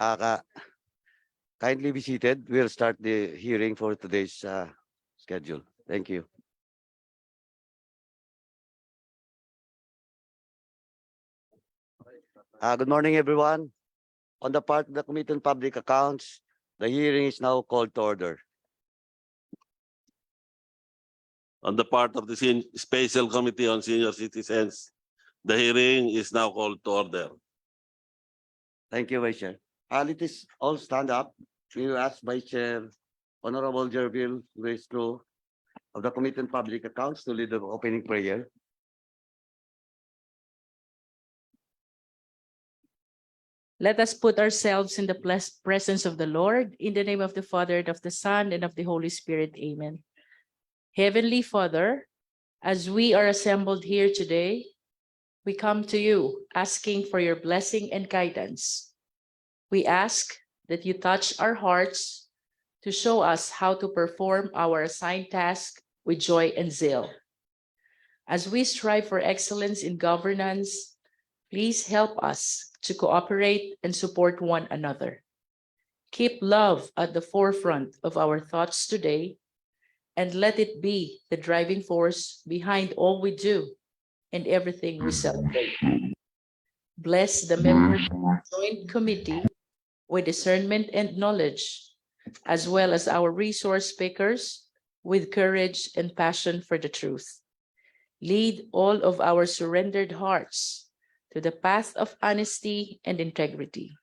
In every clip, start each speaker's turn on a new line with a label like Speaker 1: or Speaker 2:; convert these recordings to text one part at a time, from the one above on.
Speaker 1: Kindly be seated. We'll start the hearing for today's schedule. Thank you. Good morning, everyone. On the part of the Committee on Public Accounts, the hearing is now called to order.
Speaker 2: On the part of the Special Committee on Senior Citizens, the hearing is now called to order.
Speaker 1: Thank you, Vice Chair. Let us all stand up. We will ask Vice Chair Honorable Jervil Luistro of the Committee on Public Accounts to lead the opening prayer.
Speaker 3: Let us put ourselves in the presence of the Lord, in the name of the Father, and of the Son, and of the Holy Spirit. Amen. Heavenly Father, as we are assembled here today, we come to you asking for your blessing and guidance. We ask that you touch our hearts to show us how to perform our assigned task with joy and zeal. As we strive for excellence in governance, please help us to cooperate and support one another. Keep love at the forefront of our thoughts today, and let it be the driving force behind all we do and everything we celebrate. Bless the members of the Joint Committee with discernment and knowledge, as well as our resource speakers with courage and passion for the truth. Lead all of our surrendered hearts to the path of honesty and integrity.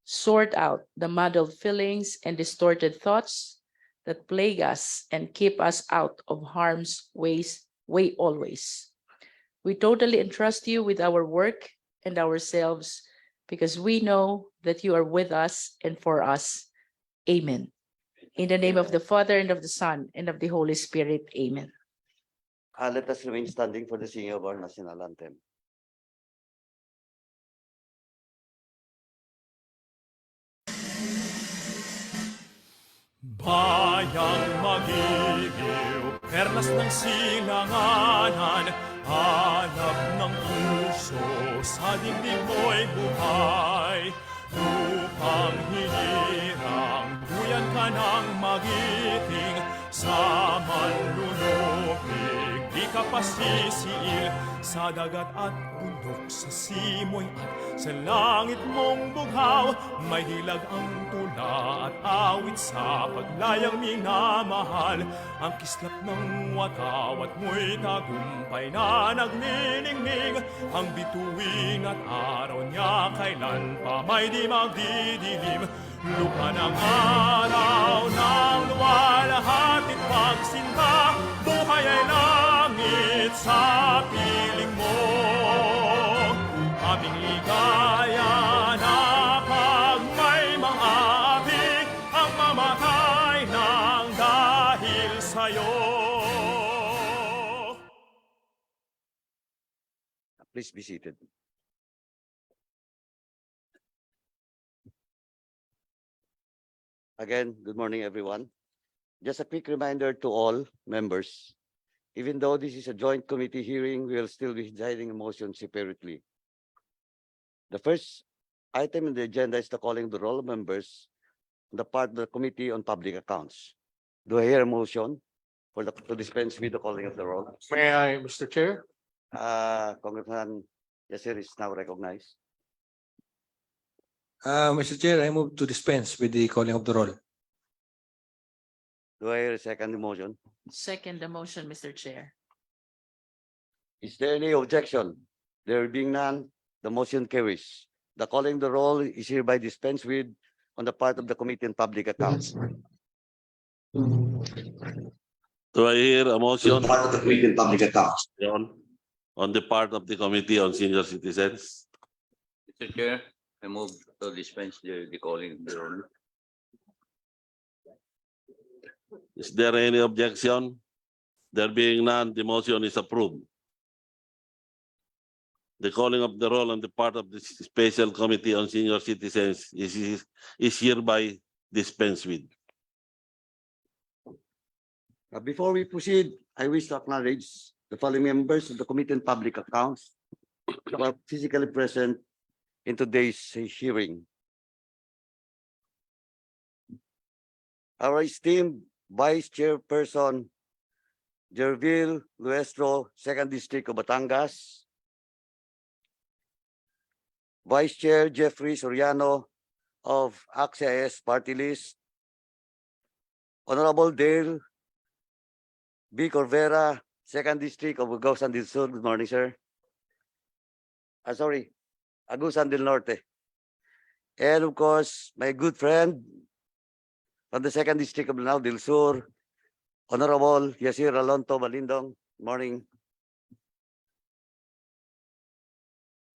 Speaker 3: Sort out the muddled feelings and distorted thoughts that plague us and keep us out of harm's way always. We totally entrust you with our work and ourselves, because we know that you are with us and for us. Amen. In the name of the Father, and of the Son, and of the Holy Spirit. Amen.
Speaker 1: Let us remain standing for the singing of our national anthem.
Speaker 4: Bayang magiliw, perlas ng silanganan, hanap ng puso, sa dibdib mo'y buhay. Upang hinirang, duyan ka ng magiting, sa manlulupig, di ka pasisiil, sa dagat at bundok, sa simoy at sa langit mong bughaw, may dilag ang tula at awit sa paglayang minamahal. Ang kislap ng watawat mo'y tagumpay na nagniningning, ang bituin at araw niya kailan pa may di magdidilim. Lupa ng araw ng luwalhatit pagsinta, buhay ay langit sa piling mo. Aming ligaya na pag may mga api, ang mamatay ng dahil sa'yo.
Speaker 1: Please be seated. Again, good morning, everyone. Just a quick reminder to all members, even though this is a joint committee hearing, we will still be deciding a motion separately. The first item in the agenda is the calling of the roll of members on the part of the Committee on Public Accounts. Do I hear a motion to dispense with the calling of the roll?
Speaker 5: May I, Mr. Chair?
Speaker 1: Congressman Yasir is now recognized.
Speaker 5: Mr. Chair, I move to dispense with the calling of the roll.
Speaker 1: Do I hear a second motion?
Speaker 3: Second the motion, Mr. Chair.
Speaker 1: Is there any objection? There being none, the motion carries. The calling the roll is hereby dispensed with on the part of the Committee on Public Accounts.
Speaker 2: Do I hear a motion?
Speaker 1: Part of the Committee on Public Accounts.
Speaker 2: On the part of the Committee on Senior Citizens.
Speaker 6: Mr. Chair, I move to dispense the calling of the roll.
Speaker 2: Is there any objection? There being none, the motion is approved. The calling of the roll on the part of the Special Committee on Senior Citizens is hereby dispensed with.
Speaker 1: Before we proceed, I wish to acknowledge the following members of the Committee on Public Accounts who are physically present in today's hearing. our esteemed Vice Chairperson Jervil Luestro, Second District of Batangas, Vice Chair Jeffrey Soriano of AXIS Party List, Honorable Dale B. Corvera, Second District of Agusan del Sur. Good morning, sir. Sorry, Agusan del Norte. And of course, my good friend from the Second District of Lanao del Sur, Honorable Yasir Alonto Balindong. Morning.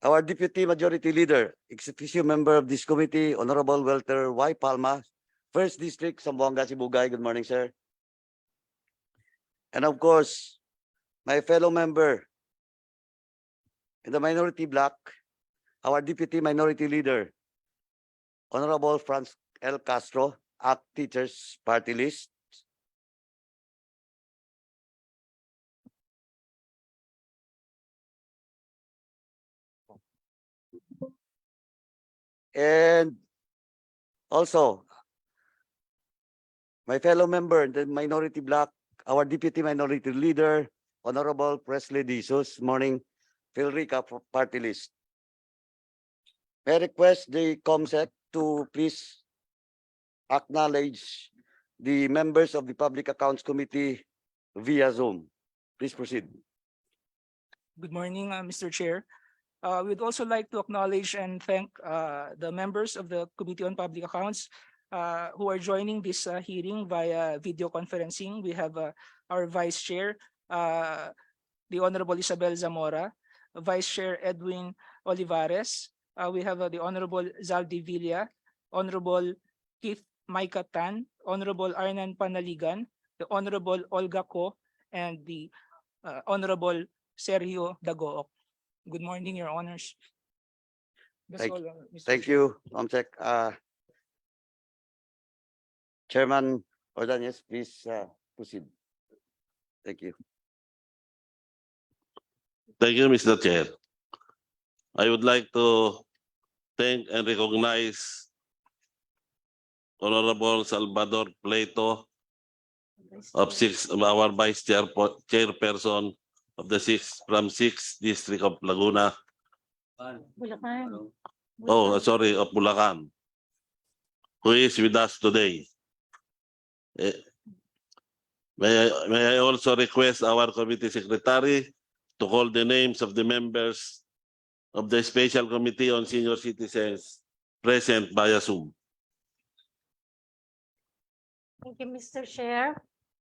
Speaker 1: Our Deputy Majority Leader, ex-officio member of this committee, Honorable Walter Y. Palma, First District, Zamboanga, Sibugay. Good morning, sir. And of course, my fellow member in the minority block, our Deputy Minority Leader, Honorable Franz L. Castro, ACT Teachers Party List. And also, my fellow member in the minority block, our Deputy Minority Leader, Honorable Presley Jesus. Morning, Philrica Party List. May I request the COMSEC to please acknowledge the members of the Public Accounts Committee via Zoom. Please proceed.
Speaker 7: Good morning, Mr. Chair. We'd also like to acknowledge and thank the members of the Committee on Public Accounts who are joining this hearing via video conferencing. We have our Vice Chair, the Honorable Isabel Zamora, Vice Chair Edwin Olivares. We have the Honorable Zaldi Villa, Honorable Keith Micah Tan, Honorable Arnan Panaligan, the Honorable Olga Ko, and the Honorable Sergio Dagook. Good morning, Your Honors. That's
Speaker 1: Thank-
Speaker 7: all, Mr.
Speaker 1: Thank
Speaker 7: Chair.
Speaker 1: you, COMSEC. Chairman Ordonez, please proceed. Thank you.
Speaker 2: Thank you, Mr. Chair. I would like to thank and recognize Honorable Salvador Plato of our Vice Chairperson of the from 6th District of Laguna. Oh, sorry, of Bulacan, who is with us today. May I also request our committee secretary to call the names of the members of the Special Committee on Senior Citizens present via Zoom.
Speaker 8: Thank you, Mr. Chair.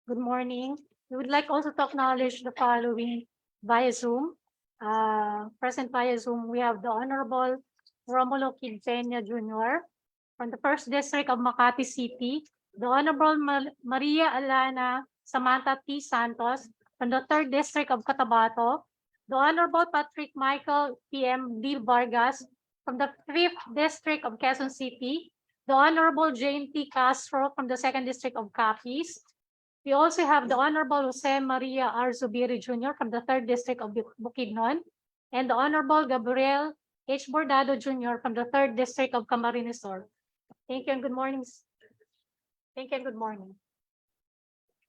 Speaker 8: Good morning. We would like also to acknowledge the following via Zoom. Present via Zoom, we have the Honorable Romulo Quintana Jr. from the First District of Makati City, the Honorable Maria Alana Samantha T. Santos from the Third District of Cotabato, the Honorable Patrick Michael P.M. D. Vargas from the Fifth District of Quezon City, the Honorable Jane T. Castro from the Second District of Capiz. We also have the Honorable Jose Maria R. Zubiri Jr. from the Third District of Bukidnon, and the Honorable Gabriel H. Bordado Jr. from the Third District of Camarines Sur. Thank you and good morning. Thank you and good morning.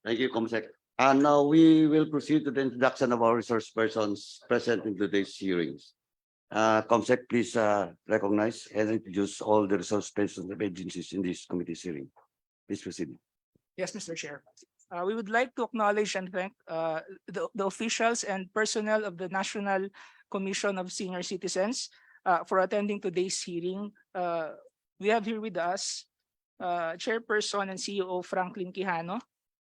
Speaker 1: Thank you, COMSEC. And now we will proceed to the introduction of our resource persons present in today's hearings. COMSEC, please recognize and introduce all the resource persons of agencies in this committee hearing. Please proceed.
Speaker 7: Yes, Mr. Chair. We would like to acknowledge and thank the officials and personnel of the National Commission of Senior Citizens for attending today's hearing. We have here with us Chairperson and CEO Franklin Quijano,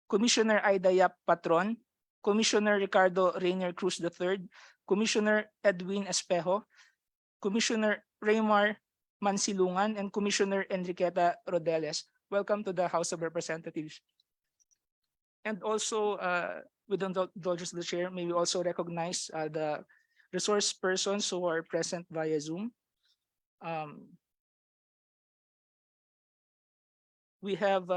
Speaker 7: Commissioner Aida Yap Patron, Commissioner Ricardo Rainier Cruz III, Commissioner Edwin Espejo, Commissioner Raymar Mansilungan, and Commissioner Enriqueta Rodeles. Welcome to the House of Representatives. And also, with the indulgence of the chair, may we also recognize the resource persons who are present via Zoom. We have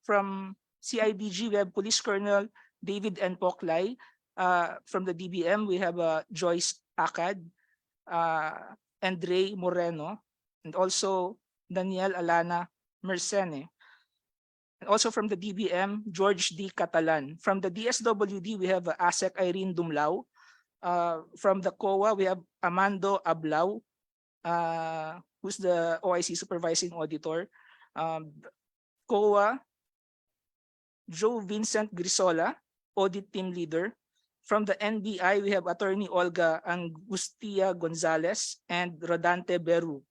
Speaker 7: from CIDG, we have Police Colonel David N. Poclay. From the DBM, we have Joyce Acad, Andre Moreno, and also Daniel Alana Mercene. And also from the DBM, George D. Catalan. From the DSWD, we have ASEC Irene Dumlao. From the COA, we have Amando Ablao, who's the OIC Supervising Auditor. COA, Joe Vincent Grisola, Audit Team Leader. From the NBI, we have Attorney Olga Angustia Gonzalez and Rodante Beru.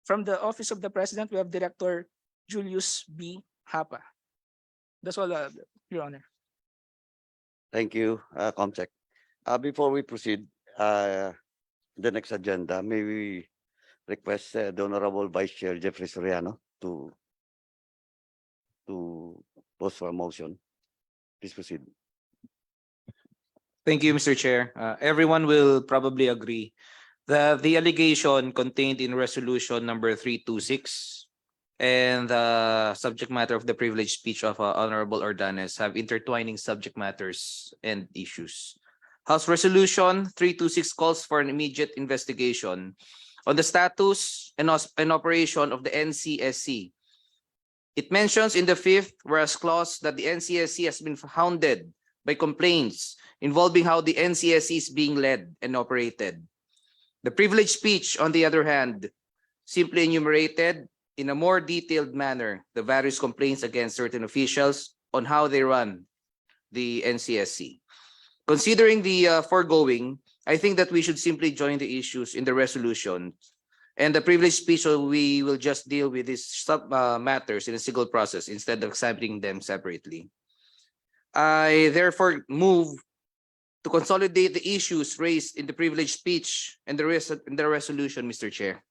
Speaker 7: From the Office of the President, we have Director Julius B. Hapa. That's all, Your Honor.
Speaker 1: Thank you, Comsec. Before we proceed, the next agenda, may we request the Honorable Vice Chair Jeffrey Soriano to post for a motion. Please proceed.
Speaker 9: Thank you, Mr. Chair. Everyone will probably agree that the allegation contained in resolution number 326 and the subject matter of the privileged speech of Honorable Ordanes have intertwining subject matters and issues. House Resolution 326 calls for an immediate investigation on the status and operation of the NCSC. It mentions in the fifth whereas clause that the NCSC has been hounded by complaints involving how the NCSC is being led and operated. The privileged speech, on the other hand, simply enumerated in a more detailed manner the various complaints against certain officials on how they run the NCSC. Considering the foregoing, I think that we should simply join the issues in the resolution, and the privileged speech, we will just deal with these sub matters in a single process instead of examining them separately. I therefore move to consolidate the issues raised in the privileged speech and the resolution, Mr. Chair.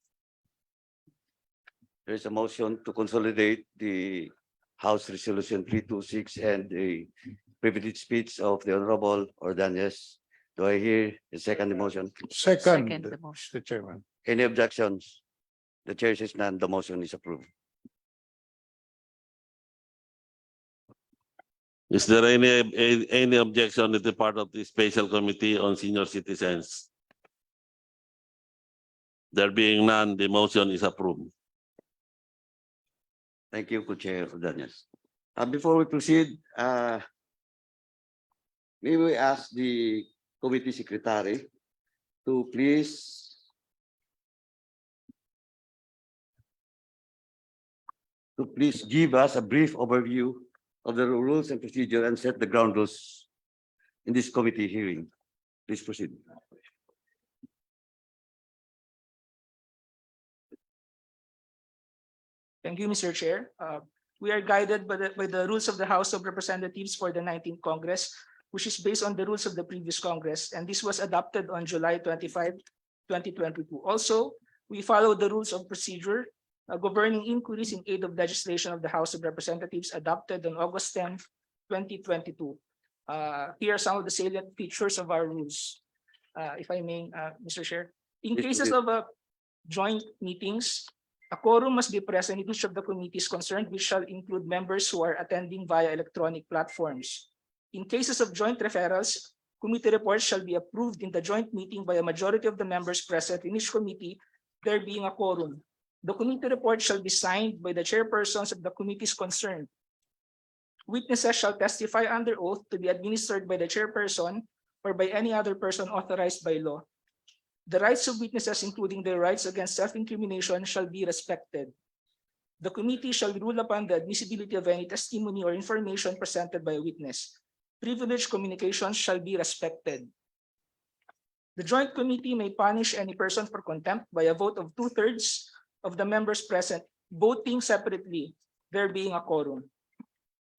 Speaker 1: There is a motion to consolidate the House Resolution 326 and the privileged speech of the Honorable Ordanes. Do I hear a second motion?
Speaker 3: Second the motion.
Speaker 5: Mr. Chairman.
Speaker 1: Any objections? The chair says none. The motion is approved.
Speaker 2: Is there any objection on the part of the Special Committee on Senior Citizens? There being none, the motion is approved.
Speaker 1: Thank you, Co-Chair Ordanes. Before we proceed, may we ask the committee secretary to please give us a brief overview of the rules and procedure and set the ground rules in this committee hearing. Please proceed.
Speaker 7: Thank you, Mr. Chair. We are guided by the rules of the House of Representatives for the 19th Congress, which is based on the rules of the previous Congress, and this was adopted on July 25, 2022. Also, we follow the rules of procedure governing inquiries in aid of legislation of the House of Representatives adopted on August 10, 2022. Here are some of the salient features of our rules, if I may, Mr. Chair. In
Speaker 1: Yes,
Speaker 7: cases
Speaker 1: please.
Speaker 7: of joint meetings, a quorum must be present in each of the committees concerned, which shall include members who are attending via electronic platforms. In cases of joint referrals, committee reports shall be approved in the joint meeting by a majority of the members present in each committee, there being a quorum. The committee report shall be signed by the chairpersons of the committees concerned. Witnesses shall testify under oath to be administered by the chairperson or by any other person authorized by law. The rights of witnesses, including their rights against self-incrimination, shall be respected. The committee shall rule upon the admissibility of any testimony or information presented by a witness. Privileged communications shall be respected. The joint committee may punish any person for contempt by a vote of 2/3 of the members present, voting separately, there being a quorum.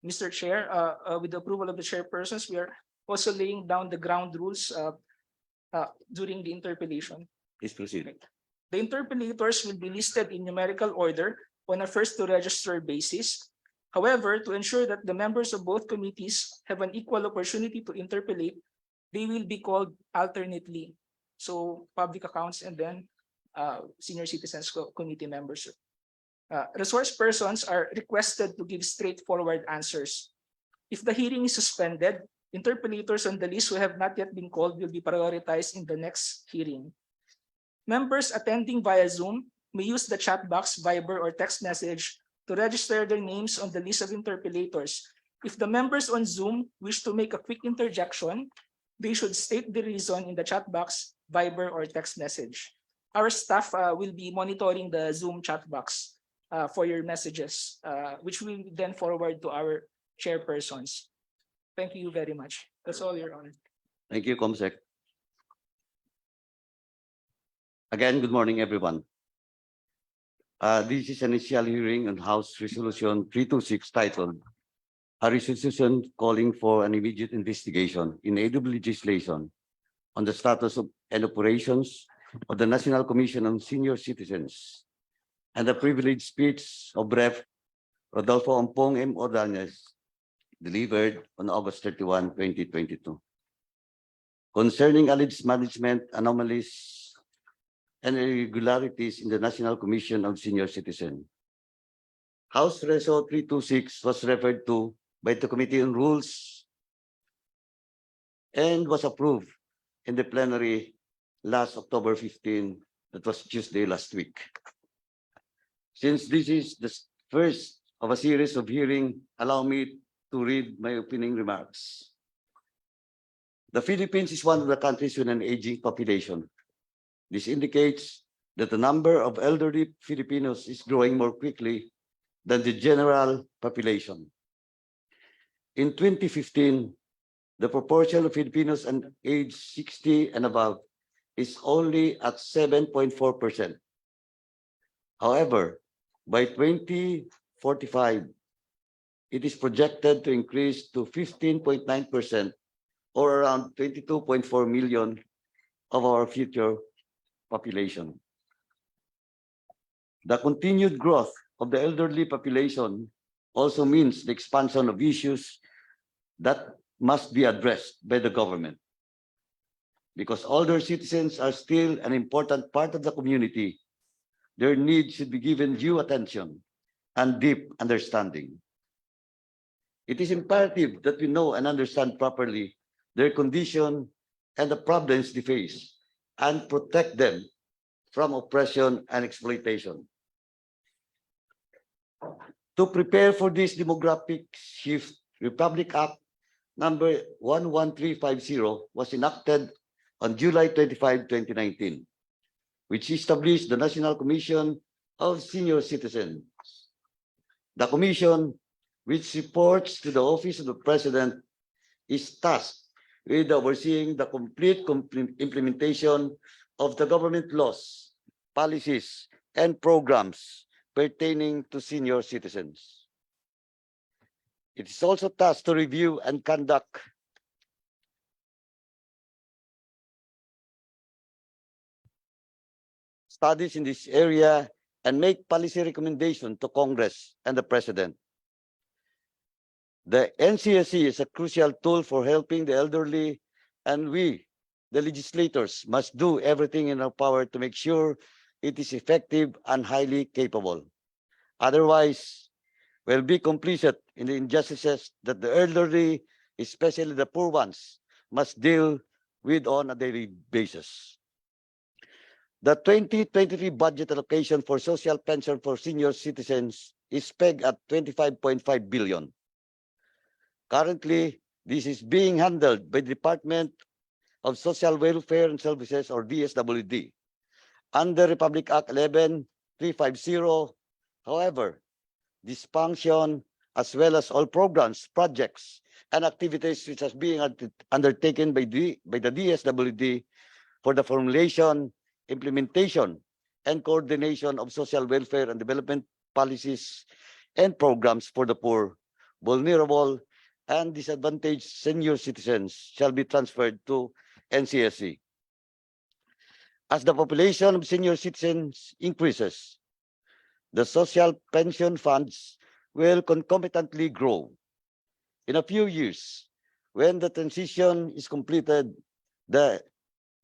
Speaker 7: Mr. Chair, with the approval of the chairpersons, we are also laying down the ground rules during the interpellation.
Speaker 1: Please proceed.
Speaker 7: The interpellators will be listed in numerical order on a first to register basis. However, to ensure that the members of both committees have an equal opportunity to interpellate, they will be called alternately. So public accounts and then senior citizens committee members. Resource persons are requested to give straightforward answers. If the hearing is suspended, interpellators on the list who have not yet been called will be prioritized in the next hearing. Members attending via Zoom may use the chat box, Viber, or text message to register their names on the list of interpellators. If the members on Zoom wish to make a quick interjection, they should state the reason in the chat box, Viber, or text message. Our staff will be monitoring the Zoom chat box for your messages, which we will then forward to our chairpersons. Thank you very much. That's all, Your Honor.
Speaker 1: Thank you, Comsec. Again, good morning, everyone. This is an initial hearing on House Resolution 326 titled, "A Resolution Calling for an Immediate Investigation in aid of legislation on the status of and operations of the National Commission on Senior Citizens and the privileged speech of Rep. Rodolfo Ampong M. Ordonez, delivered on August 31, 2022. Concerning alleged management anomalies and irregularities in the National Commission of Senior Citizens. House Reso 326 was referred to by the Committee on Rules and was approved in the plenary last October 15, that was Tuesday last week. Since this is the first of a series of hearing, allow me to read my opening remarks. The Philippines is one of the countries with an aging population. This indicates that the number of elderly Filipinos is growing more quickly than the general population. In 2015, the proportion of Filipinos aged 60 and above is only at 7.4%. However, by 2045, it is projected to increase to 15.9%, or around 22.4 million of our future population. The continued growth of the elderly population also means the expansion of issues that must be addressed by the government. Because older citizens are still an important part of the community, their needs should be given due attention and deep understanding. It is imperative that we know and understand properly their condition and the problems they face, and protect them from oppression and exploitation. To prepare for this demographic shift, Republic Act number 11350 was enacted on July 25, 2019, which established the National Commission of Senior Citizens. The commission, which reports to the Office of the President, is tasked with overseeing the complete implementation of the government laws, policies, and programs pertaining to senior citizens. It is also tasked to review and conduct studies in this area and make policy recommendations to Congress and the President. The NCSC is a crucial tool for helping the elderly, and we, the legislators, must do everything in our power to make sure it is effective and highly capable. Otherwise, we'll be complicit in the injustices that the elderly, especially the poor ones, must deal with on a daily basis. The 2023 budget allocation for social pension for senior citizens is pegged at 25.5 billion. Currently, this is being handled by the Department of Social Welfare and Services, or DSWD, under Republic Act 11350. However, this function, as well as all programs, projects, and activities which are being undertaken by the DSWD for the formulation, implementation, and coordination of social welfare and development policies and programs for the poor, vulnerable, and disadvantaged senior citizens shall be transferred to NCSC. As the population of senior citizens increases, the social pension funds will concomitantly grow. In a few years, when the transition is completed, the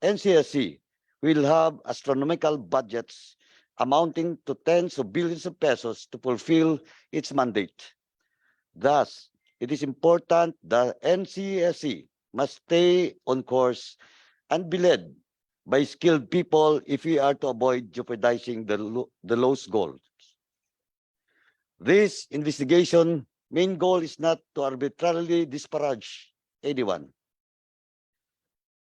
Speaker 1: NCSC will have astronomical budgets amounting to tens of billions of pesos to fulfill its mandate. Thus, it is important that NCSC must stay on course and be led by skilled people if we are to avoid jeopardizing the lowest goals. This investigation main goal is not to arbitrarily disparage anyone,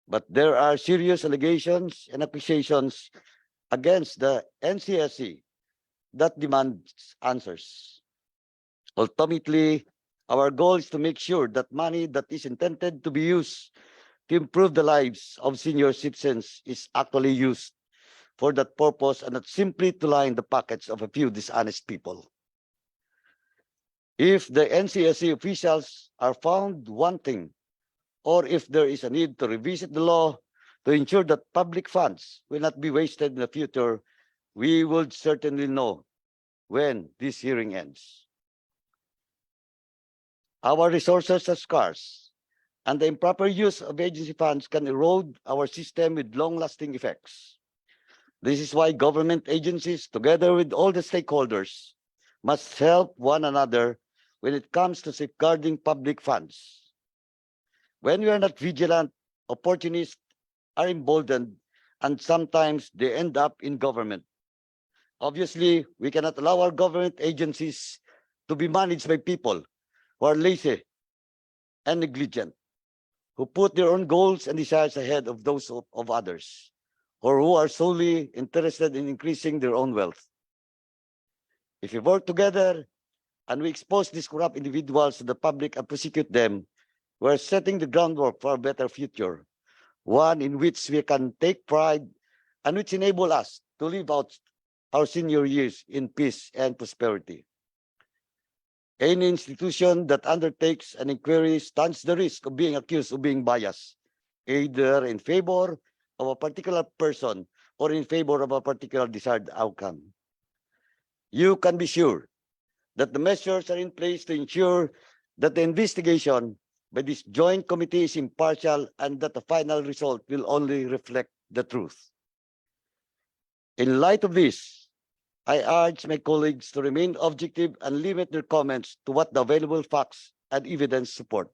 Speaker 1: but there are serious allegations and accusations against the NCSC that demands answers. Ultimately, our goal is to make sure that money that is intended to be used to improve the lives of senior citizens is actually used for that purpose and not simply to line the pockets of a few dishonest people. If the NCSC officials are found wanting, or if there is a need to revisit the law to ensure that public funds will not be wasted in the future, we would certainly know when this hearing ends. Our resources are scarce, and the improper use of agency funds can erode our system with long-lasting effects. This is why government agencies, together with all the stakeholders, must help one another when it comes to safeguarding public funds. When we are not vigilant, opportunists are emboldened, and sometimes they end up in government. Obviously, we cannot allow our government agencies to be managed by people who are lazy and negligent, who put their own goals and desires ahead of those of others, or who are solely interested in increasing their own wealth. If we work together and we expose these corrupt individuals to the public and prosecute them, we're setting the groundwork for a better future, one in which we can take pride and which enable us to live out our senior years in peace and prosperity. Any institution that undertakes an inquiry stands the risk of being accused of being biased, either in favor of a particular person or in favor of a particular desired outcome. You can be sure that the measures are in place to ensure that the investigation by this joint committee is impartial and that the final result will only reflect the truth. In light of this, I urge my colleagues to remain objective and limit their comments to what the available facts and evidence support.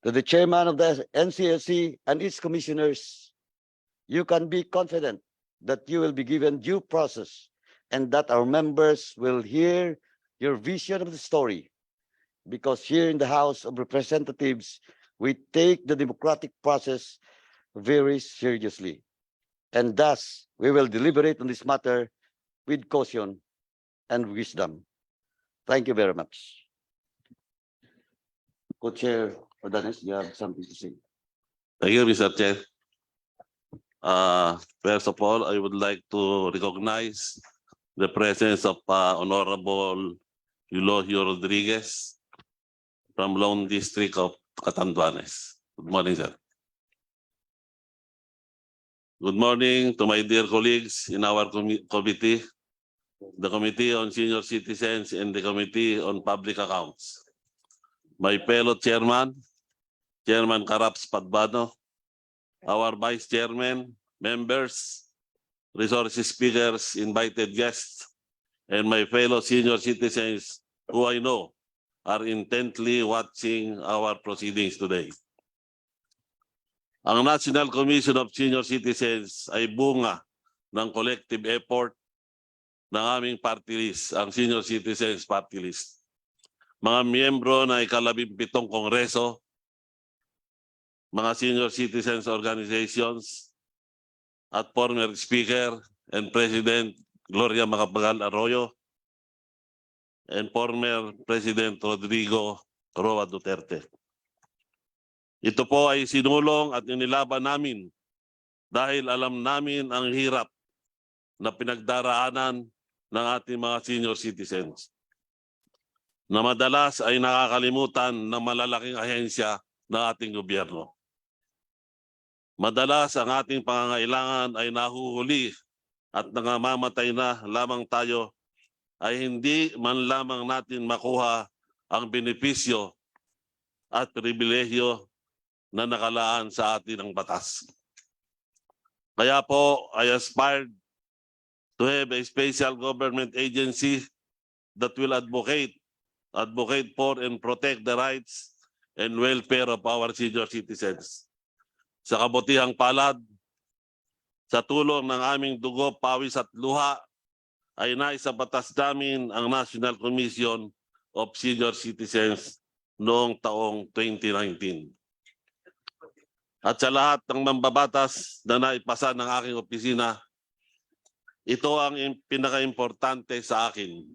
Speaker 1: To the chairman of the NCSC and its commissioners, you can be confident that you will be given due process and that our members will hear your vision of the story, because here in the House of Representatives, we take the democratic process very seriously. And thus, we will deliberate on this matter with caution and wisdom. Thank you very much. Co-Chair Ordanes, you have something to say?
Speaker 2: Thank you, Mr. Chair. First of all, I would like to recognize the presence of Honorable Eulogio Rodriguez from Lone District of Catanduanes. Good morning, sir. Good morning to my dear colleagues in our committee, the Committee on Senior Citizens and the Committee on Public Accounts. My fellow chairman, Chairman Caraps Padbano, our vice chairman, members, resources speakers, invited guests, and my fellow senior citizens who I know are intently watching our proceedings today. Ang National Commission of Senior Citizens ay bunga ng collective effort ng aming party list, ang Senior Citizens Party List. Mga miyembro na ika-17 Kongreso, mga senior citizens organizations, at former Speaker and President Gloria Macapagal Arroyo, and former President Rodrigo Roa Duterte. Ito po ay sinulong at inilaban namin dahil alam namin ang hirap na pinagdaraanan ng ating mga senior citizens, na madalas ay nakakalimutan ng malalaking ahensya ng ating gobyerno. Madalas ang ating pangangailangan ay nahuhuli at nangamamatay na lamang tayo, ay hindi man lamang natin makuha ang benepisyo at pribilehyo na nakalaan sa atin ng batas. Kaya po, I aspired to have a special government agency that will advocate for and protect the rights and welfare of our senior citizens. Sa kabutihang palad, sa tulong ng aming dugo, pawis at luha, ay naisabatas namin ang National Commission of Senior Citizens noong taong 2019. At sa lahat ng mambabatas na naipasa ng aking opisina, ito ang pinaka-importante sa akin.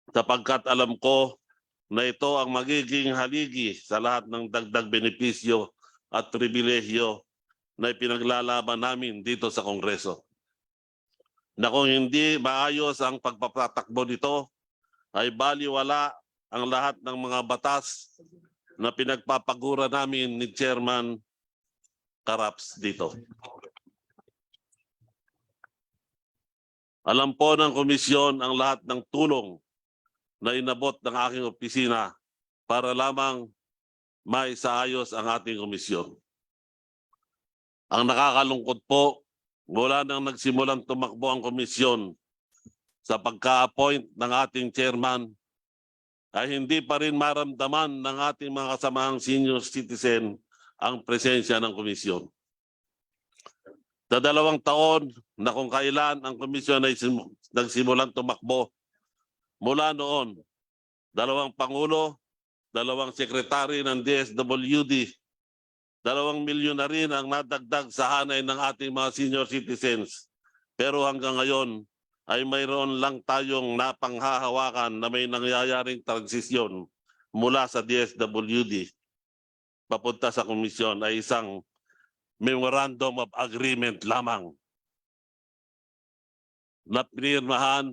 Speaker 2: Sapagkat alam ko na ito ang magiging haligi sa lahat ng dagdag benepisyo at pribilehyo na ipinaglalaban namin dito sa Kongreso. Na kung hindi maayos ang pagpapatakbo nito, ay baliwala ang lahat ng mga batas na pinagpapagura namin ni Chairman Caraps dito. Alam po ng komisyon ang lahat ng tulong na inabot ng aking opisina para lamang maisaayos ang ating komisyon. Ang nakakalungkot po, mula nang nagsimulang tumakbo ang komisyon sa pagka-appoint ng ating chairman, ay hindi pa rin maramdaman ng ating mga kasamahang senior citizen ang presensya ng komisyon. Sa 2 taon na kung kailan ang komisyon ay nagsimulang tumakbo, mula noon, 2 pangulo, 2 sekretary ng DSWD, 2 milyon na rin ang nadagdag sa hanay ng ating mga senior citizens. Pero hanggang ngayon ay mayroon lang tayong napanghahawakan na may nangyayaring transisyon mula sa DSWD papunta sa komisyon ay isang Memorandum of Agreement lamang na pinirmahan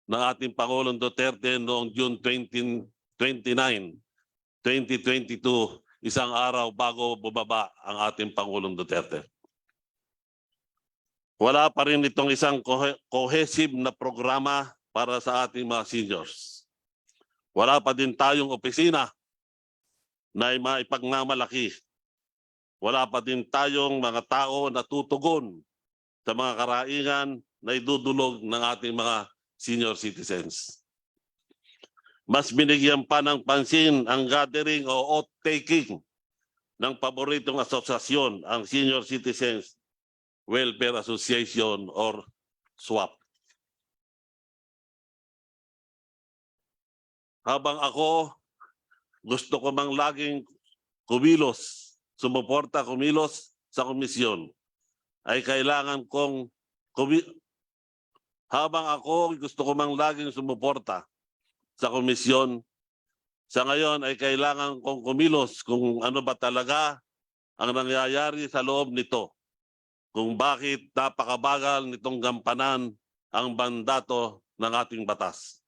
Speaker 2: ng ating Pangulong Duterte noong June 29, 2022, isang araw bago bumaba ang ating Pangulong Duterte. Wala pa rin itong isang cohesive na programa para sa ating mga seniors. Wala pa din tayong opisina na maipagmamalaki. Wala pa din tayong mga tao na tutugon sa mga karaingan na idudulog ng ating mga senior citizens. Mas binigyan pa ng pansin ang gathering o oath-taking ng paboritong asosasyon, ang Senior Citizens Welfare Association or SWAP. Habang ako, gusto ko mang laging kumilos, sumuporta kumilos sa komisyon, ay kailangan kong habang ako gusto ko mang laging sumuporta sa komisyon, sa ngayon ay kailangan kong kumilos kung ano ba talaga ang nangyayari sa loob nito. Kung bakit napakabagal nitong gampanan ang mandato ng ating batas.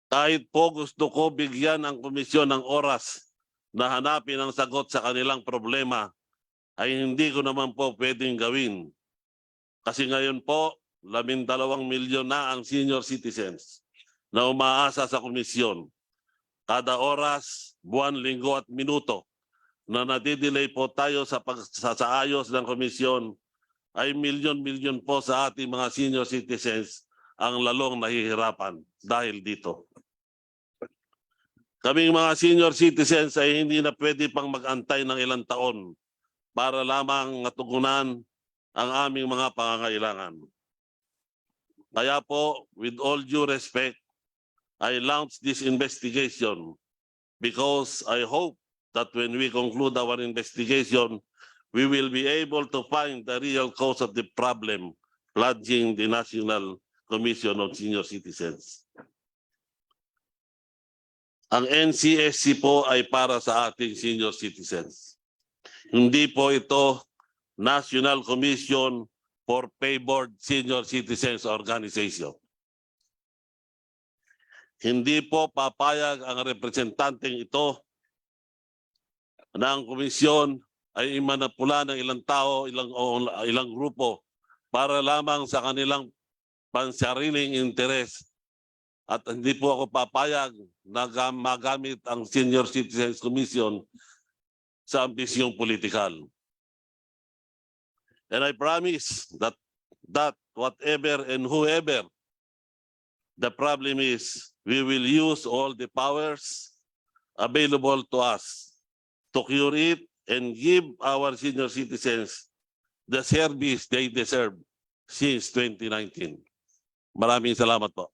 Speaker 2: Kahit po gusto ko bigyan ang komisyon ng oras na hanapin ang sagot sa kanilang problema, ay hindi ko naman po pwedeng gawin. Kasi ngayon po, 12 milyon na ang senior citizens na umaasa sa komisyon. Kada oras, buwan, linggo at minuto na nadidelay po tayo sa pagsasaayos ng komisyon ay milyon-milyon po sa ating mga senior citizens ang lalong nahihirapan dahil dito. Kaming mga senior citizens ay hindi na pwede pang mag-antay ng ilang taon para lamang matugunan ang aming mga pangangailangan. Kaya po, with all due respect, I launched this investigation because I hope that when we conclude our investigation, we will be able to find the real cause of the problem plaguing the National Commission on Senior Citizens. Ang NCSC po ay para sa ating senior citizens. Hindi po ito National Commission for Favored Senior Citizens Organization. Hindi po papayag ang representanteng ito na ang komisyon ay imanapula ng ilang tao, ilang grupo para lamang sa kanilang pansariling interes. At hindi po ako papayag na magamit ang Senior Citizens Commission sa ambisyong politikal. And I promise that whatever and whoever the problem is, we will use all the powers available to us to cure it and give our senior citizens the service they deserve since 2019. Maraming salamat po.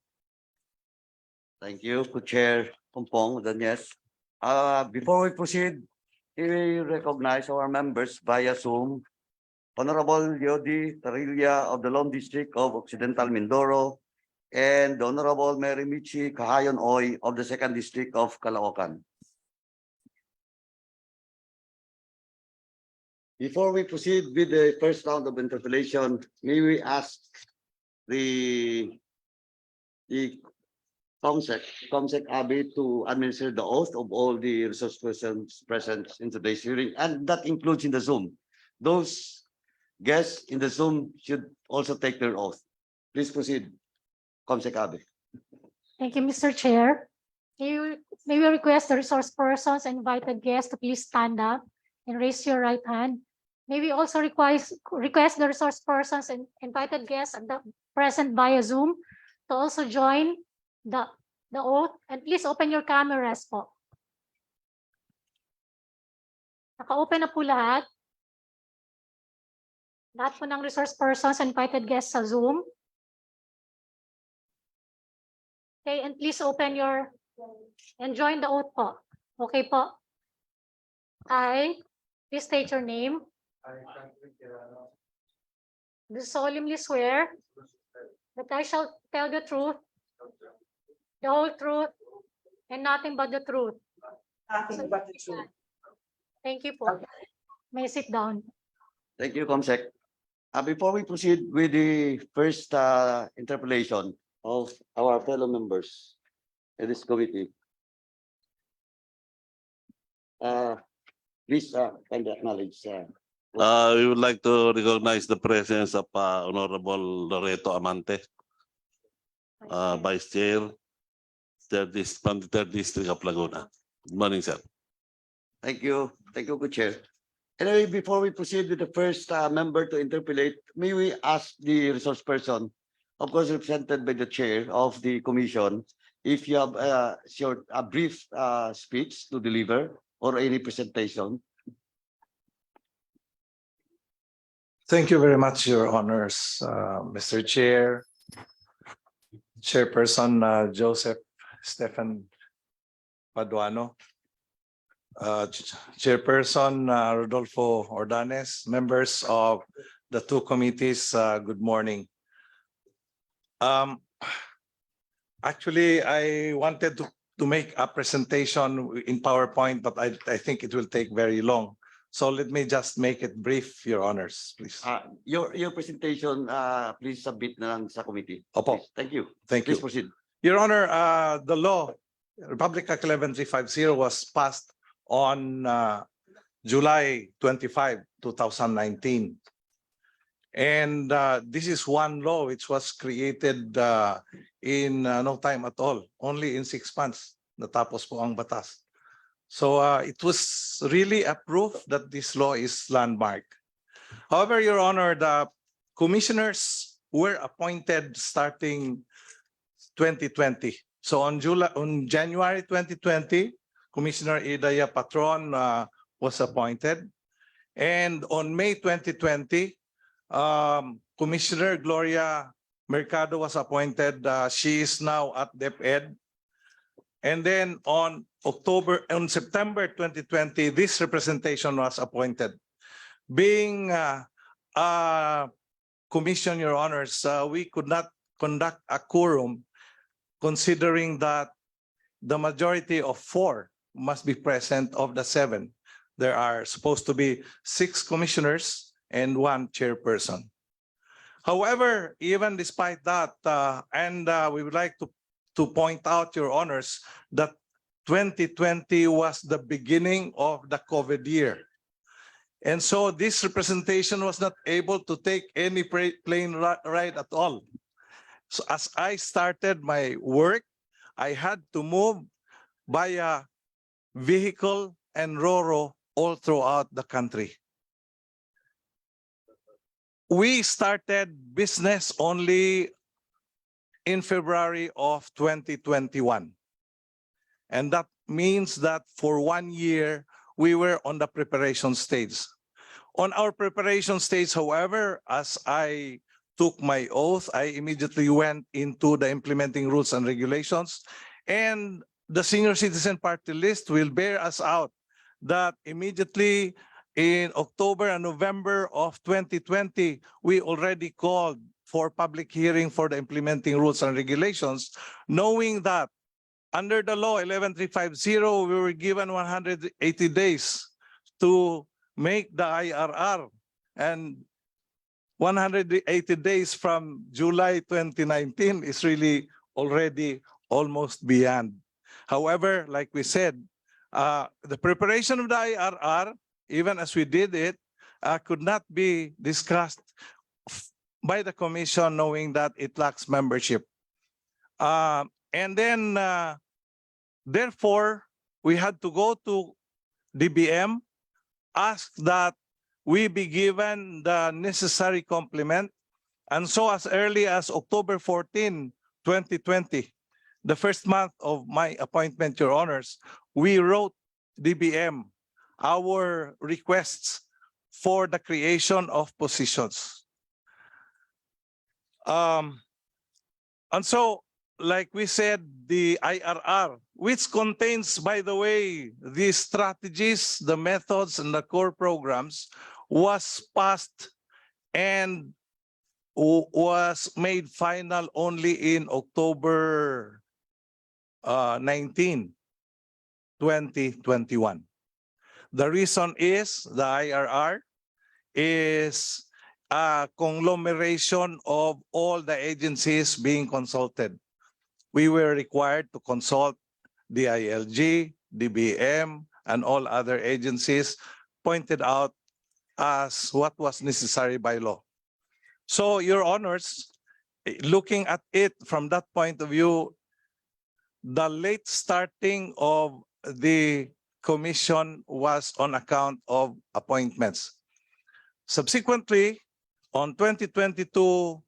Speaker 1: Thank you, Co-Chair Pompong Danyes. Before we proceed, we recognize our members via Zoom. Honorable Yodi Tarilla of the Lom District of Occidental Mindoro and the Honorable Mary Michi Kahayon Oy of the Second District of Caloocan. Before we proceed with the first round of interpellation, may we ask the Comsec Abi to administer the oath of all the resource persons present in today's hearing, and that includes in the Zoom. Those guests in the Zoom should also take their oath. Please proceed, Comsec Abi.
Speaker 8: Thank you, Mr. Chair. May we request the resource persons and invited guests to please stand up and raise your right hand. May we also request the resource persons and invited guests present via Zoom to also join the oath, and please open your cameras po. Naka-open na po lahat. Lahat po ng resource persons and invited guests sa Zoom. Okay, and please open and join the oath po. Okay po. Please state your name. Do solemnly swear that I shall tell the truth, the whole truth, and nothing but the truth. Thank you po. May sit down.
Speaker 1: Thank you, Comsec. Before we proceed with the first interpellation of our fellow members in this committee, please kindly acknowledge.
Speaker 2: We would like to recognize the presence of Honorable Loreto Amante, Vice Chair, from the 3rd District of Laguna. Good morning, sir.
Speaker 1: Thank you, good chair. Anyway, before we proceed with the first member to interpellate, may we ask the resource person, of course represented by the chair of the commission, if you have a brief speech to deliver or any presentation.
Speaker 5: Thank you very much, Your Honors, Mr. Chair, Chairperson Joseph Stephen Paduano, Chairperson Rodolfo Ordanes, members of the two committees, good morning. Actually, I wanted to make a presentation in PowerPoint, but I think it will take very long. So let me just make it brief, Your Honors, please.
Speaker 1: Your presentation, please submit na lang sa committee.
Speaker 5: Opo.
Speaker 1: Please. Thank you.
Speaker 5: Thank
Speaker 1: Please
Speaker 5: you.
Speaker 1: proceed.
Speaker 5: Your Honor, the law, Republic Act 11350 was passed on July 25, 2019. And this is one law which was created in no time at all, only in 6 months. Natapos po ang batas. So it was really a proof that this law is landmark. However, Your Honor, the commissioners were appointed starting 2020. So on January 2020, Commissioner Idaya Patron was appointed. And on May 2020, Commissioner Gloria Mercado was appointed. She is now at DepEd. And then on September 2020, this representation was appointed. Being a commission, Your Honors, we could not conduct a quorum considering that the majority of 4 must be present of the 7. There are supposed to be 6 commissioners and 1 chairperson. However, even despite that, we would like to point out, Your Honors, that 2020 was the beginning of the COVID year. And so this representation was not able to take any plane ride at all. So as I started my work, I had to move via vehicle and RoRo all throughout the country. We started business only in February of 2021. And that means that for 1 year, we were on the preparation stage. On our preparation stage, however, as I took my oath, I immediately went into the implementing rules and regulations. And the senior citizen party list will bear us out that immediately in October and November of 2020, we already called for public hearing for the implementing rules and regulations, knowing that under the law 11350, we were given 180 days to make the IRR, and 180 days from July 2019 is really already almost beyond. However, like we said, the preparation of the IRR, even as we did it, could not be discussed by the commission, knowing that it lacks membership. And then, therefore, we had to go to DBM, ask that we be given the necessary complement. And so as early as October 14, 2020, the first month of my appointment, Your Honors, we wrote DBM our requests for the creation of positions. And so, like we said, the IRR, which contains, by the way, the strategies, the methods, and the core programs, was passed and was made final only in October 19, 2021. The reason is the IRR is a conglomeration of all the agencies being consulted. We were required to consult DILG, DBM, and all other agencies pointed out as what was necessary by law. So, Your Honors, looking at it from that point of view, the late starting of the commission was on account of appointments. Subsequently, on 2022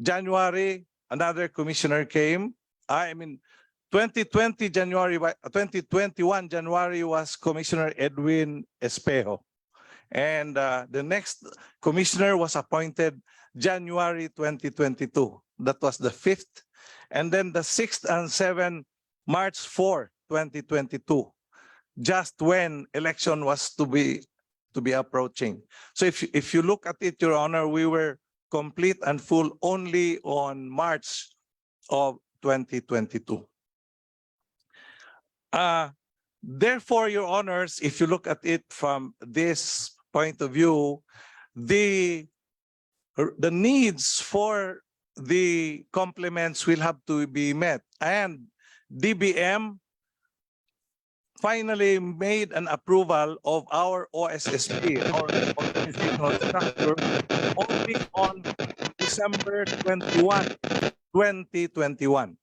Speaker 5: January, another commissioner came. 2021 January was Commissioner Edwin Espejo. And the next commissioner was appointed January 2022. That was the 5th. And then the 6th and 7th, March 4, 2022, just when election was to be approaching. So if you look at it, Your Honor, we were complete and full only on March of 2022. Therefore, Your Honors, if you look at it from this point of view, the needs for the complements will have to be met. And DBM finally made an approval of our OSSP, our organizational structure, only on December 21, 2021.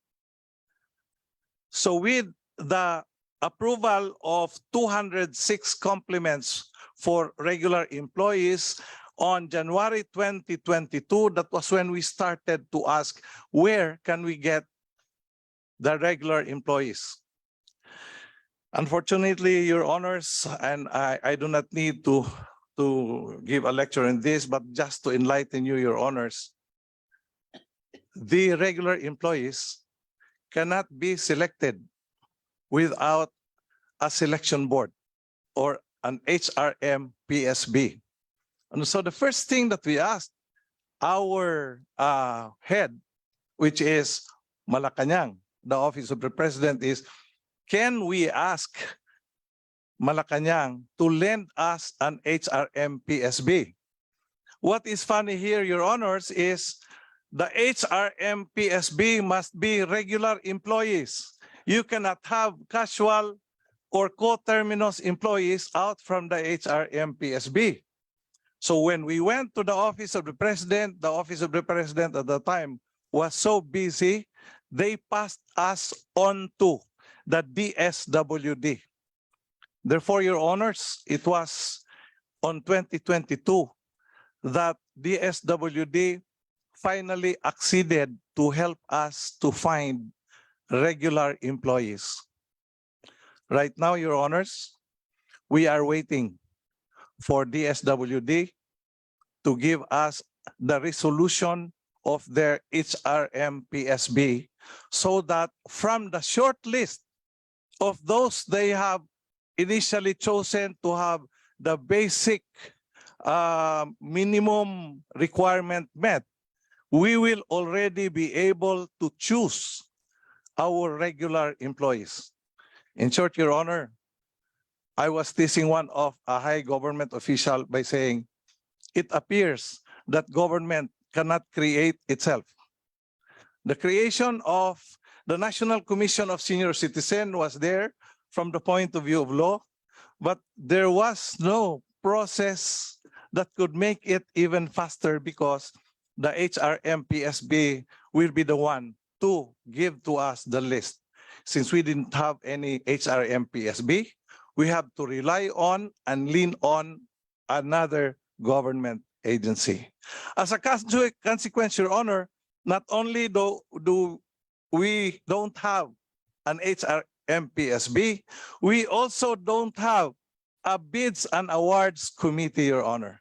Speaker 5: So with the approval of 206 complements for regular employees on January 2022, that was when we started to ask, where can we get the regular employees? Unfortunately, Your Honors, and I do not need to give a lecture on this, but just to enlighten you, Your Honors, the regular employees cannot be selected without a selection board or an HRM PSB. And so the first thing that we asked our head, which is Malacanang, the Office of the President, is, can we ask Malacanang to lend us an HRM PSB? What is funny here, Your Honors, is the HRM PSB must be regular employees. You cannot have casual or coterminous employees out from the HRM PSB. So when we went to the Office of the President at the time was so busy, they passed us on to the DSWD. Therefore, Your Honors, it was on 2022 that DSWD finally acceded to help us to find regular employees. Right now, Your Honors, we are waiting for DSWD to give us the resolution of their HRM PSB so that from the short list of those they have initially chosen to have the basic minimum requirement met, we will already be able to choose our regular employees. In short, Your Honor, I was teasing one of a high government official by saying, it appears that government cannot create itself. The creation of the National Commission of Senior Citizen was there from the point of view of law, but there was no process that could make it even faster because the HRM PSB will be the one to give to us the list. Since we didn't have any HRM PSB, we have to rely on and lean on another government agency. As a consequence, Your Honor, not only do we don't have an HRM PSB, we also don't have a bids and awards committee, Your Honor.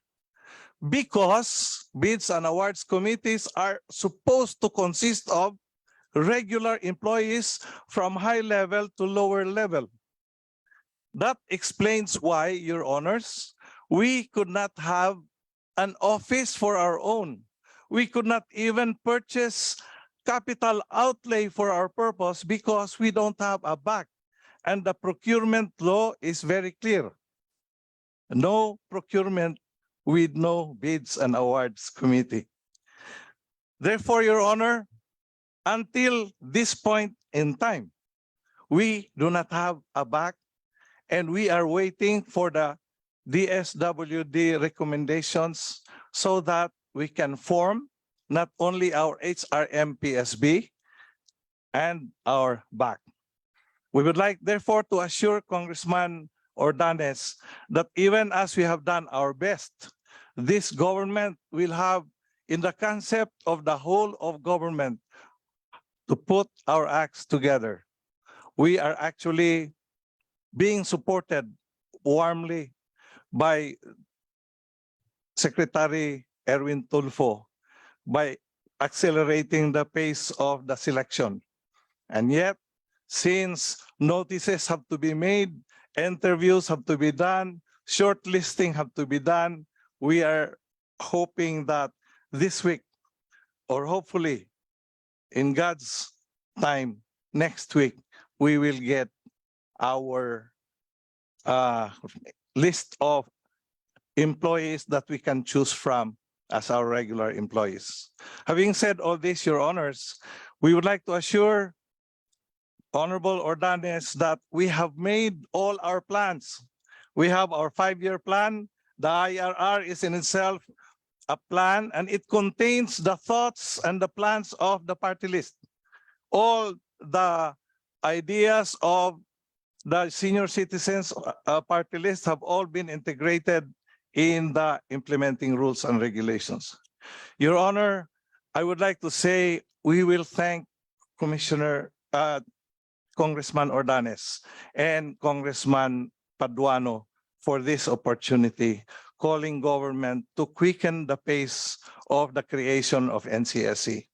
Speaker 5: Because bids and awards committees are supposed to consist of regular employees from high level to lower level. That explains why, Your Honors, we could not have an office for our own. We could not even purchase capital outlay for our purpose because we don't have a back. And the procurement law is very clear. No procurement with no bids and awards committee. Therefore, Your Honor, until this point in time, we do not have a back and we are waiting for the DSWD recommendations so that we can form not only our HRM PSB and our back. We would like, therefore, to assure Congressman Ordanes that even as we have done our best, this government will have, in the concept of the whole of government, to put our acts together. We are actually being supported warmly by Secretary Erwin Tulfo by accelerating the pace of the selection. And yet, since notices have to be made, interviews have to be done, shortlisting have to be done, we are hoping that this week, or hopefully in God's time, next week, we will get our list of employees that we can choose from as our regular employees. Having said all this, Your Honors, we would like to assure Honorable Ordanes that we have made all our plans. We have our 5-year plan. The IRR is in itself a plan, and it contains the thoughts and the plans of the party list. All the ideas of the senior citizens party list have all been integrated in the implementing rules and regulations. Your Honor, I would like to say we will thank Congressman Ordanes and Congressman Paduano for this opportunity, calling government to quicken the pace of the creation of NCSC.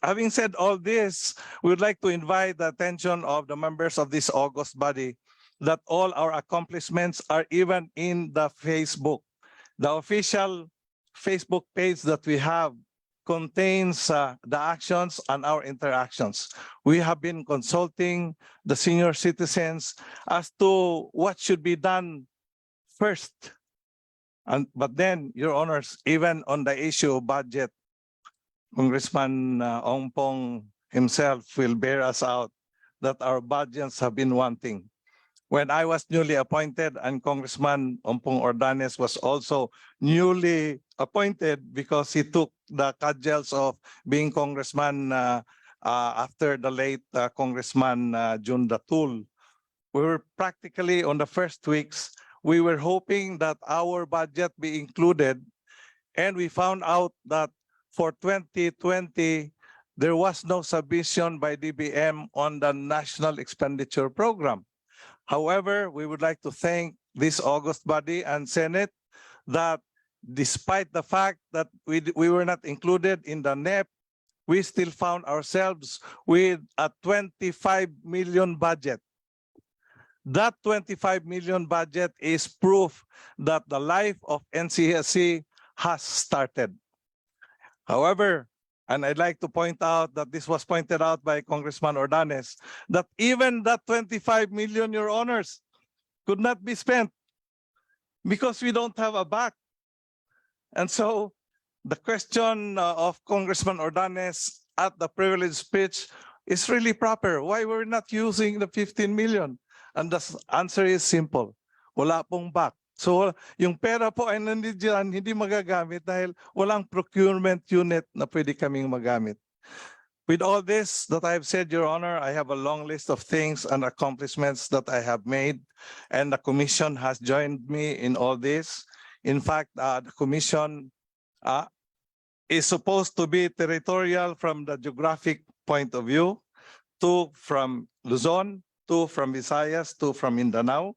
Speaker 5: Having said all this, we would like to invite the attention of the members of this august body that all our accomplishments are even in the Facebook. The official Facebook page that we have contains the actions and our interactions. We have been consulting the senior citizens as to what should be done first. But then, Your Honors, even on the issue of budget, Congressman Ongpong himself will bear us out that our budgets have been wanting. When I was newly appointed and Congressman Ongpong Ordanes was also newly appointed because he took the cudgels of being congressman after the late Congressman Jun Datul. We were practically on the first weeks, we were hoping that our budget be included, and we found out that for 2020, there was no submission by DBM on the National Expenditure Program. However, we would like to thank this august body and Senate that despite the fact that we were not included in the NEP, we still found ourselves with a 25 million budget. That 25 million budget is proof that the life of NCSC has started. However, and I'd like to point out that this was pointed out by Congressman Ordanes, that even that 25 million, Your Honors, could not be spent because we don't have a back. And so the question of Congressman Ordanes at the privilege speech is really proper. Why we're not using the 15 million? And the answer is simple. Wala pong back. So yung pera po ay nandiyan, hindi magagamit dahil walang procurement unit na pwede kaming magamit. With all this that I've said, Your Honor, I have a long list of things and accomplishments that I have made, and the Commission has joined me in all this. In fact, the Commission is supposed to be territorial from the geographic point of view, 2 from Luzon, 2 from Visayas, 2 from Mindanao,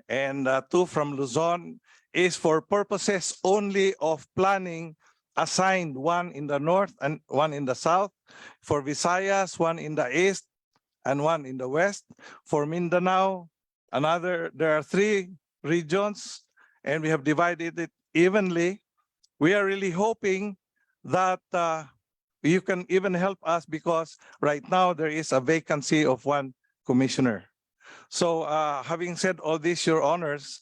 Speaker 5: and 2 from Luzon is for purposes only of planning, assigned 1 in the north and 1 in the south. For Visayas, 1 in the east and 1 in the west. For Mindanao, there are 3 regions, and we have divided it evenly. We are really hoping that you can even help us because right now there is a vacancy of 1 commissioner. So having said all this, Your Honors,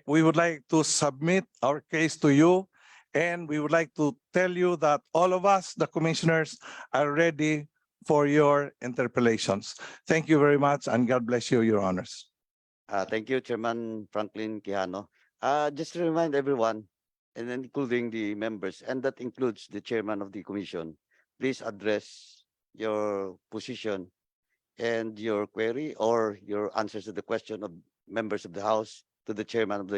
Speaker 5: we would like to submit our case to you, and we would like to tell you that all of us, the commissioners, are ready for your interpellations. Thank you very much, and God bless you, Your Honors.
Speaker 1: Thank you, Chairman Franklin Quijano. Just to remind everyone, and including the members, and that includes the chairman of the commission, please address your position and your query or your answers to the question of members of the House to the chairman of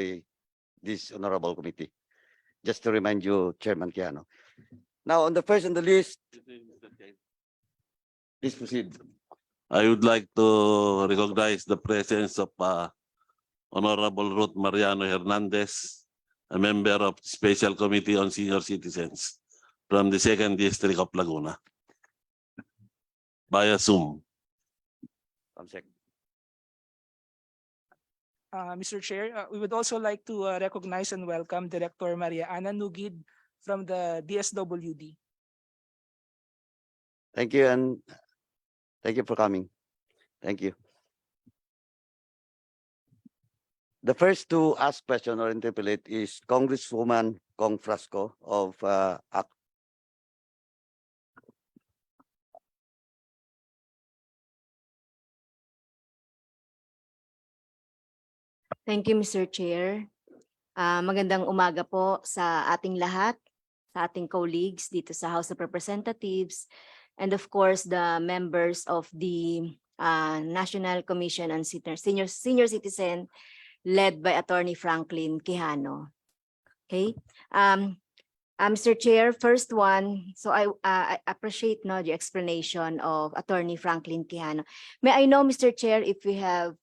Speaker 1: this honorable committee. Just to remind you, Chairman Quijano. Now, on the first on the list, please proceed.
Speaker 2: I would like to recognize the presence of Honorable Ruth Mariano Hernandez, a member of the Special Committee on Senior Citizens from the 2nd District of Laguna, via Zoom.
Speaker 7: Mr. Chair, we would also like to recognize and welcome Director Maria Ana Nugid from the DSWD.
Speaker 1: Thank you, and thank you for coming. Thank you. The first to ask question or interpellate is Congresswoman Kong Frasco of
Speaker 10: Thank you, Mr. Chair. Magandang umaga po sa ating lahat, sa ating colleagues dito sa House of Representatives, and of course, the members of the National Commission on Senior Citizen led by Attorney Franklin Quijano. Okay. Mr. Chair, first one, so I appreciate the explanation of Attorney Franklin Quijano. May I know, Mr. Chair, if we have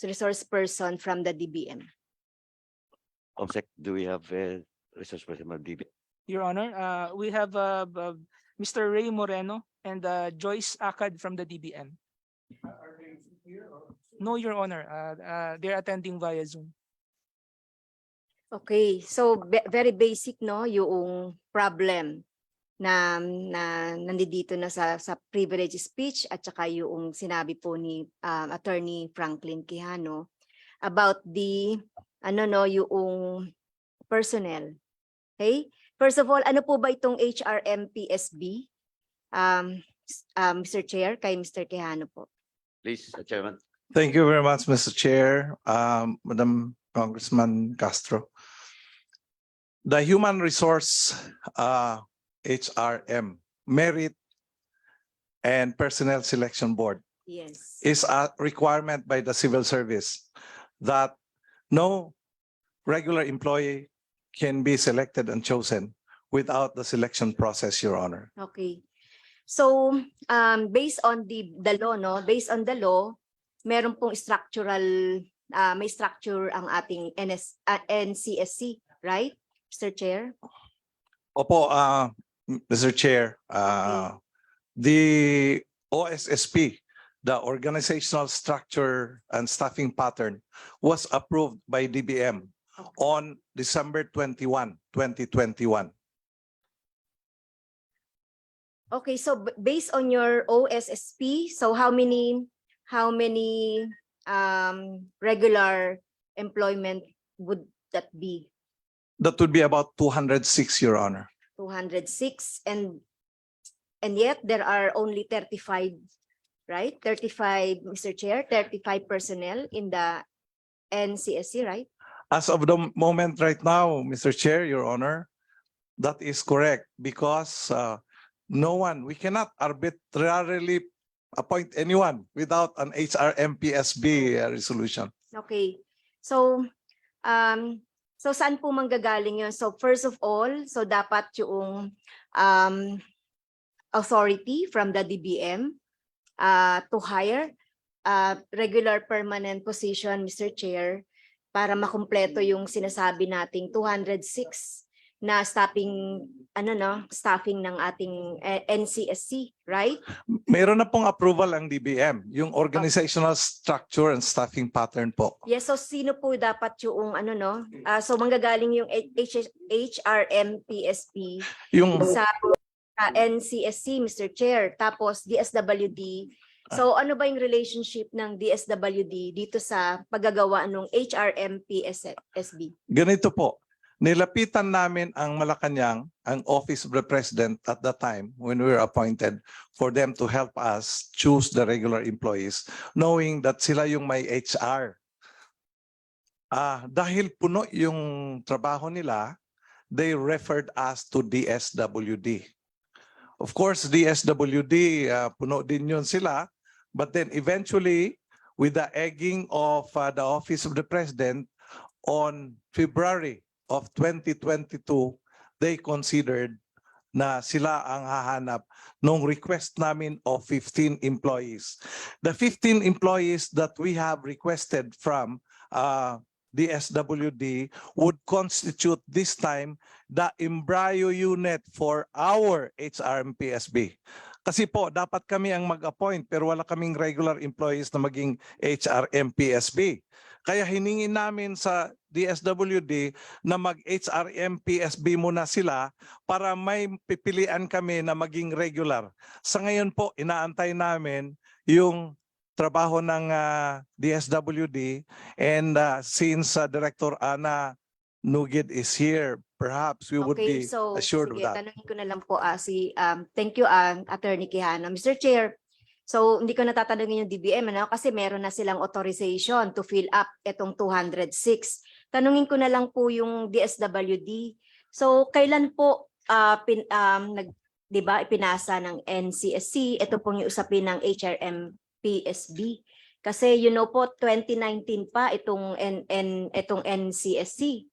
Speaker 10: resource person from the DBM?
Speaker 1: do we have a resource person from DBM?
Speaker 7: Your Honor, we have Mr. Ray Moreno and Joyce Akad from the DBM.
Speaker 5: Are they here?
Speaker 7: No, Your Honor, they're attending via Zoom.
Speaker 10: Okay, so very basic yung problem na nandito na sa privilege speech at saka yung sinabi po ni Attorney Franklin Quijano about the yung personnel. Okay? First of all, ano po ba itong HRMPSB? Mr. Chair, kay Mr. Quijano po.
Speaker 1: Please, Chairman.
Speaker 5: Thank you very much, Mr. Chair, Madam Congressman Castro. The Human Resource HRM, Merit and Personnel Selection Board,
Speaker 10: Yes.
Speaker 5: is a requirement by the civil service that no regular employee can be selected and chosen without the selection process, Your Honor.
Speaker 10: Okay. So, based on the law, based on the law, meron pong structural, may structure ang ating NCSC, right, Mr. Chair?
Speaker 5: Opo, Mr. Chair, the OSSP, the organizational structure and staffing pattern was approved by DBM on December 21, 2021.
Speaker 10: Okay, so based on your OSSP, so how many regular employment would that be?
Speaker 5: That would be about 206, Your Honor.
Speaker 10: 206, and yet there are only 35, right? 35, Mr. Chair, 35 personnel in the NCSC, right?
Speaker 5: As of the moment right now, Mr. Chair, Your Honor, that is correct because we cannot arbitrarily appoint anyone without an HRMPSB resolution.
Speaker 10: Okay. So saan po manggagaling yun? So first of all, so dapat yung authority from the DBM to hire regular permanent position, Mr. Chair, para makumpleto yung sinasabi nating 206 na staffing ng ating NCSC, right?
Speaker 5: Mayroon na pong approval ang DBM, yung organizational structure and staffing pattern po.
Speaker 10: Yes, so sino po dapat yung so manggagaling yung HRMPSP
Speaker 5: Yung
Speaker 10: sa NCSC, Mr. Chair, tapos DSWD. So ano ba yung relationship ng DSWD dito sa paggagawa ng HRMPSB?
Speaker 5: ganito po, nilapitan namin ang Malacanang, ang Office of the President at the time when we were appointed for them to help us choose the regular employees, knowing that sila yung may HR. Dahil puno yung trabaho nila, they referred us to DSWD. Of course, DSWD, puno din yun sila, but then eventually, with the egging of the Office of the President on February of 2022, they considered na sila ang hahanap nung request namin of 15 employees. The 15 employees that we have requested from DSWD would constitute this time the embryo unit for our HRMPSB. Kasi po, dapat kami ang mag-appoint pero wala kaming regular employees na maging HRMPSB. Kaya hiningin namin sa DSWD na mag-HRMPSB muna sila para may pipilian kami na maging regular. Sa ngayon po, inaantay namin yung trabaho ng DSWD and since Director Ana Nugid is here, perhaps we would be assured of that.
Speaker 10: Tanungin ko na lang po thank you Attorney Quijano. Mr. Chair, so hindi ko natatanungin yung DBM kasi meron na silang authorization to fill up itong 206. Tanungin ko na lang po yung DSWD. So kailan po ipinasa ng NCSC ito pong yung usapin ng HRMPSB? Kasi po 2019 pa itong NCSC.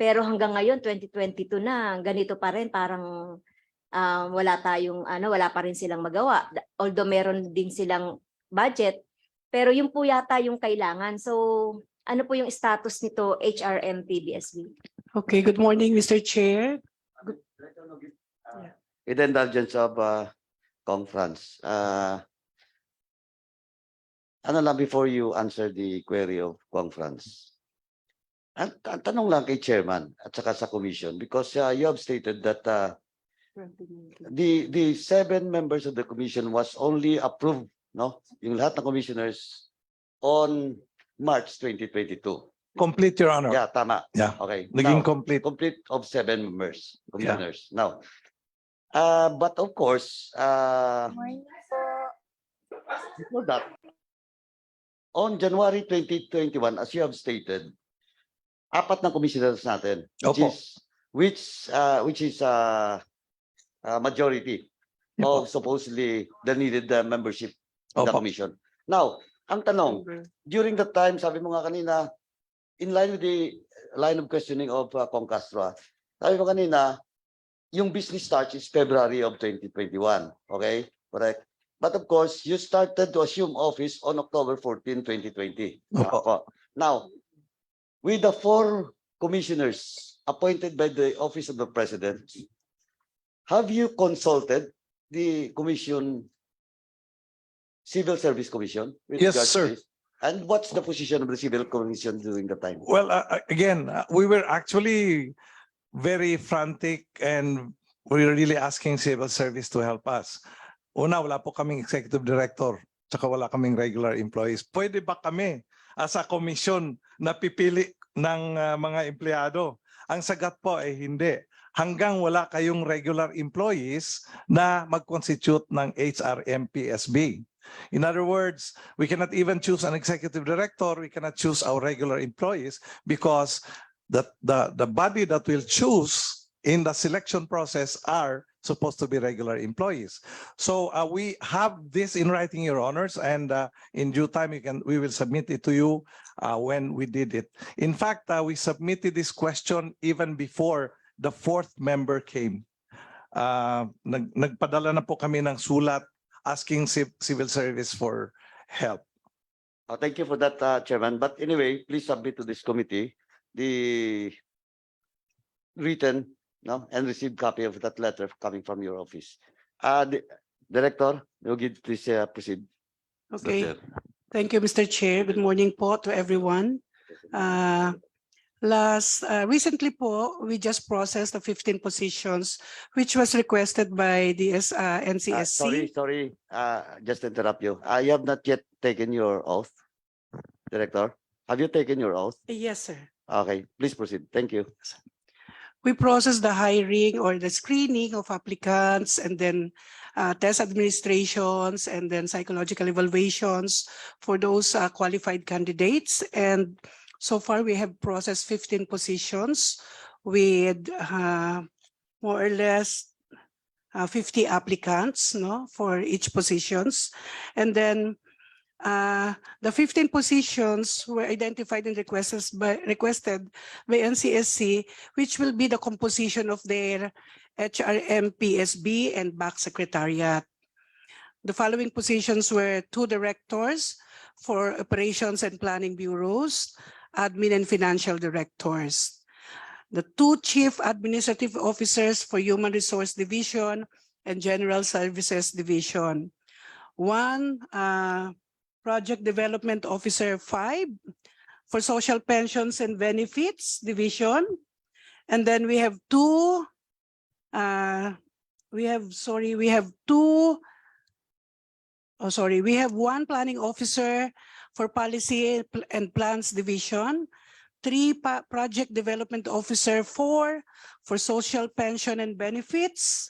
Speaker 10: Pero hanggang ngayon 2022 na ganito pa rin, parang wala pa rin silang magawa. Although meron din silang budget, pero yun po yata yung kailangan. So ano po yung status nito HRMPBSB?
Speaker 11: Okay, good morning, Mr. Chair.
Speaker 1: With the indulgence of Kong Franz, before you answer the query of Kong Franz, ang tanong lang kay Chairman at saka sa Commission, because you have stated that the 7 members of the Commission was only approved, yung lahat ng commissioners on March 2022.
Speaker 5: Complete, Your Honor.
Speaker 1: Yeah, tama.
Speaker 5: Yeah.
Speaker 1: Okay.
Speaker 5: Naging
Speaker 1: Now,
Speaker 5: complete.
Speaker 1: complete of 7 members, commissioners. Now, but of course, before that, on January 2021, as you have stated, 4 na commissioners natin, which is majority of supposedly the needed membership of the commission. Now, ang tanong, during that time, sabi mo nga kanina, in line with the line of questioning of Kong Castro, sabi mo kanina, yung business starts is February of 2021. Okay? Correct? But of course, you started to assume office on October 14, 2020. Now, with the 4 commissioners appointed by the Office of the President, have you consulted the Commission, Civil Service Commission? with
Speaker 5: Yes,
Speaker 1: regards to
Speaker 5: sir.
Speaker 1: this? And what's the position of the Civil Commission during the time?
Speaker 5: Well, again, we were actually very frantic and we were really asking civil service to help us. Una, wala po kaming executive director, tsaka wala kaming regular employees. Pwede ba kami as a commission na pipili ng mga empleyado? Ang sagat po ay hindi. Hanggang wala kayong regular employees na mag-constitute ng HRM-PSB. In other words, we cannot even choose an executive director. We cannot choose our regular employees because the body that will choose in the selection process are supposed to be regular employees. So we have this in writing, Your Honors, and in due time we will submit it to you when we did it. In fact, we submitted this question even before the fourth member came. Nagpadala na po kami ng sulat asking civil service for help.
Speaker 1: Thank you for that, Chairman. But anyway, please submit to this committee the written and received copy of that letter coming from your office. Director, please proceed. Mr.
Speaker 11: Okay,
Speaker 1: Chair.
Speaker 11: thank you, Mr. Chair. Good morning po to everyone. Recently po, we just processed the 15 positions which was requested by the NCSC.
Speaker 1: Sorry, just to interrupt you. You have not yet taken your oath, Director. Have you taken your oath?
Speaker 11: Yes, sir.
Speaker 1: Okay, please proceed. Thank you.
Speaker 11: We processed the hiring or the screening of applicants and then test administrations and then psychological evaluations for those qualified candidates. And so far we have processed 15 positions with more or less 50 applicants for each positions. And then the 15 positions were identified and requested by NCSC, which will be the composition of their HRM, PSB, and BAC Secretariat. The following positions were 2 directors for operations and planning bureaus, admin and financial directors, the 2 chief administrative officers for human resource division and general services division, 1 project development officer 5 for social pensions and benefits division. And then we have 2 we have 1 planning officer for policy and plans division, 3 project development officer 4 for social pension and benefits,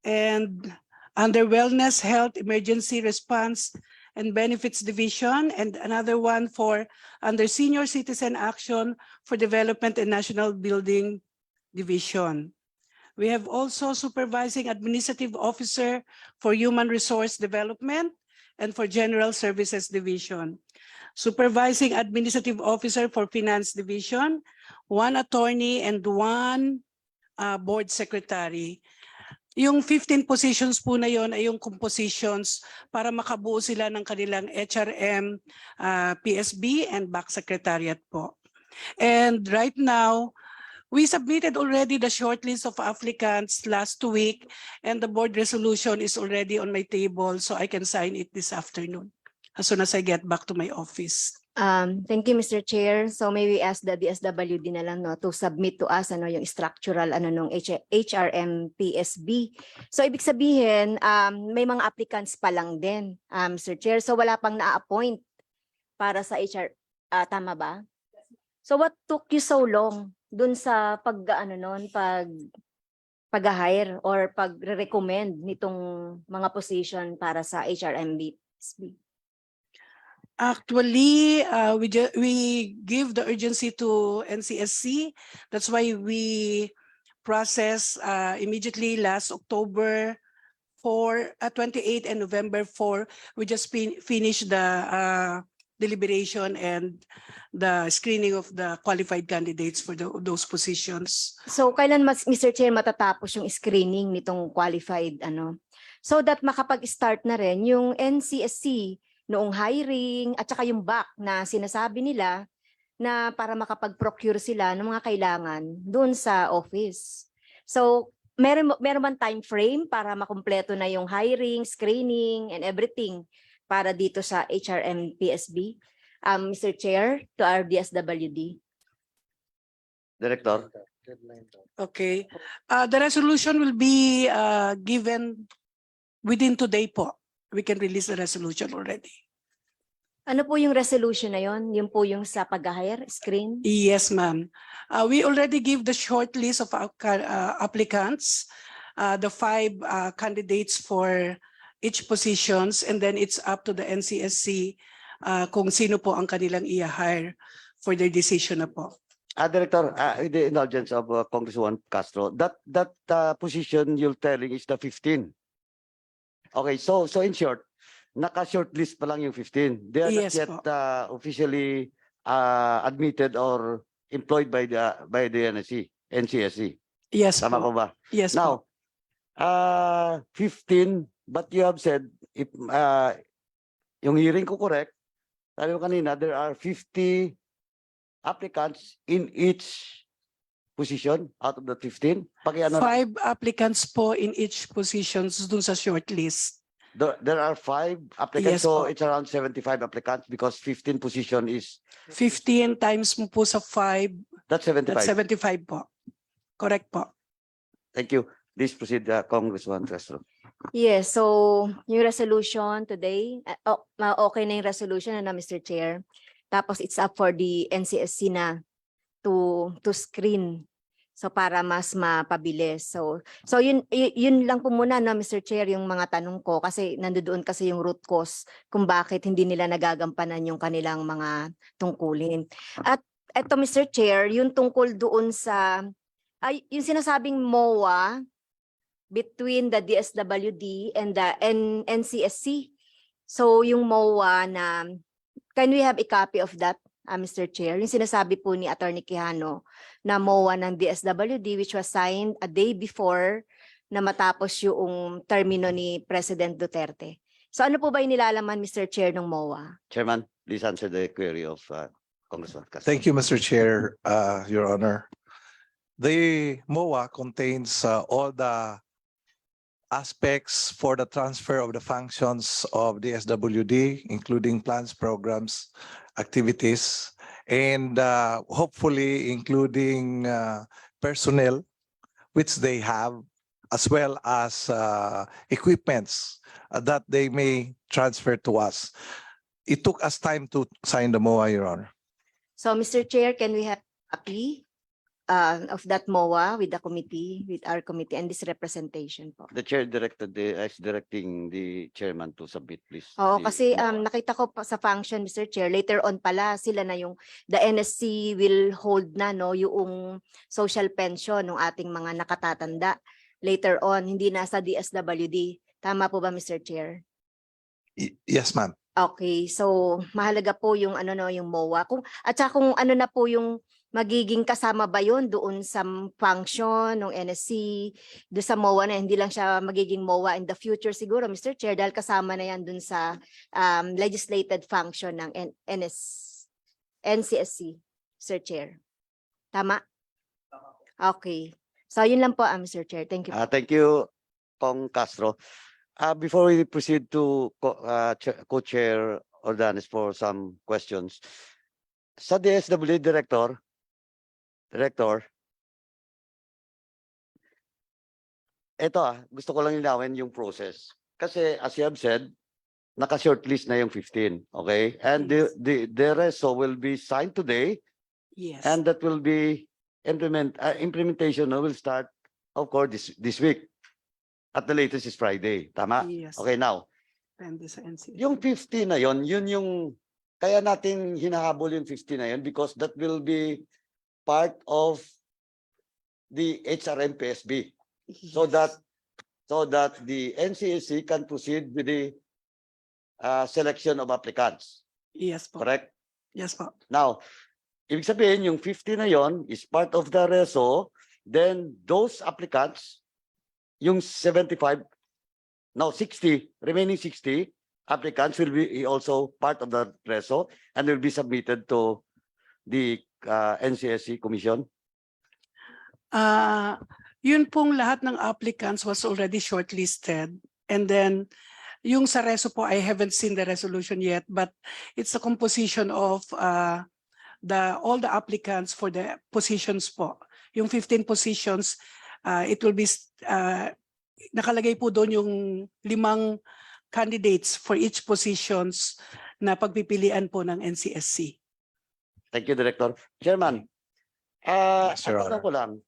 Speaker 11: and under wellness, health, emergency response and benefits division, and another one for under senior citizen action for development and national building division. We have also supervising administrative officer for human resource development and for general services division, supervising administrative officer for finance division, 1 attorney and 1 board secretary. Yung 15 positions po na yon ay yung compositions para makabuo sila ng kanilang HRM, PSB, and BAC Secretariat po. And right now, we submitted already the shortlist of applicants last week, and the board resolution is already on my table, so I can sign it this afternoon as soon as I get back to my office.
Speaker 10: Thank you, Mr. Chair. So may we ask the DSWD na lang to submit to us yung structural nung HRM PSB. So ibig sabihin may mga applicants pa lang din, Mr. Chair. So wala pang na-appoint para sa HR, tama ba? So what took you so long dun sa pag-hire or pag-recommend nitong mga position para sa HRM PSB?
Speaker 11: Actually, we give the urgency to NCSC. That's why we process immediately last October 28 and November 4. We just finished the deliberation and the screening of the qualified candidates for those positions.
Speaker 10: So kailan Mr. Chair matatapos yung screening nitong qualified so that makapag-start na rin yung NCSC noong hiring at saka yung BAC na sinasabi nila na para makapag-procure sila ng mga kailangan doon sa office. So, meron man time frame para makumpleto na yung hiring, screening, and everything para dito sa HRM PSB? Mr. Chair, to our DSWD.
Speaker 1: Director.
Speaker 11: Okay. The resolution will be given within today po. We can release the resolution already.
Speaker 10: Ano po yung resolution na yon? Yung po yung sa pag-hire, screen?
Speaker 11: Yes, ma'am. We already give the short list of applicants, the 5 candidates for each positions, and then it's up to the NCSC kung sino po ang kanilang i-hire for their decision na po.
Speaker 1: Director, with the indulgence of Congresswoman Castro, that position you're telling is the 15. Okay, so in short, naka-shortlist pa lang yung 15. They are not
Speaker 11: Yes
Speaker 1: yet
Speaker 11: po.
Speaker 1: officially admitted or employed by the NCSC.
Speaker 11: Yes
Speaker 1: Tama
Speaker 11: po.
Speaker 1: ko ba?
Speaker 11: Yes po.
Speaker 1: Now, 15, but you have said, if yung hearing ko correct, sabi mo kanina, there are 50 applicants in each position out of the 15. Pakiano,
Speaker 11: 5 applicants po in each positions dun sa short list.
Speaker 1: there are 5 applicants,
Speaker 11: Yes
Speaker 1: so
Speaker 11: po.
Speaker 1: it's around 75 applicants because 15 position is,
Speaker 11: 15 times mo po sa 5,
Speaker 1: that's 75.
Speaker 11: that's 75 po. Correct po.
Speaker 1: Thank you. Please proceed, Congresswoman Castro.
Speaker 10: Yes, so yung resolution today, okay na yung resolution na Mr. Chair. Tapos it's up for the NCSC na to screen. So para mas mapabilis. So yun lang po muna no Mr. Chair yung mga tanong ko kasi nandoon kasi yung root cause kung bakit hindi nila nagagampanan yung kanilang mga tungkulin. At eto Mr. Chair, yung tungkol doon sa yung sinasabing MOA between the DSWD and the NCSC. So yung MOA na, can we have a copy of that, Mr. Chair? Yung sinasabi po ni Attorney Quijano na MOA ng DSWD which was signed a day before na matapos yung termino ni President Duterte. So ano po ba yung nilalaman, Mr. Chair, ng MOA?
Speaker 1: Chairman, please answer the query of Congresswoman Castro.
Speaker 5: Thank you, Mr. Chair, Your Honor. The MOA contains all the aspects for the transfer of the functions of the SWD, including plans, programs, activities, and hopefully including personnel, which they have, as well as equipments that they may transfer to us. It took us time to sign the MOA, Your Honor.
Speaker 10: So Mr. Chair, can we have a copy of that MOA with the committee, with our committee and this representation po?
Speaker 1: The chair is directing the chairman to submit, please.
Speaker 10: Oo,
Speaker 1: the
Speaker 10: kasi
Speaker 1: MOA.
Speaker 10: nakita ko pa sa function, Mr. Chair, later on pala sila na yung the NSC will hold na no yung social pension ng ating mga nakatatanda. Later on, hindi na sa DSWD. Tama po ba, Mr. Chair?
Speaker 5: Yes, ma'am.
Speaker 10: Okay, so mahalaga po yung yung MOA. At saka kung ano na po yung magiging kasama ba yun doon sa function ng NSC, doon sa MOA na hindi lang siya magiging MOA in the future siguro, Mr. Chair, dahil kasama na yan doon sa legislated function ng NCSC, Sir Chair. Tama? Okay. So yun lang po, Mr. Chair. Thank you.
Speaker 1: Thank you, Cong Castro. Before we proceed to Co-Chair Ordanes for some questions, sa DSWD Director, eto gusto ko lang ilawin yung process. Kasi as you have said, naka-shortlist na yung 15, okay? And the rest so will be signed today,
Speaker 11: Yes.
Speaker 1: and that will be implementation will start, of course, this week. At the latest is Friday, tama?
Speaker 11: Yes.
Speaker 1: Okay, now,
Speaker 11: Depende sa NCSC.
Speaker 1: yung 50 na yun yung, kaya natin hinahabol yung 50 na yun because that will be part of the HRM PSB. So that the NCSC can proceed with the selection of applicants,
Speaker 11: Yes po.
Speaker 1: correct?
Speaker 11: Yes po.
Speaker 1: Now, ibig sabihin yung 50 na yon is part of the reso, then those applicants, yung 75, now 60, remaining 60 applicants will be also part of the reso and will be submitted to the NCSC Commission?
Speaker 11: Yun pong lahat ng applicants was already shortlisted. And then yung sa reso po, I haven't seen the resolution yet, but it's a composition of all the applicants for the positions po. Yung 15 positions, it will be nakalagay po doon yung 5 candidates for each positions na pagpipilian po ng NCSC.
Speaker 1: Thank you, Director. Chairman,
Speaker 5: Yes, Your
Speaker 1: ang tanong ko lang,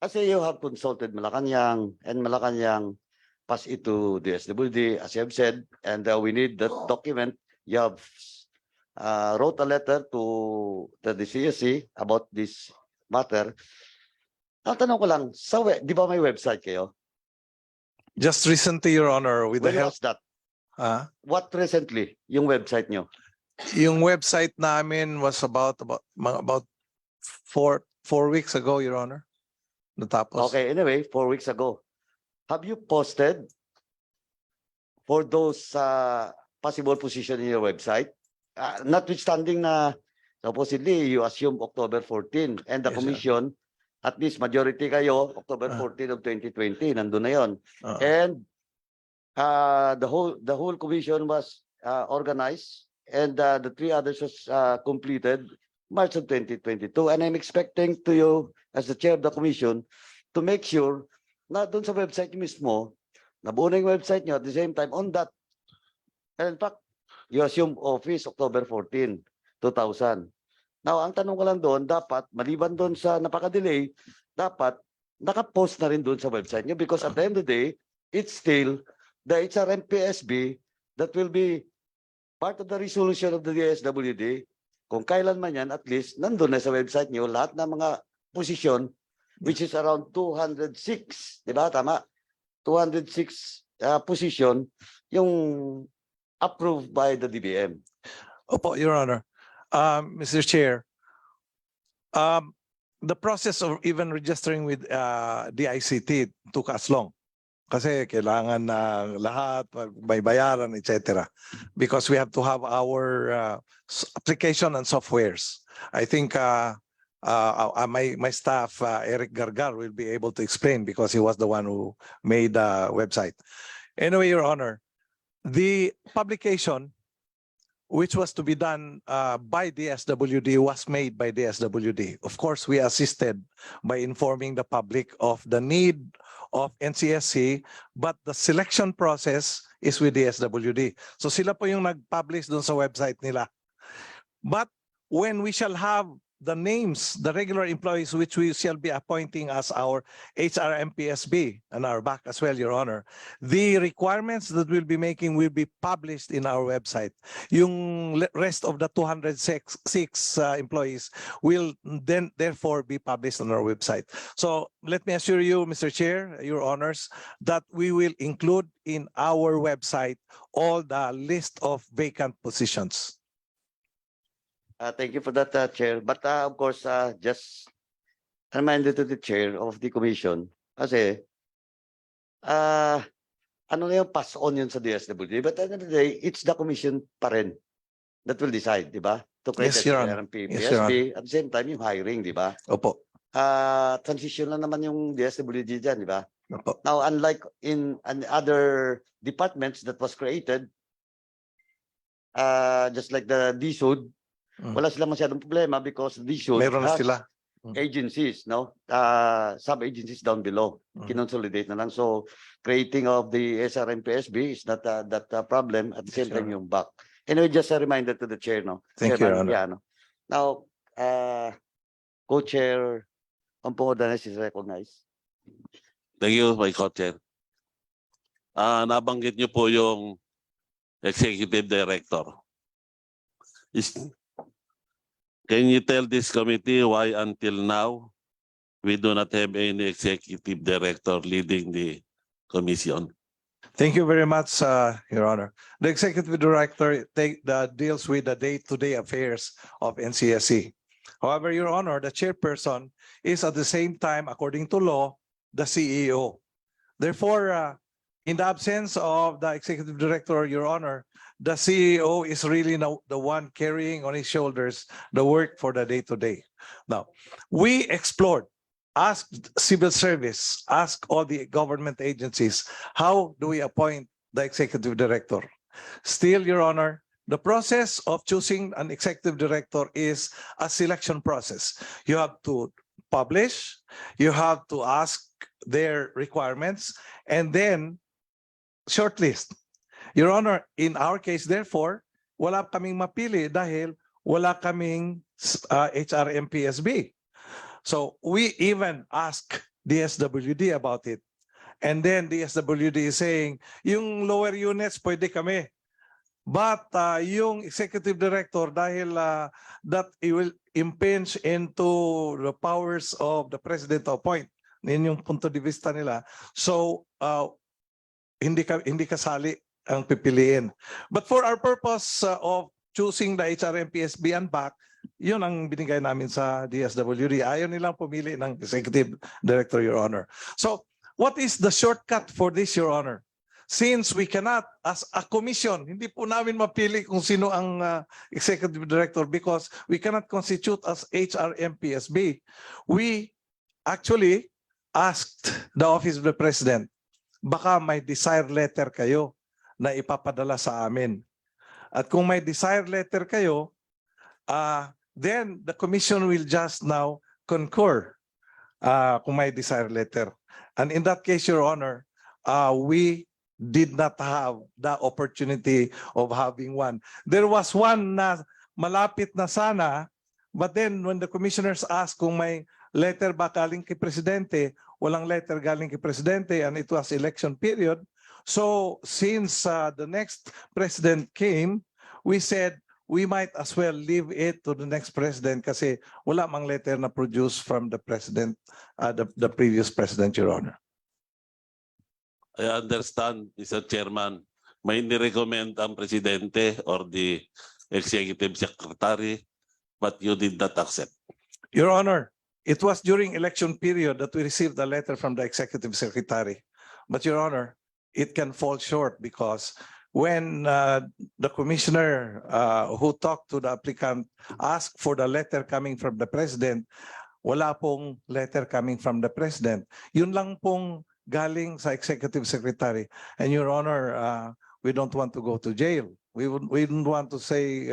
Speaker 1: kasi you have consulted Malacanang and Malacanang passed it to the SWD, as you have said, and we need that document. You have wrote a letter to the CSC about this matter. Ang tanong ko lang, di ba may website kayo?
Speaker 5: Just recently, Your Honor, with the
Speaker 1: When
Speaker 5: help,
Speaker 1: was that?
Speaker 5: uh,
Speaker 1: What recently, yung website nyo?
Speaker 5: yung website namin was about 4 weeks ago, Your Honor. Natapos.
Speaker 1: Okay, anyway, 4 weeks ago. Have you posted for those possible position in your website? Notwithstanding na supposedly you assume October 14 and the
Speaker 5: Yes, sir.
Speaker 1: commission, at least majority kayo, October 14 of 2020, nandun na yon. And the whole commission was organized and the 3 others was completed March of 2022. And I'm expecting to you as the chair of the commission to make sure na doon sa website niyo mismo, nabuo na yung website niyo at the same time on that. And in fact, you assume office October 14, 2000. Now, ang tanong ko lang doon, dapat, maliban doon sa napaka-delay, dapat naka-post na rin doon sa website niyo because at the end of the day, it's still the HRMPSB that will be part of the resolution of the DSWD. Kung kailan man yan, at least, nandun na sa website niyo lahat ng mga posisyon which is around 206, di ba? Tama? 206 position yung approved by the DBM.
Speaker 5: Opo, Your Honor. Mr. Chair, the process of even registering with DICT took us long. Kasi kailangan na lahat, may bayaran, etc. Because we have to have our application and softwares. I think my staff, Eric Gargar, will be able to explain because he was the one who made the website. Anyway, Your Honor, the publication, which was to be done by the SWD, was made by the SWD. Of course, we assisted by informing the public of the need of NCSC, but the selection process is with the SWD. So sila po yung nag-publish dun sa website nila. But when we shall have the names, the regular employees which we shall be appointing as our HRMPSB and our back as well, Your Honor, the requirements that we'll be making will be published in our website. Yung rest of the 206 employees will then therefore be published on our website. So let me assure you, Mr. Chair, Your Honors, that we will include in our website all the list of vacant positions.
Speaker 1: Thank you for that, Chair. But of course, just a reminder to the Chair of the Commission, kasi ano na yung pass on yun sa DSWD, but at the end of the day, it's the Commission pa rin that will decide, di ba? To create
Speaker 5: Yes, Your Honor.
Speaker 1: RMP,
Speaker 5: Yes, Your
Speaker 1: PSB, at the same time, yung hiring, di ba?
Speaker 5: Opo.
Speaker 1: Transition lang naman yung DSWD dyan, di ba?
Speaker 5: Opo.
Speaker 1: Now, unlike in other departments that was created, just like the DSUD, wala silang masyadong problema because DSUD
Speaker 5: Meron na
Speaker 1: has
Speaker 5: sila.
Speaker 1: agencies, no? Sub-agencies down below. Kinonsolidate na lang. So, creating of the SRMPSB is not that problem. At the same time, yung back. Anyway, just a reminder to the chair, no?
Speaker 5: Thank you, Your
Speaker 1: Chairman, yeah, no? Now, Co-Chair Ampong Odanes is recognized.
Speaker 2: Thank you, my co-chair. Nabanggit niyo po yung executive director. Can you tell this committee why until now we do not have any executive director leading the commission?
Speaker 5: Thank you very much, Your Honor. The executive director deals with the day-to-day affairs of NCSC. However, Your Honor, the chairperson is at the same time, according to law, the CEO. Therefore, in the absence of the executive director, Your Honor, the CEO is really now the one carrying on his shoulders the work for the day-to-day. Now, we explored, asked civil service, asked all the government agencies, how do we appoint the executive director? Still, Your Honor, the process of choosing an executive director is a selection process. You have to publish, you have to ask their requirements, and then shortlist. Your Honor, in our case, therefore, wala kaming mapili dahil wala kaming HRMPSB. So we even ask DSWD about it. And then DSWD is saying, yung lower units, pwede kami. But yung executive director, dahil that it will impinge into the powers of the president to appoint. Yun yung punto de vista nila. So hindi kasali ang pipiliin. But for our purpose of choosing the HRMPSB and back, yun ang binigay namin sa DSWD. Ayaw nilang pumili ng executive director, Your Honor. So what is the shortcut for this, Your Honor? Since we cannot, as a commission, hindi po namin mapili kung sino ang executive director because we cannot constitute as HRMPSB. We actually asked the Office of the President, baka may desire letter kayo na ipapadala sa amin. At kung may desire letter kayo, then the commission will just now concur kung may desire letter. And in that case, Your Honor, we did not have the opportunity of having one. There was one na malapit na sana, but then when the commissioners asked kung may letter ba galing kay Presidente, walang letter galing kay Presidente, and it was election period. So since the next president came, we said we might as well leave it to the next president kasi wala mang letter na produced from the president, the previous president, Your Honor.
Speaker 2: I understand, Mr. Chairman, may nirecommend ang presidente or the executive secretary, but you did not accept.
Speaker 5: Your Honor, it was during election period that we received a letter from the executive secretary. But Your Honor, it can fall short because when the commissioner who talked to the applicant asked for the letter coming from the president, wala pong letter coming from the president. Yun lang pong galing sa executive secretary. And Your Honor, we don't want to go to jail. We don't want to say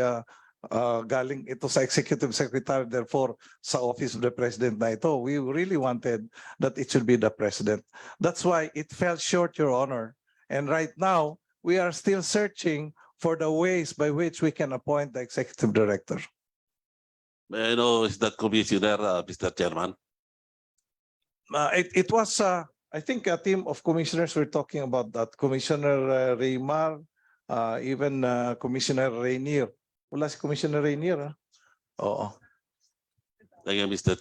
Speaker 5: galing ito sa executive secretary, therefore sa office of the president na ito. We really wanted that it should be the president. That's why it fell short, Your Honor. And right now, we are still searching for the ways by which we can appoint the executive director.
Speaker 2: May I know, is that commissioner, Mr. Chairman?
Speaker 5: It was, I think, a team of commissioners were talking about that. Commissioner Raymar, even Commissioner Rainier. Wala si Commissioner Rainier. Oo.
Speaker 2: Thank you, Mr.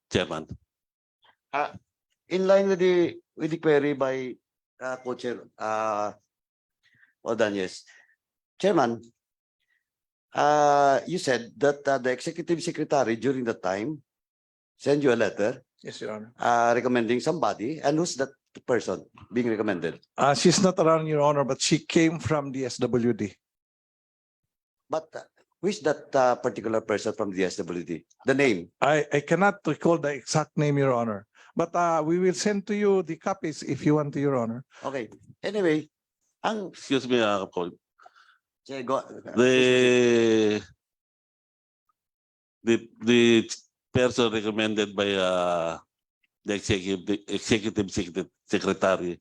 Speaker 2: Chairman.
Speaker 1: In line with the query by Co-Chair Ordonez, Chairman, you said that the executive secretary during the time sent you a letter
Speaker 5: Yes, Your Honor.
Speaker 1: recommending somebody, and who's that person being recommended?
Speaker 5: She's not around, Your Honor, but she came from the SWD.
Speaker 1: But who is that particular person from the SWD? The name?
Speaker 5: I cannot recall the exact name, Your Honor, but we will send to you the copies if you want to, Your Honor.
Speaker 1: Okay. Anyway,
Speaker 2: Excuse me, Paul.
Speaker 1: Sige, go.
Speaker 2: The person recommended by the executive secretary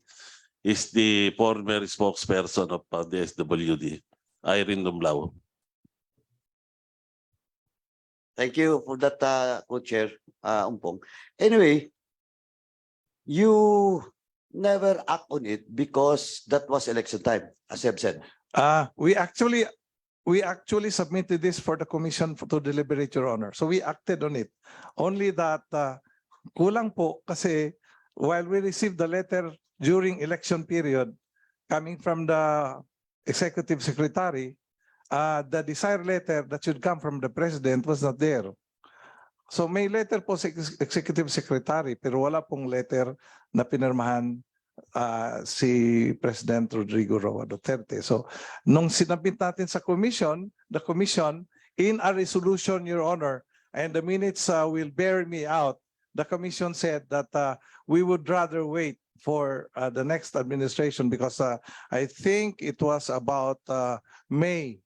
Speaker 2: is the former spokesperson of the SWD, Irene Dumblao.
Speaker 1: Thank you for that, Co-Chair Umpong. Anyway, you never act on it because that was election time, as I've said.
Speaker 5: We actually submitted this for the commission to deliberate, Your Honor. So we acted on it. Only that kulang po kasi while we received the letter during election period coming from the executive secretary, the desired letter that should come from the president was not there. So may letter po sa executive secretary pero wala pong letter na pinirmahan si President Rodrigo Roa Duterte. So nung sinabit natin sa commission, the commission in a resolution, Your Honor, and the minutes will bear me out, the commission said that we would rather wait for the next administration because I think it was about May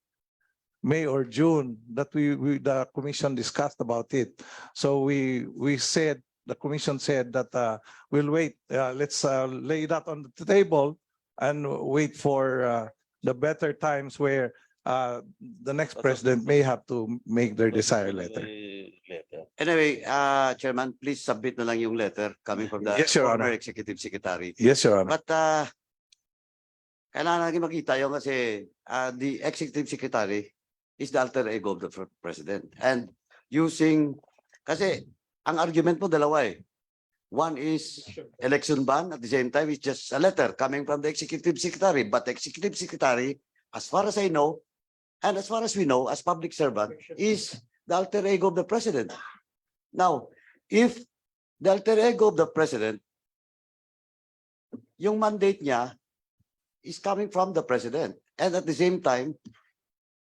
Speaker 5: or June that the commission discussed about it. So we said, the commission said that we'll wait. Let's lay that on the table and wait for the better times where the next president may have to make their desired letter.
Speaker 1: Anyway, Chairman, please submit na lang yung letter coming from the
Speaker 5: Yes, Your
Speaker 1: former
Speaker 5: Honor.
Speaker 1: executive secretary.
Speaker 5: Yes, Your Honor.
Speaker 1: But kailangan natin makita yung kasi the executive secretary is the alter ego of the president. And using, kasi ang argument mo dalawa eh. One is election ban, at the same time it's just a letter coming from the executive secretary. But the executive secretary, as far as I know, and as far as we know, as public servant, is the alter ego of the president. Now, if the alter ego of the president, yung mandate niya is coming from the president. And at the same time,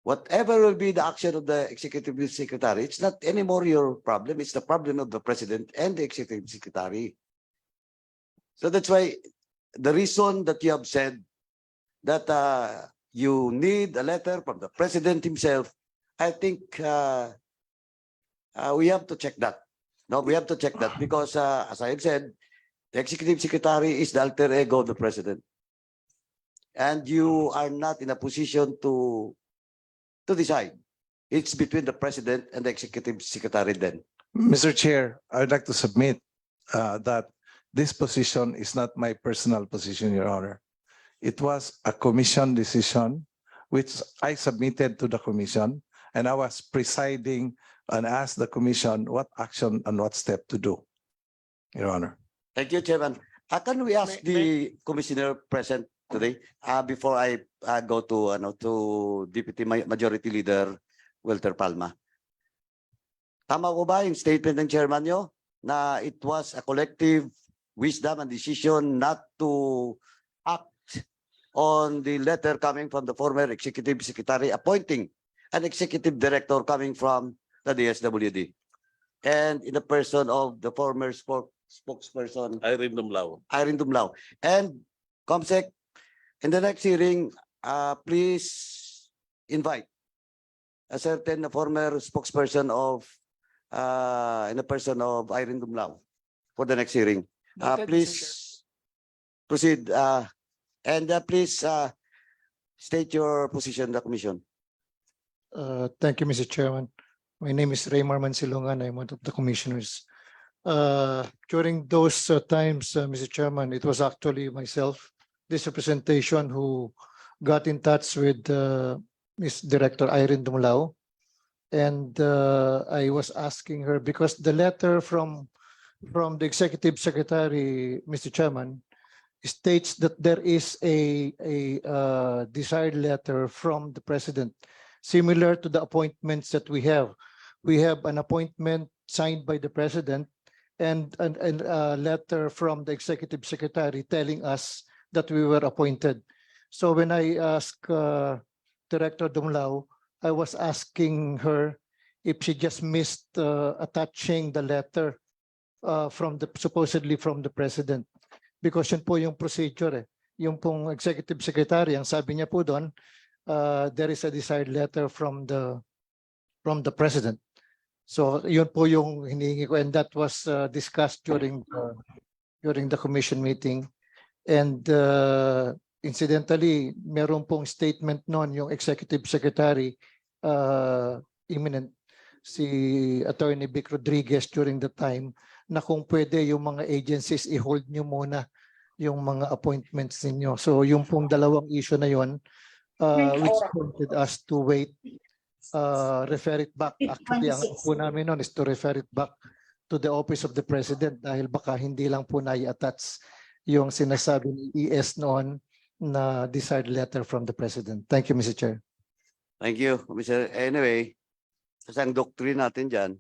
Speaker 1: whatever will be the action of the executive secretary, it's not anymore your problem. It's the problem of the president and the executive secretary. So that's why the reason that you have said that you need a letter from the president himself, I think we have to check that. No, we have to check that because as I have said, the executive secretary is the alter ego of the president. And you are not in a position to decide. It's between the president and the executive secretary then.
Speaker 5: Mr. Chair, I'd like to submit that this position is not my personal position, Your Honor. It was a commission decision which I submitted to the commission, and I was presiding and asked the commission what action and what step to do, Your Honor.
Speaker 1: Thank you, Chairman. Can we ask the commissioner present today before I go to Deputy Majority Leader Walter Palma? Tama ko ba yung statement ng chairman nyo na it was a collective wisdom and decision not to act on the letter coming from the former executive secretary appointing an executive director coming from the DSWD and in the person of the former spokesperson
Speaker 2: Irene Dumlao.
Speaker 1: Irene Dumlao. And Comsec, in the next hearing, please invite a certain former spokesperson of in the person of Irene Dumlao for the next hearing.
Speaker 7: Noted, Mr. Chair.
Speaker 1: Please proceed and please state your position in the commission.
Speaker 12: Thank you, Mr. Chairman. My name is Raymar Mansilongan. I'm one of the commissioners. During those times, Mr. Chairman, it was actually myself, this representation, who got in touch with Ms. Director Irene Dumlao. And I was asking her because the letter from the executive secretary, Mr. Chairman, states that there is a desired letter from the president, similar to the appointments that we have. We have an appointment signed by the president and a letter from the executive secretary telling us that we were appointed. So when I asked Director Dumlao, I was asking her if she just missed attaching the letter supposedly from the president. Because yun po yung procedure eh. Yung pong executive secretary, ang sabi niya po doon, there is a desired letter from the president. So yun po yung hinihingi ko, and that was discussed during the commission meeting. And incidentally, meron pong statement noon yung executive secretary, imminent, si Attorney Vic Rodriguez during the time, na kung pwede yung mga agencies i-hold nyo muna yung mga appointments ninyo. So yung pong dalawang issue na yun, which prompted us to wait, refer it back. Actually, ang po namin nun is to refer it back to the office of the president dahil baka hindi lang po na-attach yung sinasabi ni ES noon na desired letter from the president. Thank you, Mr. Chair.
Speaker 1: Thank you, Mr. Anyway, kasi ang doctrine natin dyan,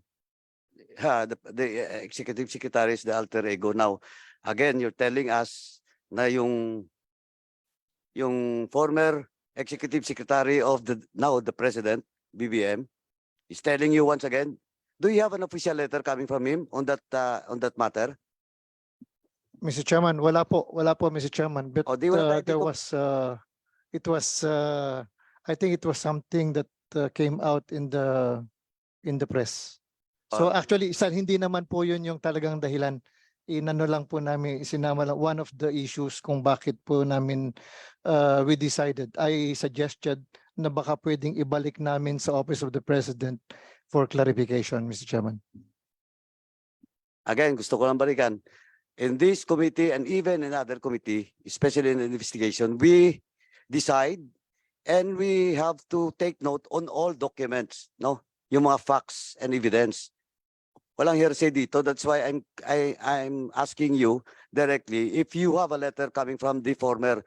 Speaker 1: the executive secretary is the alter ego. Now, again, you're telling us na yung former executive secretary of the president, BBM, is telling you once again, do you have an official letter coming from him on that matter?
Speaker 12: Mr. Chairman, wala po, Mr. Chairman, but
Speaker 1: O, di wala tayo
Speaker 12: there
Speaker 1: dito.
Speaker 12: was, I think it was something that came out in the press. So
Speaker 1: Ah.
Speaker 12: actually, hindi naman po yun yung talagang dahilan. Inano lang po namin, isinama lang one of the issues kung bakit po namin we decided. I suggested na baka pwedeng ibalik namin sa Office of the President for clarification, Mr. Chairman.
Speaker 1: Again, gusto ko lang balikan. In this committee and even in other committee, especially in the investigation, we decide and we have to take note on all documents, no? Yung mga facts and evidence. Walang hearsay dito. That's why I'm asking you directly if you have a letter coming from the former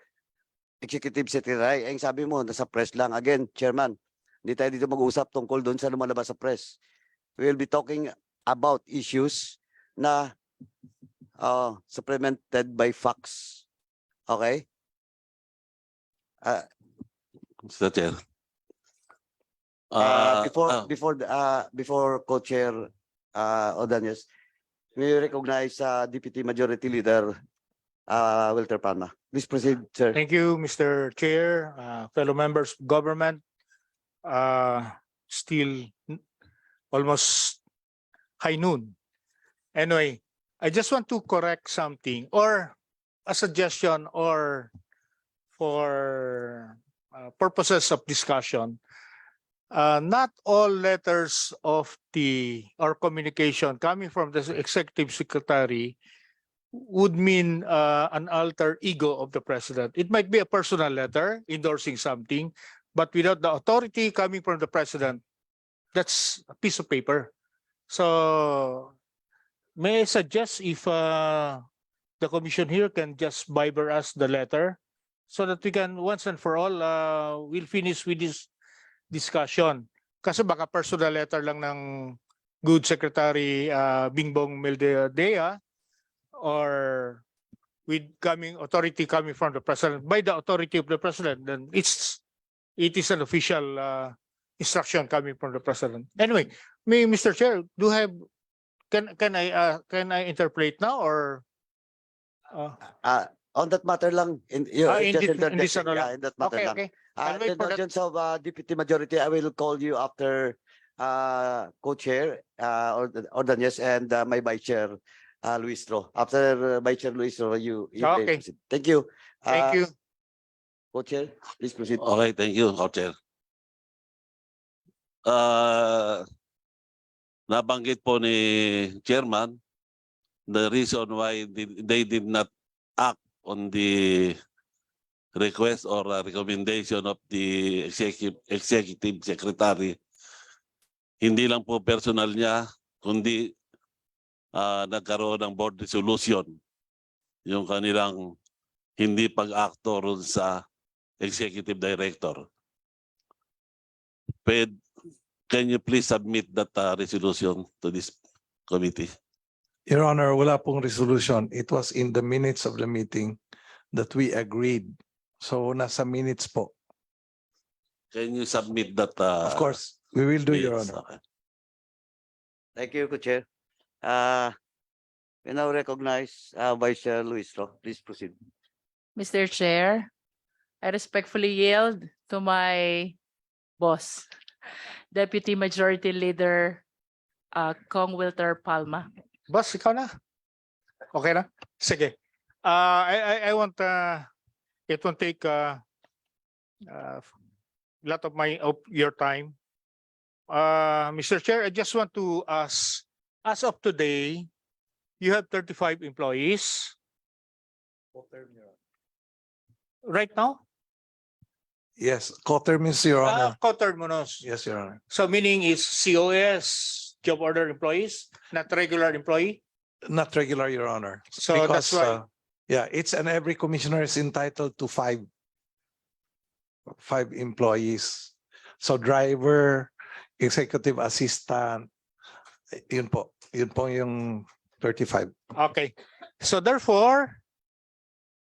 Speaker 1: executive secretary. Ang sabi mo, nasa press lang. Again, Chairman, hindi tayo dito mag-usap tungkol doon sa lumalabas sa press. We will be talking about issues na supplemented by facts. Okay?
Speaker 2: Mr. Chair.
Speaker 1: Before Co-Chair Ordonez, we recognize Deputy Majority Leader Wilter Palma. Please proceed, sir.
Speaker 13: Thank you, Mr. Chair, fellow members of government. Still almost high noon. Anyway, I just want to correct something or a suggestion or for purposes of discussion. Not all letters of or communication coming from the executive secretary would mean an alter ego of the president. It might be a personal letter endorsing something, but without the authority coming from the president, that's a piece of paper. So may I suggest if the commission here can just Viber us the letter so that we can once and for all we'll finish with this discussion. Kasi baka personal letter lang ng good Secretary Bingbong Meldea or with authority coming from the president, by the authority of the president, then it is an official instruction coming from the president. Anyway, Mr. Chair, can I interpret now or
Speaker 1: On that matter lang, in
Speaker 13: this ano lang?
Speaker 1: in that matter
Speaker 13: Okay,
Speaker 1: lang.
Speaker 13: okay. I'll wait
Speaker 1: The
Speaker 13: for that.
Speaker 1: indulgence of Deputy Majority, I will call you after Co-Chair Ordonez and my Vice Chair Luis Ro. After Vice Chair Luis Ro, you may
Speaker 13: Okay.
Speaker 1: proceed. Thank you.
Speaker 13: Thank you.
Speaker 1: Co-Chair, please proceed.
Speaker 2: Okay, thank you, Co-Chair. Nabanggit po ni Chairman the reason why they did not act on the request or recommendation of the executive secretary. Hindi lang po personal niya, kundi nagkaroon ng board resolution yung kanilang hindi pag-acto ron sa executive director. Can you please submit that resolution to this committee?
Speaker 5: Your Honor, wala pong resolution. It was in the minutes of the meeting that we agreed. So nasa minutes po.
Speaker 2: Can you submit that?
Speaker 5: Of course, we will do, Your
Speaker 2: minutes?
Speaker 5: Honor.
Speaker 2: Okay.
Speaker 1: Thank you, Co-Chair. We now recognize Vice Chair Luis Ro. Please proceed.
Speaker 3: Mr. Chair, I respectfully yield to my boss, Deputy Majority Leader Kong Wilter Palma.
Speaker 13: Boss, ikaw na. Okay na? Sige. I want it won't take a lot of your time. Mr. Chair, I just want to ask, as of today, you have 35 employees. Right now?
Speaker 5: Yes, coterminous, Your Honor.
Speaker 13: Coterminous.
Speaker 5: Yes, Your Honor.
Speaker 13: So meaning is COS, job order employees, not regular employee?
Speaker 5: Not regular, Your Honor.
Speaker 13: So
Speaker 5: Because,
Speaker 13: that's why.
Speaker 5: yeah, every commissioner is entitled to five employees. So driver, executive assistant, yun po yung 35.
Speaker 13: Okay. So therefore,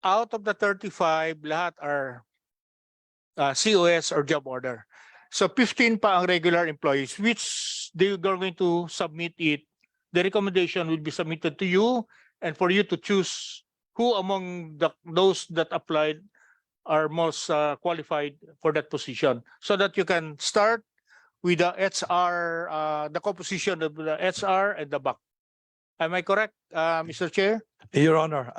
Speaker 13: out of the 35, lahat are COS or job order. So 15 pa ang regular employees, which they are going to submit it. The recommendation will be submitted to you and for you to choose who among those that applied are most qualified for that position, so that you can start with the HR, the composition of the HR and the back. Am I correct, Mr. Chair?
Speaker 5: Your Honor,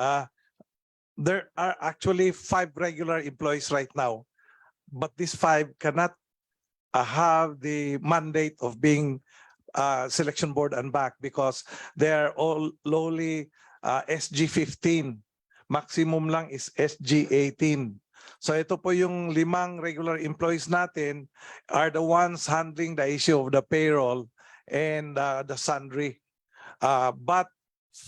Speaker 5: there are actually 5 regular employees right now, but these 5 cannot have the mandate of being selection board and back because they are all lowly SG 15. Maximum lang is SG 18. So ito po yung 5 regular employees natin are the ones handling the issue of the payroll and the sundry. But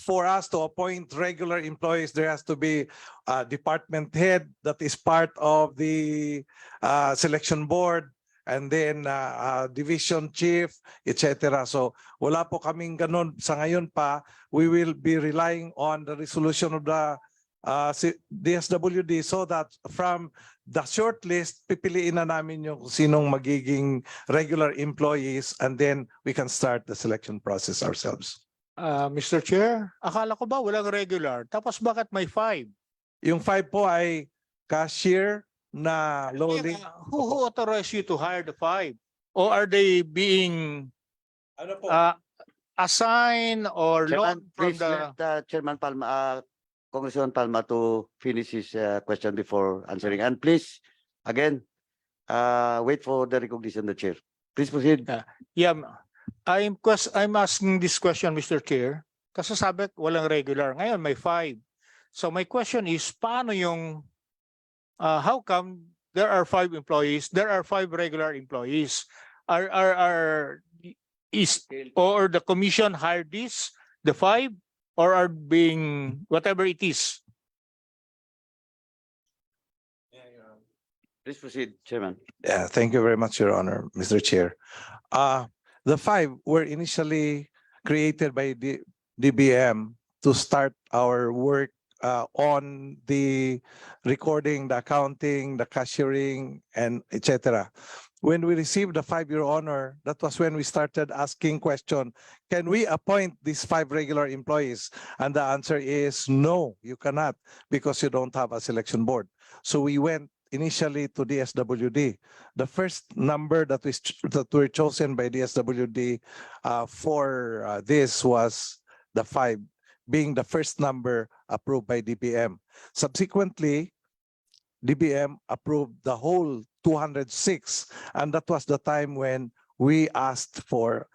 Speaker 5: for us to appoint regular employees, there has to be a department head that is part of the selection board, and then division chief, etc. So wala po kaming ganun sa ngayon pa. We will be relying on the resolution of the DSWD so that from the short list, pipiliin na namin yung sinong magiging regular employees, and then we can start the selection process ourselves.
Speaker 13: Mr. Chair, akala ko ba walang regular? Tapos bakit may 5?
Speaker 5: Yung 5 po ay cashier na lowly.
Speaker 13: Who authorized you to hire the 5? Or are they being
Speaker 5: Ano po?
Speaker 13: assigned or
Speaker 1: Chairman,
Speaker 13: loaned from
Speaker 1: please
Speaker 13: the?
Speaker 1: let Chairman Palma, Congressman Palma to finish his question before answering. And please, again, wait for the recognition of the chair. Please proceed.
Speaker 13: Yeah, I'm asking this question, Mr. Chair, kasi sabi walang regular. Ngayon may 5. So my question is, paano yung how come there are 5 employees, there are 5 regular employees? Or the commission hired the 5, or are being whatever it is?
Speaker 1: Please proceed, Chairman.
Speaker 5: Yeah, thank you very much, Your Honor, Mr. Chair. The 5 were initially created by the DBM to start our work on the recording, the accounting, the cashiering, and etc. When we received the 5, Your Honor, that was when we started asking question, can we appoint these 5 regular employees? And the answer is no, you cannot, because you don't have a selection board. So we went initially to DSWD. The first number that were chosen by DSWD for this was the 5, being the first number approved by DBM. Subsequently, DBM approved the whole 206, and that was the time when we asked for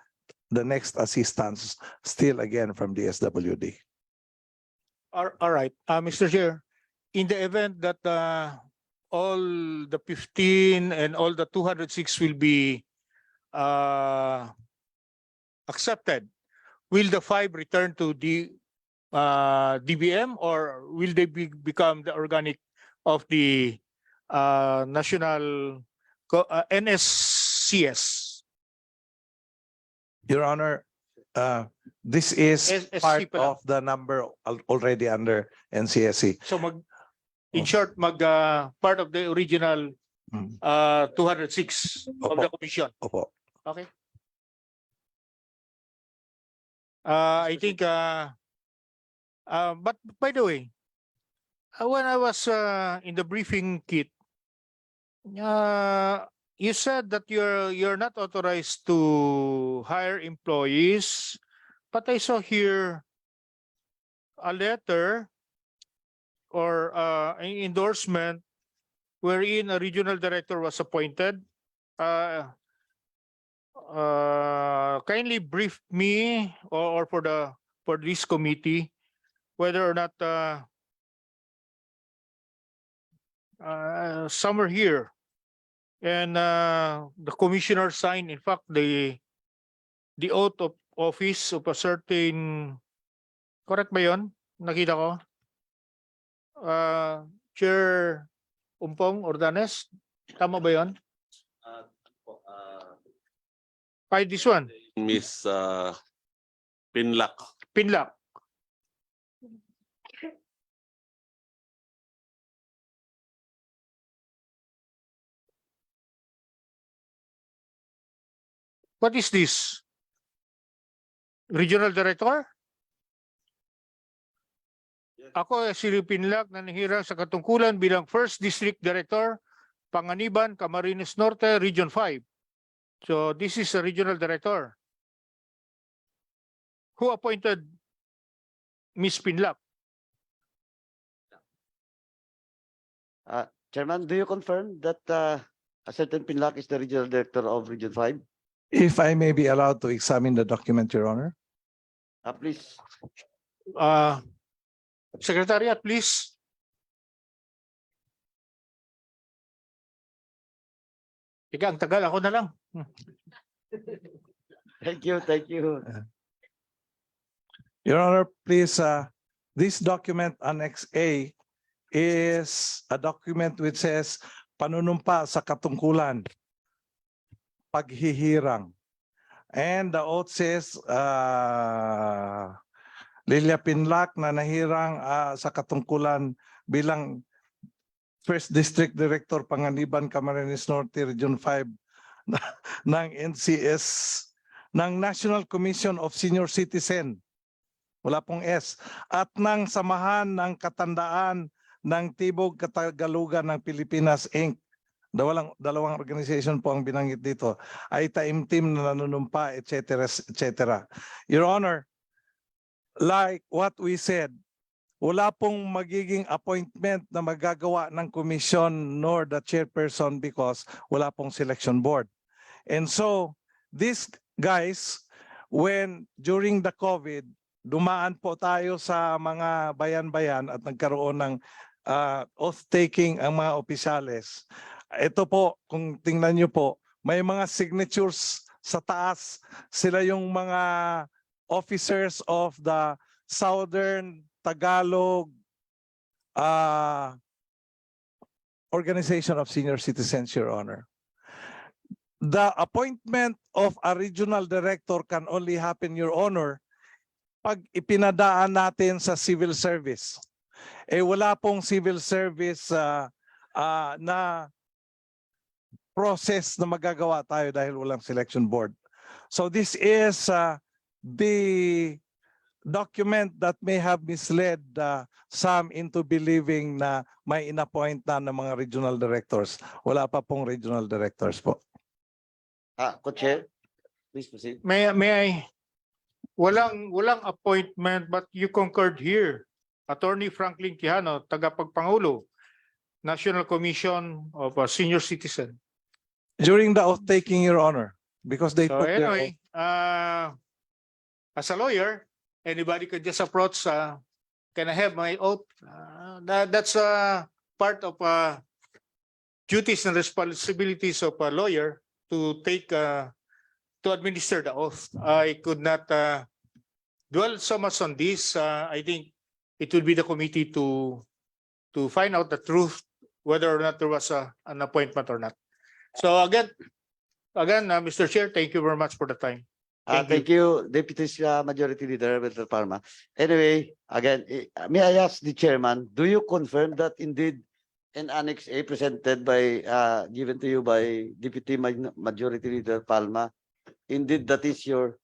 Speaker 5: the next assistance, still again from DSWD.
Speaker 13: All right, Mr. Chair, in the event that all the 15 and all the 206 will be accepted, will the 5 return to the DBM, or will they become the organic of the national NSCS?
Speaker 5: Your Honor, this is
Speaker 13: SSC
Speaker 5: part
Speaker 13: pa lang.
Speaker 5: of the number already under NCSC.
Speaker 13: So in short, part of the original 206 of the commission.
Speaker 5: Opo.
Speaker 13: Okay. I think, but by the way, when I was in the briefing kit, you said that you're not authorized to hire employees, but I saw here a letter or an endorsement wherein a regional director was appointed. Kindly brief me or for this committee whether or not somewhere here and the commissioner signed, in fact, the oath of office of a certain, correct ba yun? Nakita ko. Chair Umpong Ordanes, tama ba yun? Ay, this one.
Speaker 2: Miss Pinlac.
Speaker 13: Pinlock. What is this? Regional Director? Ako si Pinlac na nahirang sa katungkulan bilang First District Director, Panganiban, Camarines Norte, Region 5. So this is a Regional Director. Who appointed Ms. Pinlac?
Speaker 1: Chairman, do you confirm that a certain Pinlac is the regional director of Region 5?
Speaker 5: If I may be allowed to examine the document, Your Honor.
Speaker 1: Please.
Speaker 13: Secretariat, please. Ika, ang tagal, ako na lang.
Speaker 1: Thank you, thank you.
Speaker 5: Your Honor, please, this document Annex A is a document which says panunumpa sa katungkulan, paghihirang. And the oath says, Lilia Pinlac na nahirang sa katungkulan bilang First District Director, Panganiban, Camarines Norte, Region 5 ng NCS, ng National Commission of Senior Citizen. Wala pong S. At ng Samahan ng Katandaan ng Tibog Katagalugan ng Pilipinas, Inc. Dalawang organization po ang binanggit dito. Ay taimtim na nanunumpa, etc. etc. Your Honor, like what we said, wala pong magiging appointment na magagawa ng commission nor the chairperson because wala pong selection board. And so, these guys, when during the COVID, dumaan po tayo sa mga bayan-bayan at nagkaroon ng oath-taking ang mga opisyales. Ito po, kung tingnan nyo po, may mga signatures sa taas. Sila yung mga officers of the Southern Tagalog Organization of Senior Citizens, Your Honor. The appointment of a regional director can only happen, Your Honor, pag ipinadaan natin sa civil service. Wala pong civil service na process na magagawa tayo dahil walang selection board. So this is the document that may have misled some into believing na may inappoint na ng mga regional directors. Wala pa pong regional directors po.
Speaker 1: Co-chair, please proceed.
Speaker 13: May I? Walang appointment but you concurred here. Attorney Franklin Quijano, tagapagpangulo, National Commission of Senior Citizen.
Speaker 5: During the oath-taking, Your Honor, because they
Speaker 13: So
Speaker 5: put their
Speaker 13: anyway, as a lawyer, anybody could just approach, can I have my oath? That's part of duties and responsibilities of a lawyer to take, to administer the oath. I could not dwell so much on this. I think it would be the committee to find out the truth, whether or not there was an appointment or not. So again, Mr. Chair, thank you very much for the time.
Speaker 1: Thank you, Deputy Majority Leader Mr. Parma. Anyway, again, may I ask the chairman, do you confirm that indeed an Annex A presented by, given to you by Deputy Majority Leader Palma, indeed that is your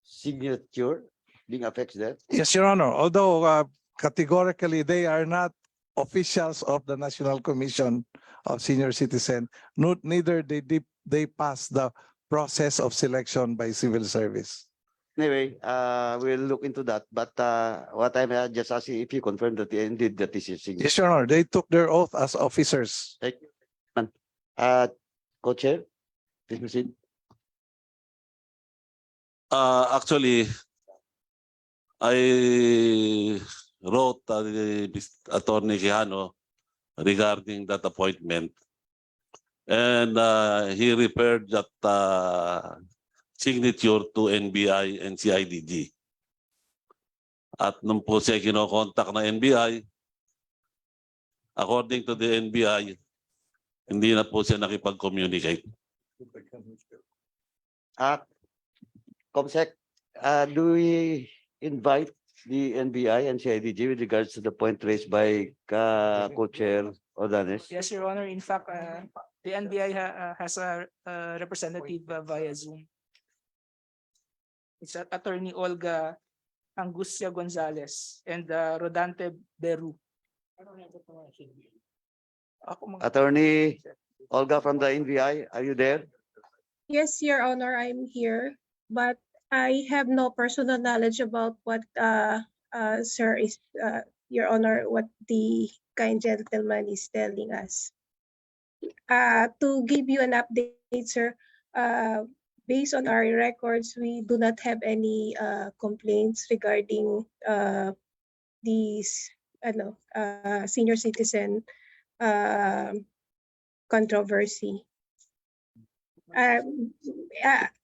Speaker 1: signature being affixed there?
Speaker 5: Yes, Your Honor. Although categorically they are not officials of the National Commission of Senior Citizen, neither they pass the process of selection by civil service.
Speaker 1: Anyway, we'll look into that. But what I'm just asking if you confirm that indeed that is your signature.
Speaker 5: Yes, Your Honor. They took their oath as officers.
Speaker 1: Thank you. Co-chair, please proceed.
Speaker 2: Actually, I wrote Attorney Quijano regarding that appointment. And he referred that signature to NBI and CIDG. At nung po siya kinokontak na NBI, according to the NBI, hindi na po siya nakipag-communicate.
Speaker 1: Comsec, do we invite the NBI and CIDG with regards to the point raised by Co-Chair Ordanes?
Speaker 7: Yes, Your Honor. In fact, the NBI has a representative via Zoom. It's Attorney Olga Angustia Gonzalez and Rodante Beru.
Speaker 1: Attorney Olga from the NBI, are you there?
Speaker 8: Yes, Your Honor, I'm here, but I have no personal knowledge about what sir is Your Honor, what the kind gentleman is telling us. To give you an update, sir, based on our records, we do not have any complaints regarding these senior citizen controversy.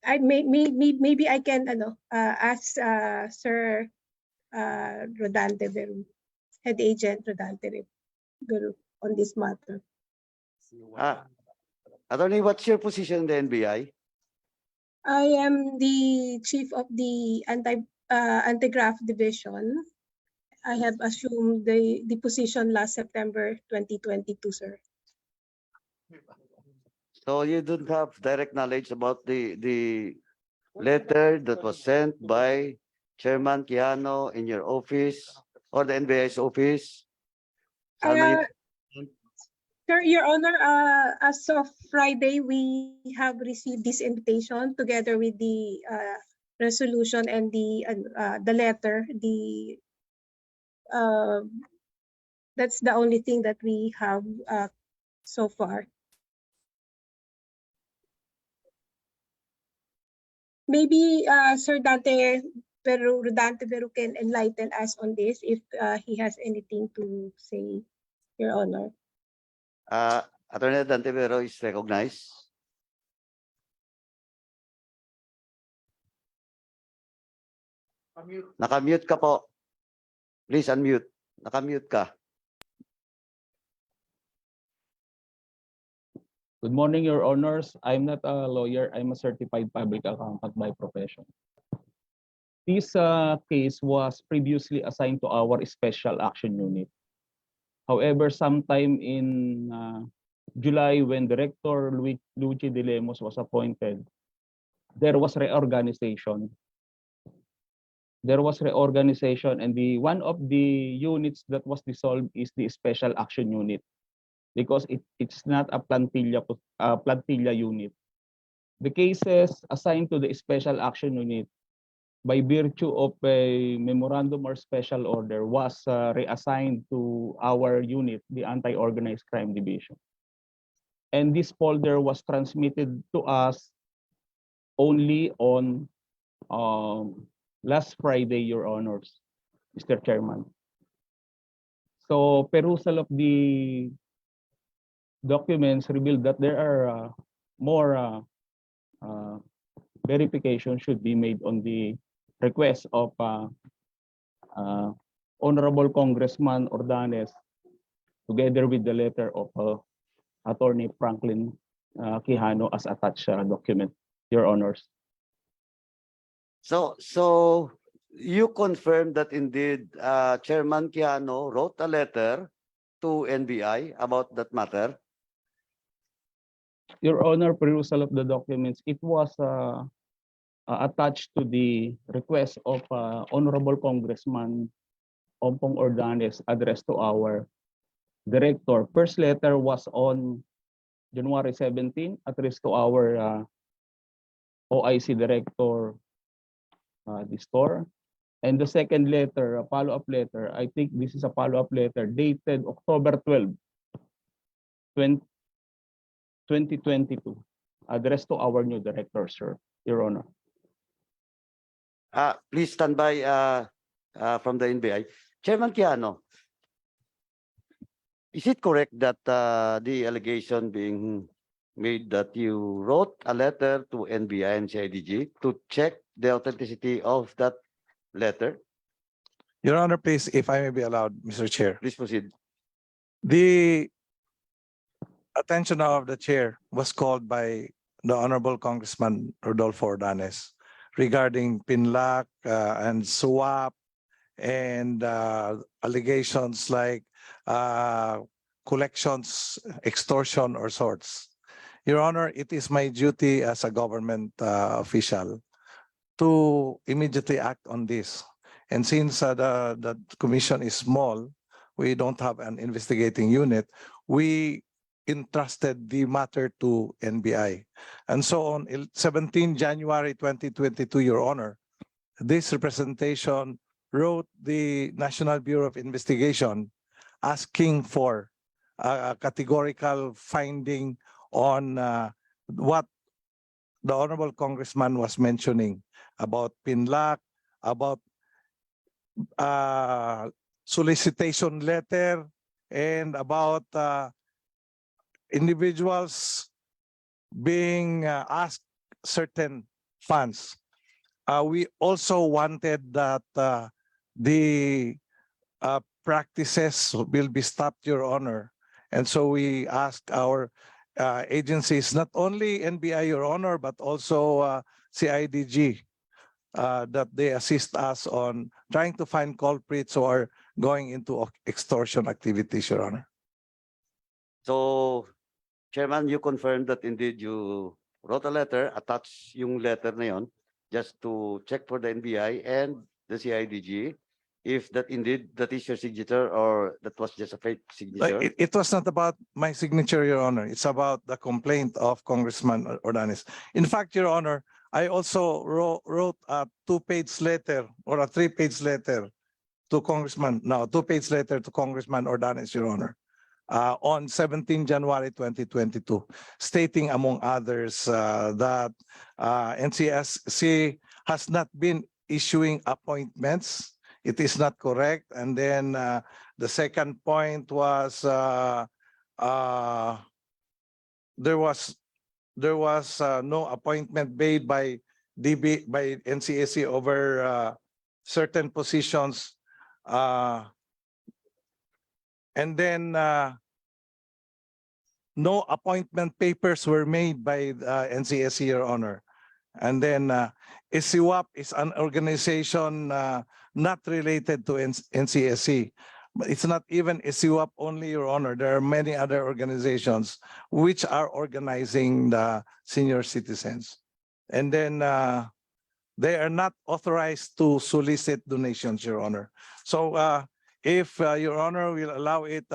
Speaker 8: Maybe I can ask Sir Rodante Veru, Head Agent Rodante Veru on this matter.
Speaker 1: Attorney, what's your position in the NBI?
Speaker 8: I am the chief of the anti-graft division. I have assumed the position last September 2022, sir.
Speaker 1: So you don't have direct knowledge about the letter that was sent by Chairman Quijano in your office or the NBI's office?
Speaker 8: Sir, Your Honor, as of Friday, we have received this invitation together with the resolution and the letter. That's the only thing that we have so far. Maybe Sir Rodante Veru can enlighten us on this if he has anything to say, Your Honor.
Speaker 1: Attorney Dante Vero is recognized. Nakamute ka po. Please unmute. Nakamute ka.
Speaker 14: Good morning, Your Honors. I'm not a lawyer. I'm a certified public accountant by profession. This case was previously assigned to our Special Action Unit. However, sometime in July, when Director Luigi De Lemos was appointed, there was reorganization. And one of the units that was dissolved is the Special Action Unit, because it's not a plantilla unit. The cases assigned to the Special Action Unit by virtue of a memorandum or special order was reassigned to our unit, the Anti-Organized Crime Division. And this folder was transmitted to us only on last Friday, Your Honors, Mr. Chairman. So perusal of the documents revealed that there are more verification should be made on the request of Honorable Congressman Ordanes, together with the letter of Attorney Franklin Quijano as attached document, Your Honors.
Speaker 1: So you confirm that indeed Chairman Quijano wrote a letter to NBI about that matter?
Speaker 14: Your Honor, perusal of the documents, it was attached to the request of Honorable Congressman Ompong Ordanes addressed to our director. First letter was on January 17, addressed to our OIC director, Distor. And the second letter, a follow-up letter, I think this is a follow-up letter dated October 12, 2022, addressed to our new director, sir, Your Honor.
Speaker 1: Please stand by from the NBI. Chairman Quijano, is it correct that the allegation being made that you wrote a letter to NBI and CIDG to check the authenticity of that letter?
Speaker 5: Your Honor, please, if I may be allowed, Mr. Chair.
Speaker 1: Please proceed.
Speaker 5: The attention of the chair was called by the Honorable Congressman Rodolfo Ordanes regarding PINLAC and SWAP and allegations like collections, extortion, or sorts. Your Honor, it is my duty as a government official to immediately act on this. And since the commission is small, we don't have an investigating unit, we entrusted the matter to NBI. And so on 17 January 2022, Your Honor, this representation wrote the National Bureau of Investigation asking for a categorical finding on what the Honorable Congressman was mentioning about PINLAC, about solicitation letter, and about individuals being asked certain funds. We also wanted that the practices will be stopped, Your Honor. And so we ask our agencies, not only NBI, Your Honor, but also CIDG, that they assist us on trying to find culprits who are going into extortion activities, Your Honor.
Speaker 1: So, Chairman, you confirmed that indeed you wrote a letter, attach yung letter na yon, just to check for the NBI and the CIDG, if that indeed that is your signature or that was just a fake signature.
Speaker 5: It was not about my signature, Your Honor. It's about the complaint of Congressman Ordanes. In fact, Your Honor, I also wrote a 2-page letter or a 3-page letter to Congressman, no, 2-page letter to Congressman Ordanes, Your Honor, on 17 January 2022, stating among others that NCSC has not been issuing appointments. It is not correct. And then the second point was there was no appointment made by NCSC over certain positions. And then no appointment papers were made by NCSC, Your Honor. And then ISIWAP is an organization not related to NCSC. But it's not even ISIWAP only, Your Honor. There are many other organizations which are organizing the senior citizens. And then they are not authorized to solicit donations, Your Honor. So if Your Honor will allow it,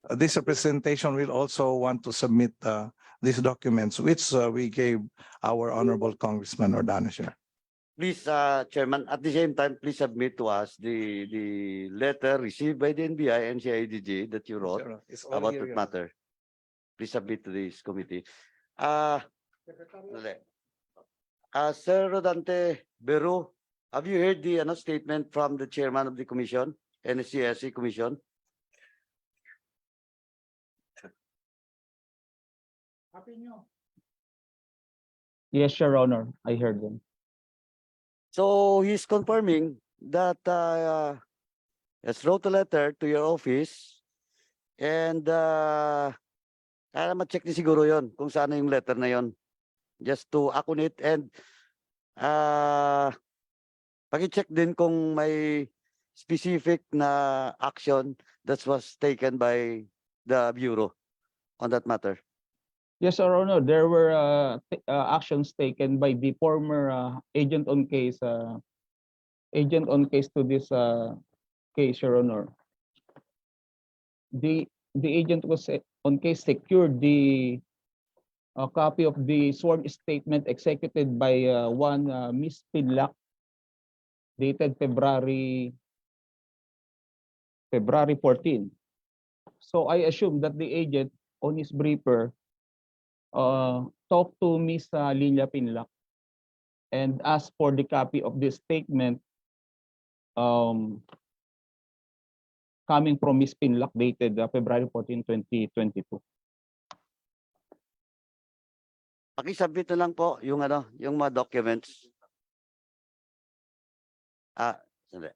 Speaker 5: this representation will also want to submit these documents, which we gave our Honorable Congressman Ordanes.
Speaker 1: Please, Chairman, at the same time, please submit to us the letter received by the NBI and CIDG that you wrote about that matter. Please submit to this committee. Sir Rodante Beru, have you heard the statement from the chairman of the commission, NCSC Commission?
Speaker 14: Yes, Your Honor, I heard them.
Speaker 1: So he's confirming that has wrote a letter to your office and kaya ma-check ni siguro yon kung saan na yung letter na yon, just to accommodate and paki-check din kung may specific na action that was taken by the Bureau on that matter.
Speaker 14: Yes, Your Honor, there were actions taken by the former agent on case to this case, Your Honor. The agent was on case secured the copy of the sworn statement executed by one Miss Pinlac, dated February 14. So I assume that the agent on his briefer talked to Miss Lilia Pinlac and asked for the copy of this statement coming from Miss Pinlac, dated February 14, 2022.
Speaker 1: Paki-submit na lang po yung yung mga documents. Sandali.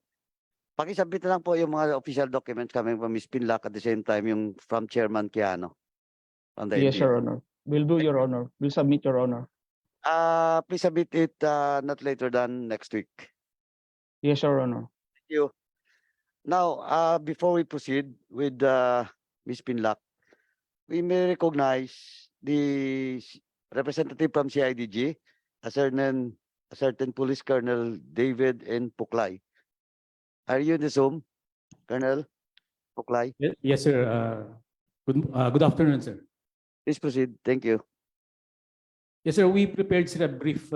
Speaker 1: Paki-submit na lang po yung mga official documents coming from Ms. Pinlac at the same time yung from Chairman Quiano.
Speaker 14: Yes, Your Honor. Will do, Your Honor. Will submit, Your Honor.
Speaker 1: Please submit it not later than next week.
Speaker 14: Yes, Your Honor.
Speaker 1: Thank you. Now, before we proceed with Ms. Pinlac, we may recognize the representative from CIDG, a certain a certain Police Colonel David N. Puklay. Are you in the Zoom, Colonel Puklay?
Speaker 15: Yes, sir. Good afternoon, sir.
Speaker 1: Please proceed. Thank you.
Speaker 15: Yes, sir. We prepared, sir, a brief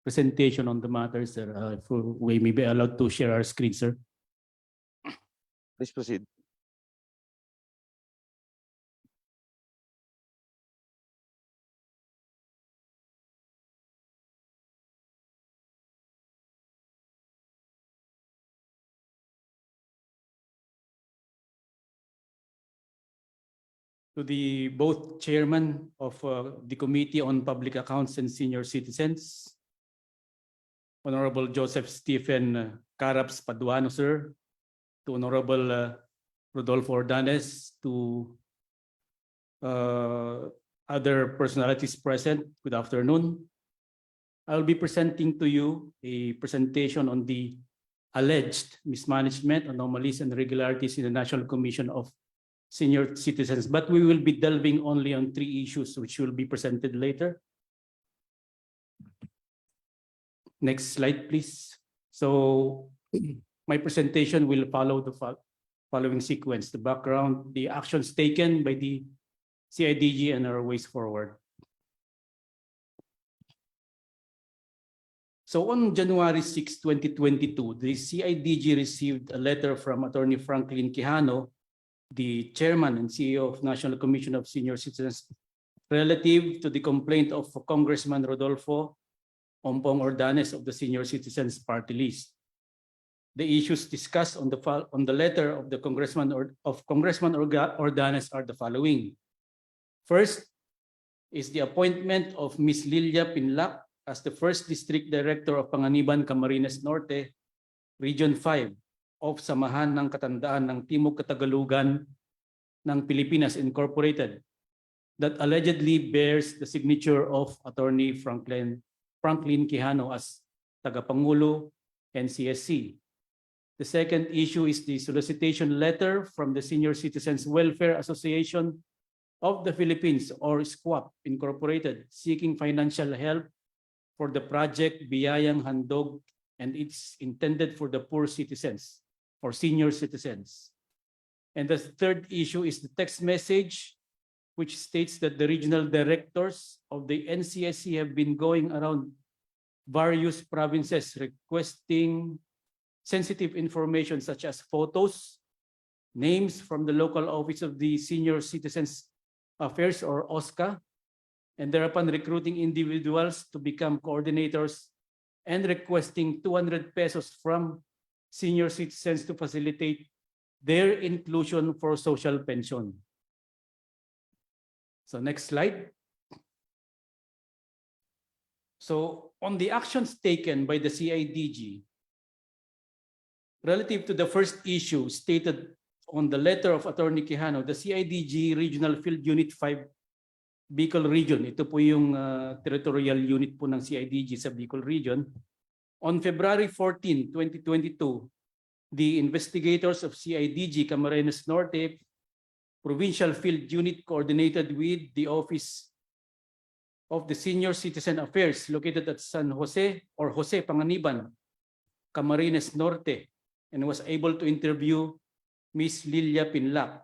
Speaker 15: presentation on the matter, sir. If we may be allowed to share our screen, sir.
Speaker 1: Please proceed.
Speaker 15: To the both chairman of the Committee on Public Accounts and Senior Citizens, Honorable Joseph Stephen Caraps Paduano, sir, to Honorable Rodolfo Ordanes, to other personalities present, good afternoon. I'll be presenting to you a presentation on the alleged mismanagement, anomalies, and irregularities in the National Commission of Senior Citizens, but we will be delving only on 3 issues which will be presented later. Next slide, please. So my presentation will follow the following sequence: the background, the actions taken by the CIDG, and our ways forward. So on January 6, 2022, the CIDG received a letter from Attorney Franklin Quijano, the chairman and CEO of National Commission of Senior Citizens, relative to the complaint of Congressman Rodolfo Ompong Ordanes of the Senior Citizens Party List. The issues discussed on the letter of the Congressman Ordanes are the following. First is the appointment of Ms. Lilia Pinlac as the first District Director of Panganiban, Camarines Norte, Region 5, of Samahan ng Katandaan ng Timog Katagalugan ng Pilipinas Incorporated, that allegedly bears the signature of Attorney Franklin Quijano as Tagapangulo, NCSC. The second issue is the solicitation letter from the Senior Citizens Welfare Association of the Philippines, or SQUAP Incorporated, seeking financial help for the project Biyayang Handog, and it's intended for the poor citizens or senior citizens. And the third issue is the text message, which states that the regional directors of the NCSC have been going around various provinces requesting sensitive information such as photos, names from the local office of the Senior Citizens Affairs, or OSCA, and thereupon recruiting individuals to become coordinators and requesting 200 pesos from senior citizens to facilitate their inclusion for social pension. So next slide. So on the actions taken by the CIDG relative to the first issue stated on the letter of Attorney Quijano, the CIDG Regional Field Unit 5 Bicol Region, ito po yung territorial unit po ng CIDG sa Bicol Region. On February 14, 2022, the investigators of CIDG Camarines Norte Provincial Field Unit, coordinated with the Office of the Senior Citizen Affairs located at San Jose or Jose Panganiban, Camarines Norte, and was able to interview Ms. Lilia Pinlac.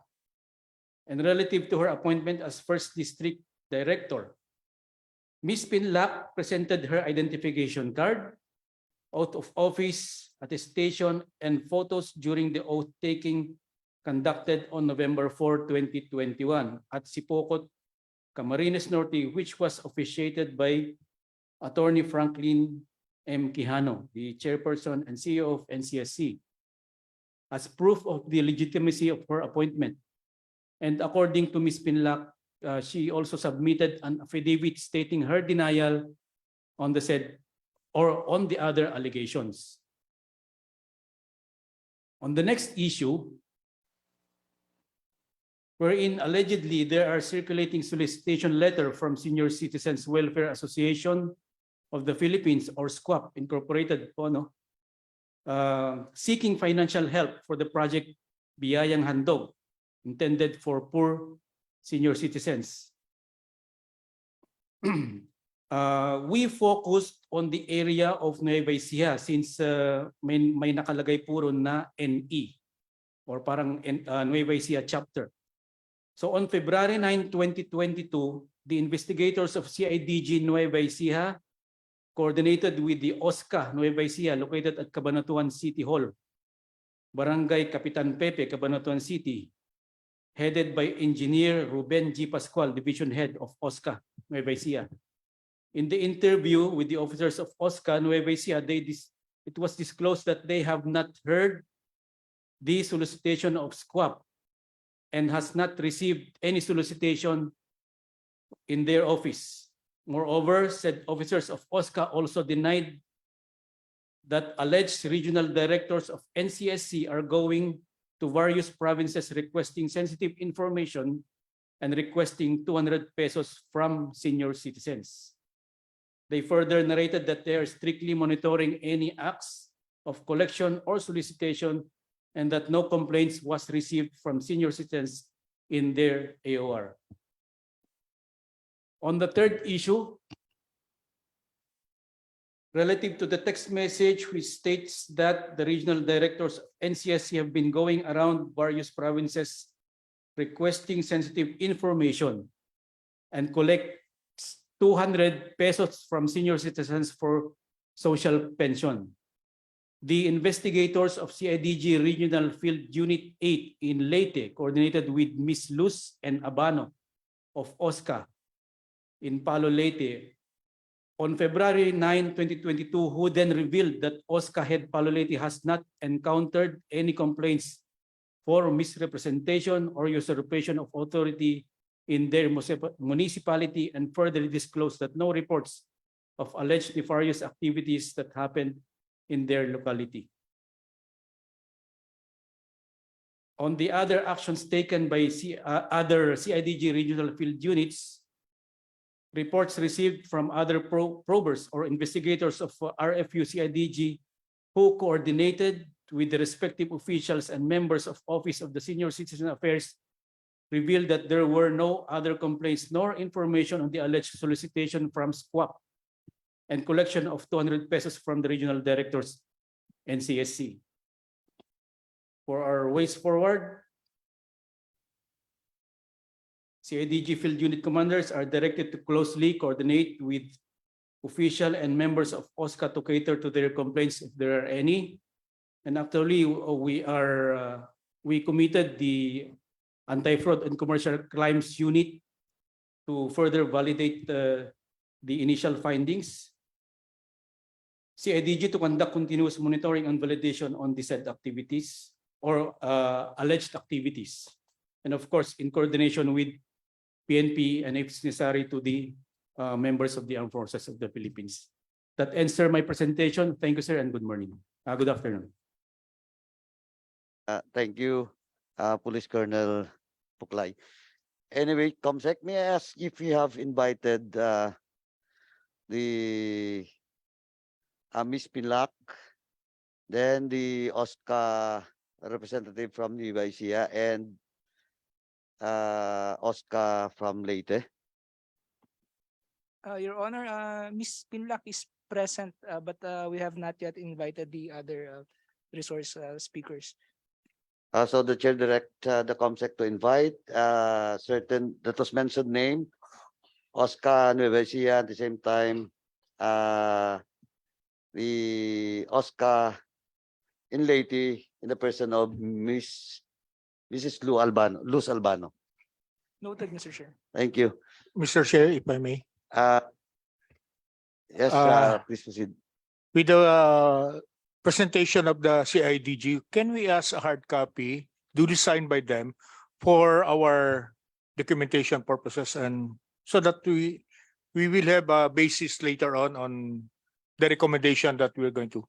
Speaker 15: And relative to her appointment as First District Director, Ms. Pinlac presented her identification card, oath of office, attestation, and photos during the oath-taking conducted on November 4, 2021 at Sipocot, Camarines Norte, which was officiated by Attorney Franklin M. Quijano, the chairperson and CEO of NCSC, as proof of the legitimacy of her appointment. And according to Ms. Pinlac, she also submitted an affidavit stating her denial on the said or on the other allegations. On the next issue, wherein allegedly there are circulating solicitation letter from Senior Citizens Welfare Association of the Philippines, or SQUAP Incorporated, seeking financial help for the project Biyayang Handog, intended for poor senior citizens. We focused on the area of Nueva Ecija since may nakalagay puro na NE or parang Nueva Ecija chapter. So on February 9, 2022, the investigators of CIDG Nueva Ecija coordinated with the OSCA Nueva Ecija located at Cabanatuan City Hall, Barangay Capitan Pepe, Cabanatuan City, headed by Engineer Ruben G. Pascual, Division Head of OSCA Nueva Ecija. In the interview with the officers of OSCA Nueva Ecija, it was disclosed that they have not heard the solicitation of SQUAP and has not received any solicitation in their office. Moreover, said officers of OSCA also denied that alleged regional directors of NCSC are going to various provinces requesting sensitive information and requesting 200 pesos from senior citizens. They further narrated that they are strictly monitoring any acts of collection or solicitation and that no complaints was received from senior citizens in their AOR. On the third issue, relative to the text message which states that the regional directors of NCSC have been going around various provinces requesting sensitive information and collect 200 pesos from senior citizens for social pension. The investigators of CIDG Regional Field Unit 8 in Leyte coordinated with Ms. Luz and Abano of OSCA in Palo Leyte on February 9, 2022, who then revealed that OSCA head Palo Leyte has not encountered any complaints for misrepresentation or usurpation of authority in their municipality, and further disclosed that no reports of alleged nefarious activities that happened in their locality. On the other actions taken by other CIDG regional field units, reports received from other probers or investigators of RFU CIDG who coordinated with the respective officials and members of Office of the Senior Citizen Affairs revealed that there were no other complaints nor information on the alleged solicitation from SQUAP and collection of 200 pesos from the regional directors NCSC. For our ways forward, CIDG field unit commanders are directed to closely coordinate with official and members of OSCA to cater to their complaints if there are any. And actually, we committed the Anti-Fraud and Commercial Crimes Unit to further validate the initial findings. CIDG to conduct continuous monitoring and validation on the said activities or alleged activities. And of course, in coordination with PNP and if it's necessary to the members of the Armed Forces of the Philippines. That ends, sir, my presentation. Thank you, sir, and good morning. Good afternoon.
Speaker 1: Thank you, Police Colonel Puklay. Anyway, Comsec, may I ask if you have invited the Miss Pinlac, then the OSCA representative from the Ecija and OSCA from Leyte?
Speaker 7: Your Honor, Ms. Pinlac is present, but we have not yet invited the other resource speakers.
Speaker 1: So the chair direct the Comsec to invite certain that was mentioned name, OSCA Nueva Ecija, at the same time the OSCA in Leyte in the person of Mrs. Luz Albano.
Speaker 7: Noted, Mr. Chair.
Speaker 1: Thank you.
Speaker 13: Mr. Chair, if I may.
Speaker 1: Yes, please proceed.
Speaker 13: With the presentation of the CIDG, can we ask a hard copy duly signed by them for our documentation purposes, and so that we will have a basis later on the recommendation that we're going to.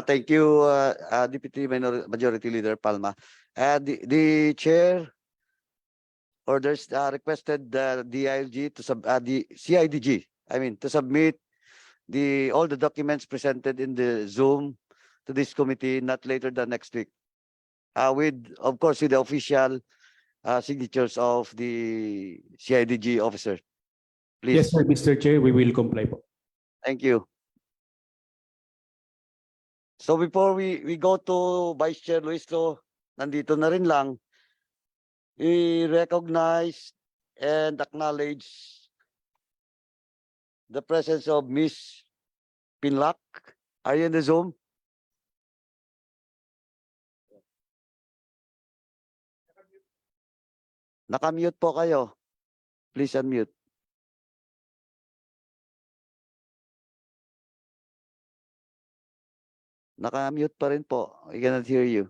Speaker 1: Thank you, Deputy Majority Leader Palma. The chair orders requested the DILG to the CIDG, to submit all the documents presented in the Zoom to this committee not later than next week. With, of course, with the official signatures of the CIDG officer.
Speaker 15: Yes,
Speaker 1: Please,
Speaker 15: sir, Mr. Chair, we will comply po.
Speaker 1: thank you. So before we go to Vice Chair Luisto, nandito na rin lang, i-recognize and acknowledge the presence of Miss Pinlac. Are you in the Zoom? Nakamute po kayo. Please unmute. Nakamute pa rin po. I cannot hear you.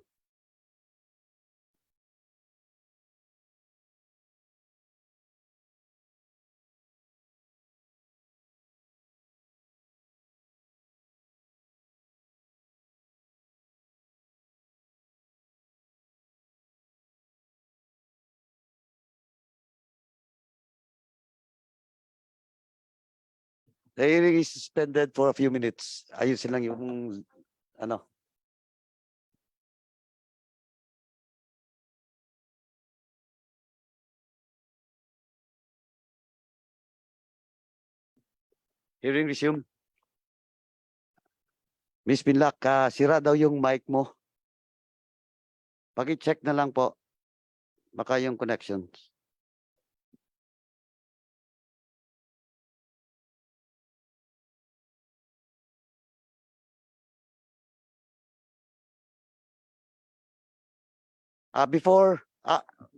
Speaker 1: The hearing is suspended for a few minutes. Ayusin lang yung ano. Hearing resume. Miss Pinlac, sira daw yung mic mo. Paki-check na lang po. Baka yung connection. Before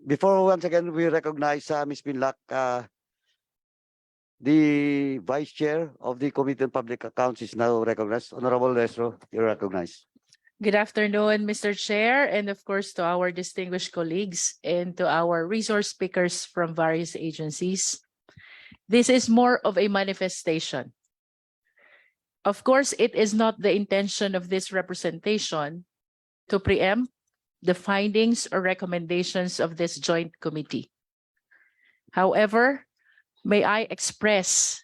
Speaker 1: once again we recognize Miss Pinlac, the Vice Chair of the Committee on Public Accounts is now recognized. Honorable Restro, you're recognized.
Speaker 3: Good afternoon, Mr. Chair, and of course to our distinguished colleagues and to our resource speakers from various agencies. This is more of a manifestation. Of course, it is not the intention of this representation to preempt the findings or recommendations of this joint committee. However, may I express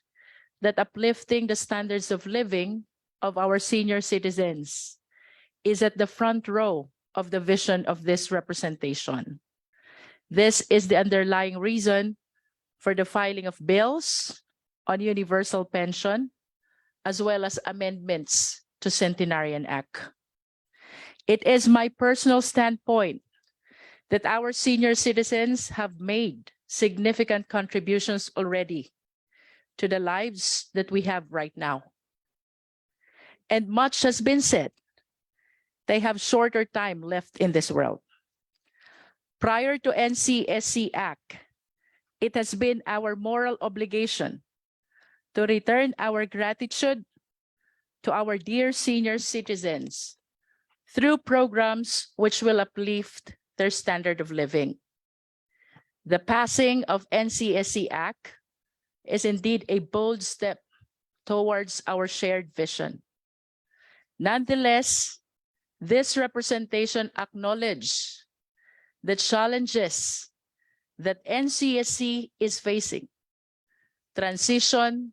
Speaker 3: that uplifting the standards of living of our senior citizens is at the front row of the vision of this representation. This is the underlying reason for the filing of bills on universal pension, as well as amendments to Centenarian Act. It is my personal standpoint that our senior citizens have made significant contributions already to the lives that we have right now. And much has been said. They have shorter time left in this world. Prior to NCSC Act, it has been our moral obligation to return our gratitude to our dear senior citizens through programs which will uplift their standard of living. The passing of NCSC Act is indeed a bold step towards our shared vision. Nonetheless, this representation acknowledges the challenges that NCSC is facing. Transition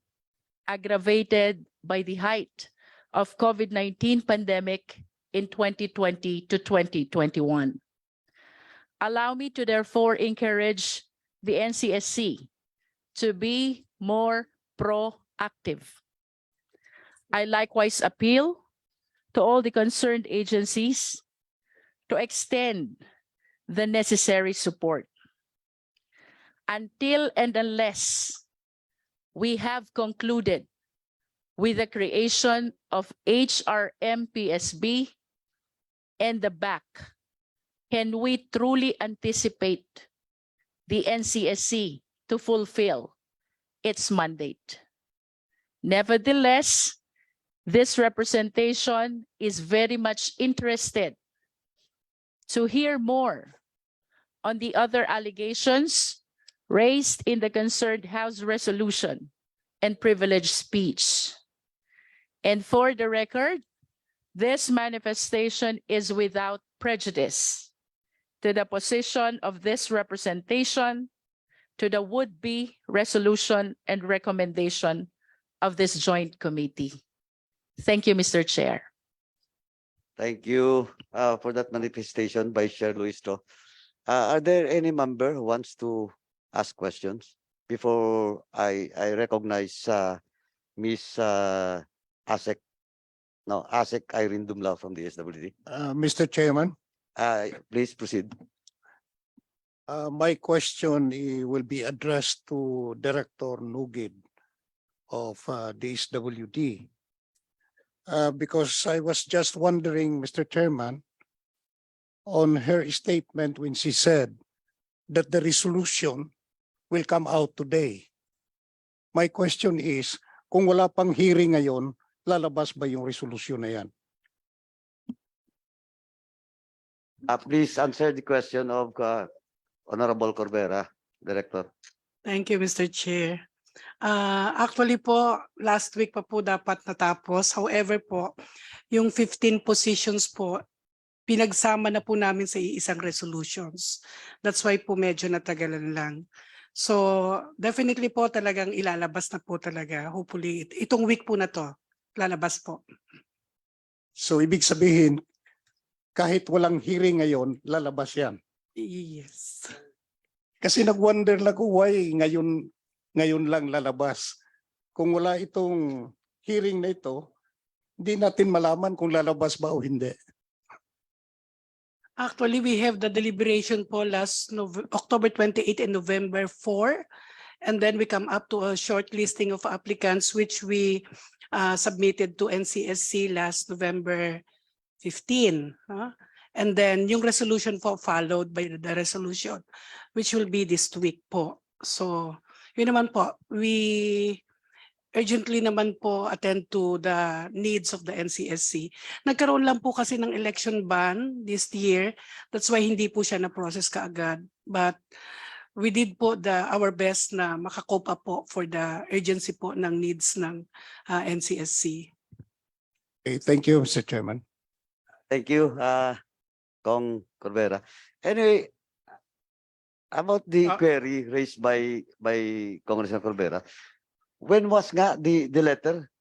Speaker 3: aggravated by the height of COVID-19 pandemic in 2020 to 2021. Allow me to therefore encourage the NCSC to be more proactive. I likewise appeal to all the concerned agencies to extend the necessary support. Until and unless we have concluded with the creation of HRMPSB and the BAC, can we truly anticipate the NCSC to fulfill its mandate? Nevertheless, this representation is very much interested to hear more on the other allegations raised in the concerned House resolution and privileged speech. And for the record, this manifestation is without prejudice to the position of this representation, to the would-be resolution and recommendation of this joint committee. Thank you, Mr. Chair.
Speaker 1: Thank you for that manifestation, Vice Chair Luisto. Are there any member who wants to ask questions? before I recognize Miss Asek, no, Asek Irene Dumlao from the SWD.
Speaker 13: Mr. Chairman,
Speaker 1: Please proceed.
Speaker 13: my question will be addressed to Director Nugid of the SWD. Because I was just wondering, Mr. Chairman, on her statement when she said that the resolution will come out today. My question is, kung wala pang hearing ngayon, lalabas ba yung resolution na yan?
Speaker 1: Please answer the question of Honorable Corbera, Director.
Speaker 11: Thank you, Mr. Chair. Actually po, last week pa po dapat natapos. However po, yung 15 positions po, pinagsama na po namin sa iisang resolutions. That's why po medyo natagalan lang. So definitely po talagang ilalabas na po talaga. Hopefully, itong week po na to, lalabas po.
Speaker 13: So ibig sabihin, kahit walang hearing ngayon, lalabas yan.
Speaker 11: Yes.
Speaker 13: Kasi nag-wonder lang ko why ngayon lang lalabas. Kung wala itong hearing na ito, hindi natin malaman kung lalabas ba o hindi.
Speaker 11: Actually, we have the deliberation po last October 28 and November 4. And then we come up to a short listing of applicants which we submitted to NCSC last November 15. And then yung resolution po followed by the resolution which will be this week po. So yun naman po, we urgently naman po attend to the needs of the NCSC. Nagkaroon lang po kasi ng election ban this year. That's why hindi po siya na-process kaagad. But we did po our best na makakope up po for the urgency po ng needs ng NCSC.
Speaker 13: Okay, thank you, Mr. Chairman.
Speaker 1: Thank you, Kong Corbera. Anyway, about the query raised by Congressman Corbera, when was nga the letter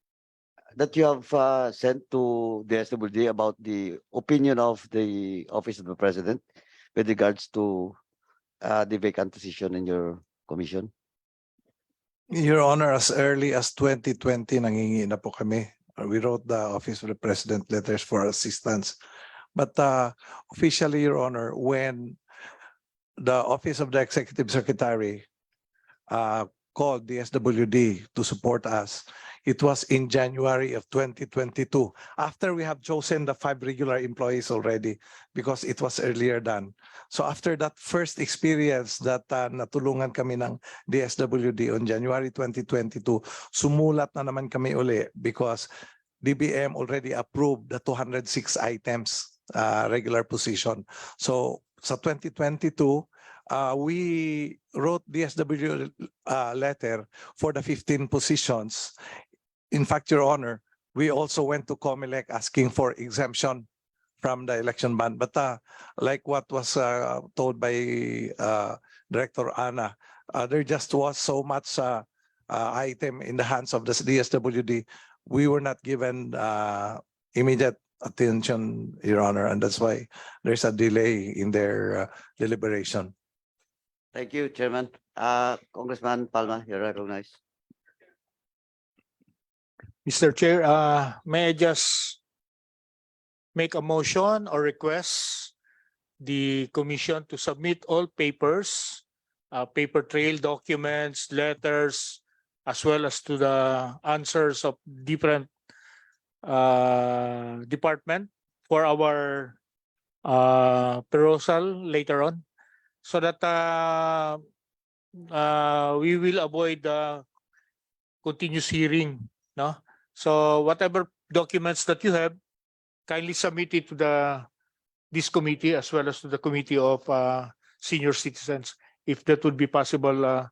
Speaker 1: that you have sent to the SWD about the opinion of the Office of the President with regards to the vacant position in your commission?
Speaker 5: Your Honor, as early as 2020, nangingi na po kami. We wrote the Office of the President letters for assistance. But officially, Your Honor, when the Office of the Executive Secretary called the SWD to support us, it was in January of 2022, after we have chosen the 5 regular employees already, because it was earlier done. So after that first experience that natulungan kami ng DSWD on January 2022, sumulat na naman kami uli because DBM already approved the 206 items regular position. So sa 2022, we wrote the SW letter for the 15 positions. In fact, Your Honor, we also went to COMELEC asking for exemption from the election ban. But like what was told by Director Ana, there just was so much item in the hands of the DSWD. We were not given immediate attention, Your Honor, and that's why there's a delay in their deliberation.
Speaker 1: Thank you, Chairman. Congressman Palma, you're recognized.
Speaker 13: Mr. Chair, may I just make a motion or request the commission to submit all papers, paper trail documents, letters, as well as to the answers of different department for our perusal later on, so that we will avoid the continuous hearing, no? So whatever documents that you have, kindly submit it to this committee as well as to the Committee of Senior Citizens, if that would be possible,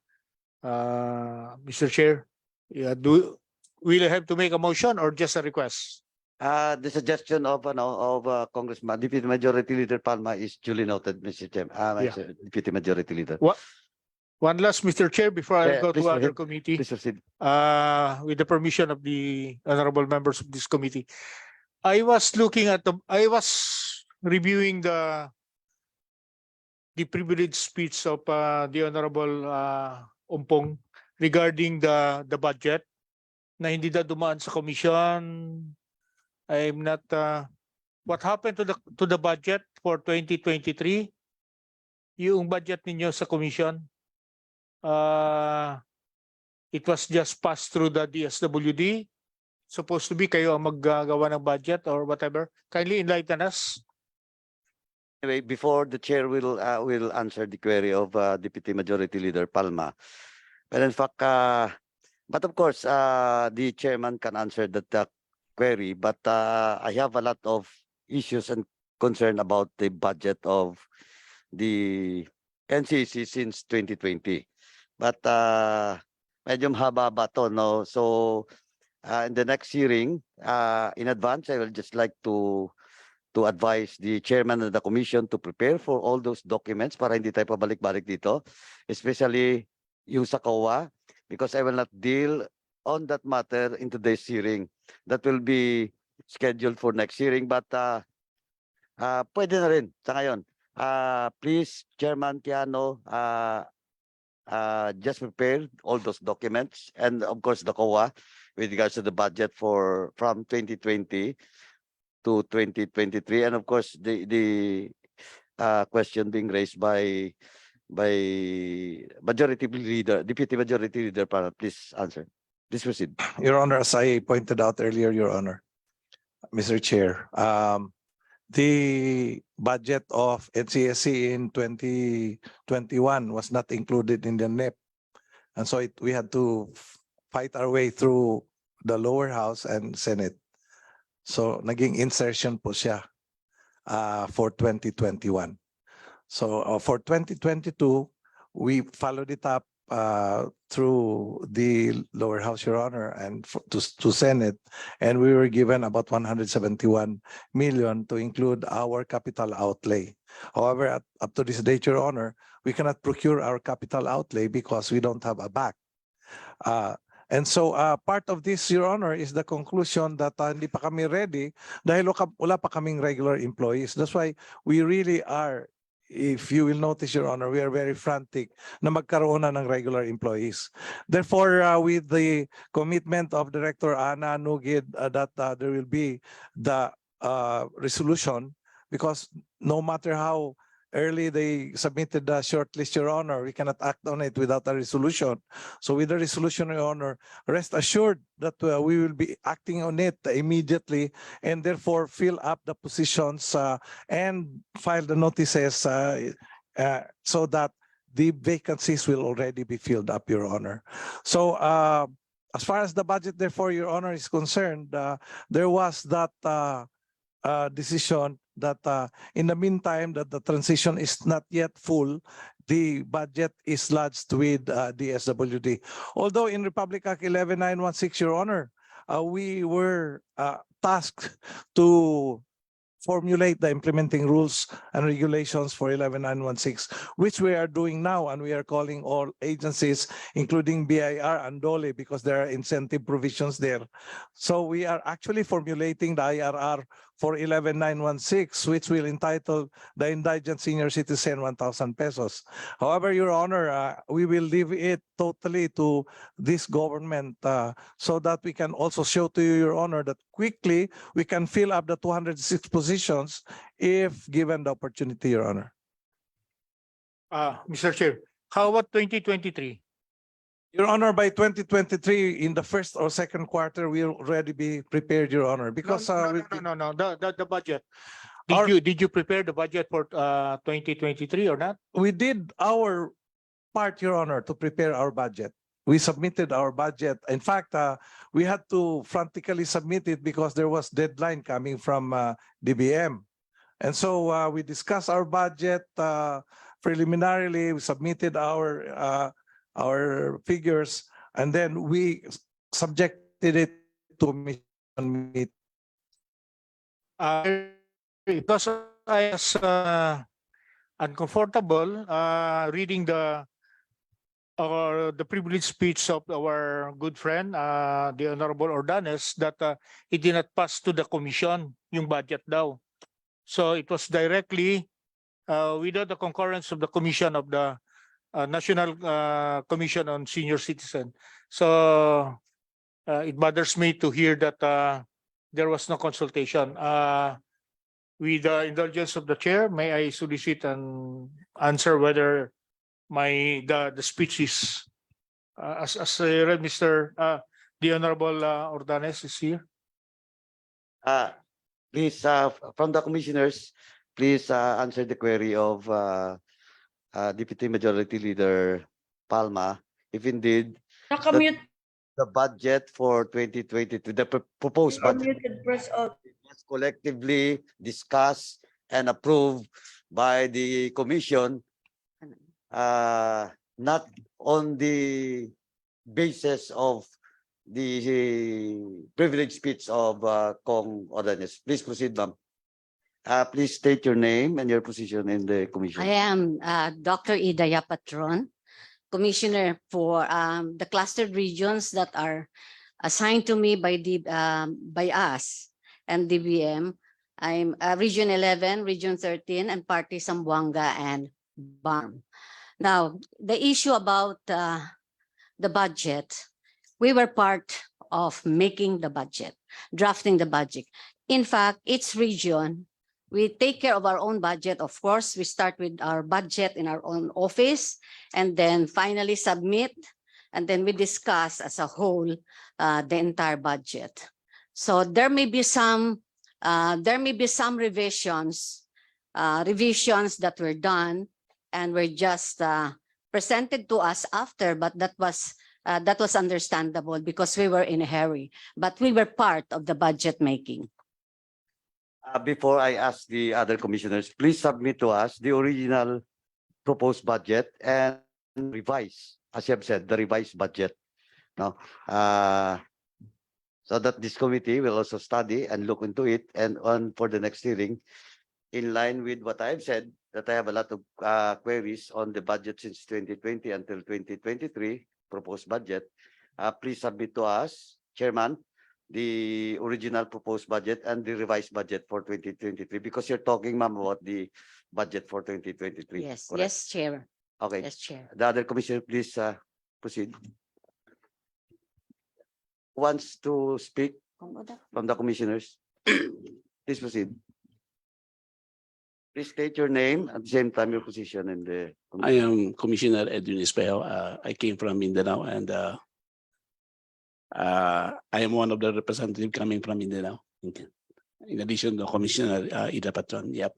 Speaker 13: Mr. Chair. Yeah, will I have to make a motion or just a request?
Speaker 1: The suggestion of Congressman Deputy Majority Leader Palma is duly noted, Mr. Chairman.
Speaker 13: Yeah.
Speaker 1: Deputy Majority Leader.
Speaker 13: One last, Mr. Chair, before I
Speaker 1: Yeah,
Speaker 13: go
Speaker 1: please
Speaker 13: to other
Speaker 1: proceed.
Speaker 13: committee,
Speaker 1: Please proceed.
Speaker 13: with the permission of the honorable members of this committee. I was reviewing the privileged speech of the honorable Ompong, regarding the budget na hindi na dumaan sa commission. I'm not, what happened to the budget for 2023? Yung budget ninyo sa commission, it was just passed through the DSWD. Supposed to be kayo ang maggagawa ng budget or whatever. Kindly enlighten us.
Speaker 1: Anyway, before the chair will answer the query of Deputy Majority Leader Palma. But in fact, but of course, the chairman can answer that query. But I have a lot of issues and concern about the budget of the NCC since 2020. But medyo haba ba to, no? So in the next hearing, in advance, I will just like to advise the chairman of the commission to prepare for all those documents para hindi tayo pabalik-balik dito, especially yung sa COA, because I will not deal on that matter in today's hearing. That will be scheduled for next hearing, but pwede na rin sa ngayon. Please, Chairman Kiano, just prepare all those documents, and of course the COA with regards to the budget from 2020 to 2023, and of course the question being raised by Majority Leader, Deputy Majority Leader, please answer. Please proceed.
Speaker 5: Your Honor, as I pointed out earlier, Your Honor, Mr. Chair, the budget of NCSC in 2021 was not included in the NEP. And so we had to fight our way through the lower house and Senate. So naging insertion po siya for 2021. So for 2022, we followed it up through the lower house, Your Honor, and to Senate, and we were given about 171 million to include our capital outlay. However, up to this date, Your Honor, we cannot procure our capital outlay because we don't have a back. And so part of this, Your Honor, is the conclusion that hindi pa kami ready dahil wala pa kaming regular employees. That's why we really are, if you will notice, Your Honor, we are very frantic na magkaroon na ng regular employees. Therefore, with the commitment of Director Ana Nugid that there will be the resolution, because no matter how early they submitted the shortlist, Your Honor, we cannot act on it without a resolution. So with the resolution, Your Honor, rest assured that we will be acting on it immediately, and therefore fill up the positions and file the notices so that the vacancies will already be filled up, Your Honor. So as far as the budget, therefore, Your Honor, is concerned, there was that decision that in the meantime that the transition is not yet full, the budget is lodged with the SWD. Although in Republic Act 11916, Your Honor, we were tasked to formulate the implementing rules and regulations for 11916, which we are doing now, and we are calling all agencies, including BIR and DOLE, because there are incentive provisions there. So we are actually formulating the IRR for 11916, which will entitle the indigent senior citizen 1,000 pesos. However, Your Honor, we will leave it totally to this government so that we can also show to you, Your Honor, that quickly we can fill up the 206 positions if given the opportunity, Your Honor.
Speaker 13: Mr. Chair, how about 2023?
Speaker 5: Your Honor, by 2023, in the first or second quarter, we will already be prepared, Your Honor, because
Speaker 13: No, the budget.
Speaker 5: Our-
Speaker 13: Did you prepare the budget for 2023 or not?
Speaker 5: we did our part, Your Honor, to prepare our budget. We submitted our budget. In fact, we had to frantically submit it because there was deadline coming from DBM. And so we discussed our budget preliminarily. We submitted our figures, and then we subjected it to mission meet.
Speaker 13: Because I was uncomfortable reading the privileged speech of our good friend, the Honorable Ordanes, that it did not pass to the commission, yung budget daw. So it was directly without the concurrence of the commission of the National Commission on Senior Citizen. So it bothers me to hear that there was no consultation. With the indulgence of the chair, may I solicit an answer whether the speech is as I read, the Honorable Ordanes is here.
Speaker 1: Please, from the commissioners, please answer the query of Deputy Majority Leader Palma, if indeed
Speaker 3: Nakamute,
Speaker 1: the budget for 2022, the proposed budget was collectively discussed and approved by the commission, not on the basis of the privilege speech of Kong Ordanes. Please proceed, ma'am. Please state your name and your position in the commission.
Speaker 16: I am Dr. Idaya Patron, Commissioner for the clustered regions that are assigned to me by us and DBM. I'm Region 11, Region 13, and Party Zamboanga and BARM. Now, the issue about the budget, we were part of making the budget, drafting the budget. In fact, each region, we take care of our own budget. Of course, we start with our budget in our own office and then finally submit, and then we discuss as a whole the entire budget. So there may be some revisions that were done and were just presented to us after, but that was understandable because we were in a hurry, but we were part of the budget making.
Speaker 1: Before I ask the other commissioners, please submit to us the original proposed budget and revise, as you have said, the revised budget. No, so that this committee will also study and look into it, and on for the next hearing, in line with what I've said, that I have a lot of queries on the budget since 2020 until 2023 proposed budget. Please submit to us, Chairman, the original proposed budget and the revised budget for 2023, because you're talking, ma'am, about the budget for 2023.
Speaker 16: Yes,
Speaker 1: correct?
Speaker 16: yes, Chair.
Speaker 1: Okay.
Speaker 16: Yes, Chair.
Speaker 1: The other commissioner, please proceed. Who wants to speak from the commissioners? Please proceed. Please state your name at the same time your position in the.
Speaker 17: I am Commissioner Edwin Espejo. I came from Mindanao, and I am one of the representatives coming from Mindanao. In addition to Commissioner Ida Patron. Yep.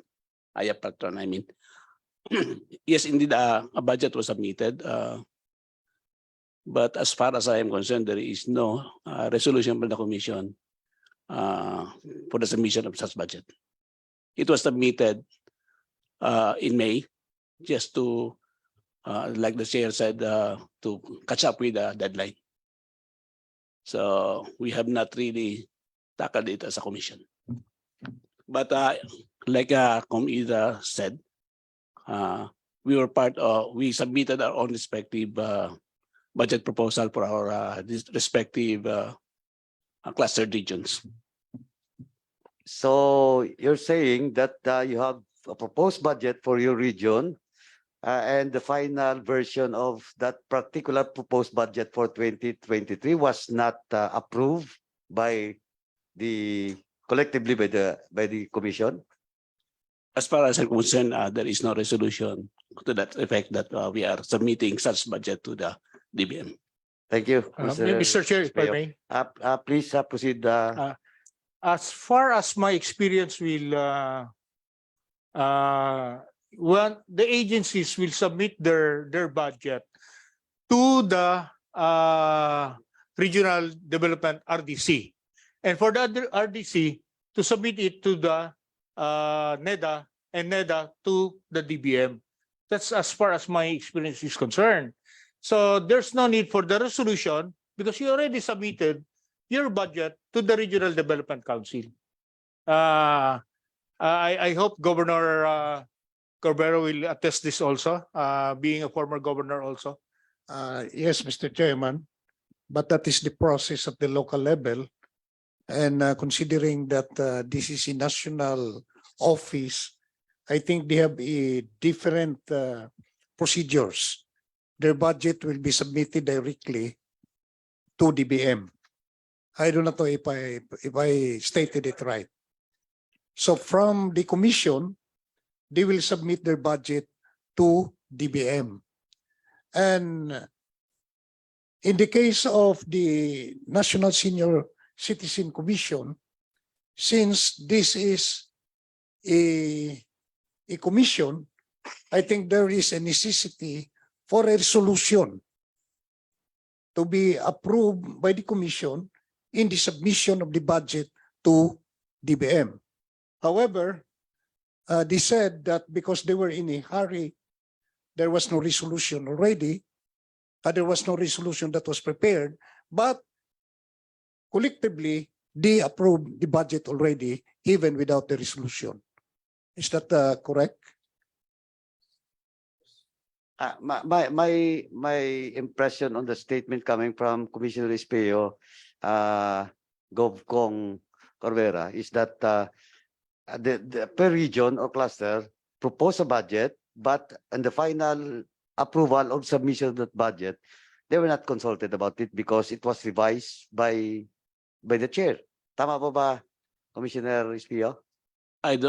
Speaker 17: Aya Patron, I mean. Yes, indeed, a budget was submitted. But as far as I am concerned, there is no resolution by the Commission for the submission of such budget. It was submitted in May, just to, like the chair said, to catch up with the deadline. So we have not really tackled it as a commission. But like Comida said, we were part of, we submitted our own respective budget proposal for our respective clustered regions.
Speaker 1: So you're saying that you have a proposed budget for your region, and the final version of that particular proposed budget for 2023 was not approved by the collectively by the commission?
Speaker 17: As far as I'm concerned, there is no resolution to that effect that we are submitting such budget to the DBM.
Speaker 1: Thank you,
Speaker 13: Mr. Chair, if I may.
Speaker 1: Please proceed.
Speaker 13: As far as my experience will, when the agencies will submit their budget to the regional development RDC, and for the RDC to submit it to the NEDA, and NEDA to the DBM. That's as far as my experience is concerned. So there's no need for the resolution because you already submitted your budget to the Regional Development Council. I hope Governor Corbero will attest this also, being a former governor also.
Speaker 12: Yes, Mr. Chairman, but that is the process at the local level. And considering that this is a national office, I think they have a different procedures
Speaker 13: their budget will be submitted directly to DBM. I do not know if I stated it right. So from the commission, they will submit their budget to DBM. And in the case of the National Senior Citizen Commission, since this is a commission, I think there is a necessity for a resolution to be approved by the commission in the submission of the budget to DBM. However, they said that because they were in a hurry, there was no resolution already. There was no resolution that was prepared, but collectively, they approved the budget already, even without the resolution. Is that correct?
Speaker 1: My impression on the statement coming from Commissioner Espeo, Govcong Corvera, is that the per region or cluster propose a budget, but in the final approval of submission of that budget, they were not consulted about it because it was revised by the chair. Tama po ba, Commissioner Espio?
Speaker 17: On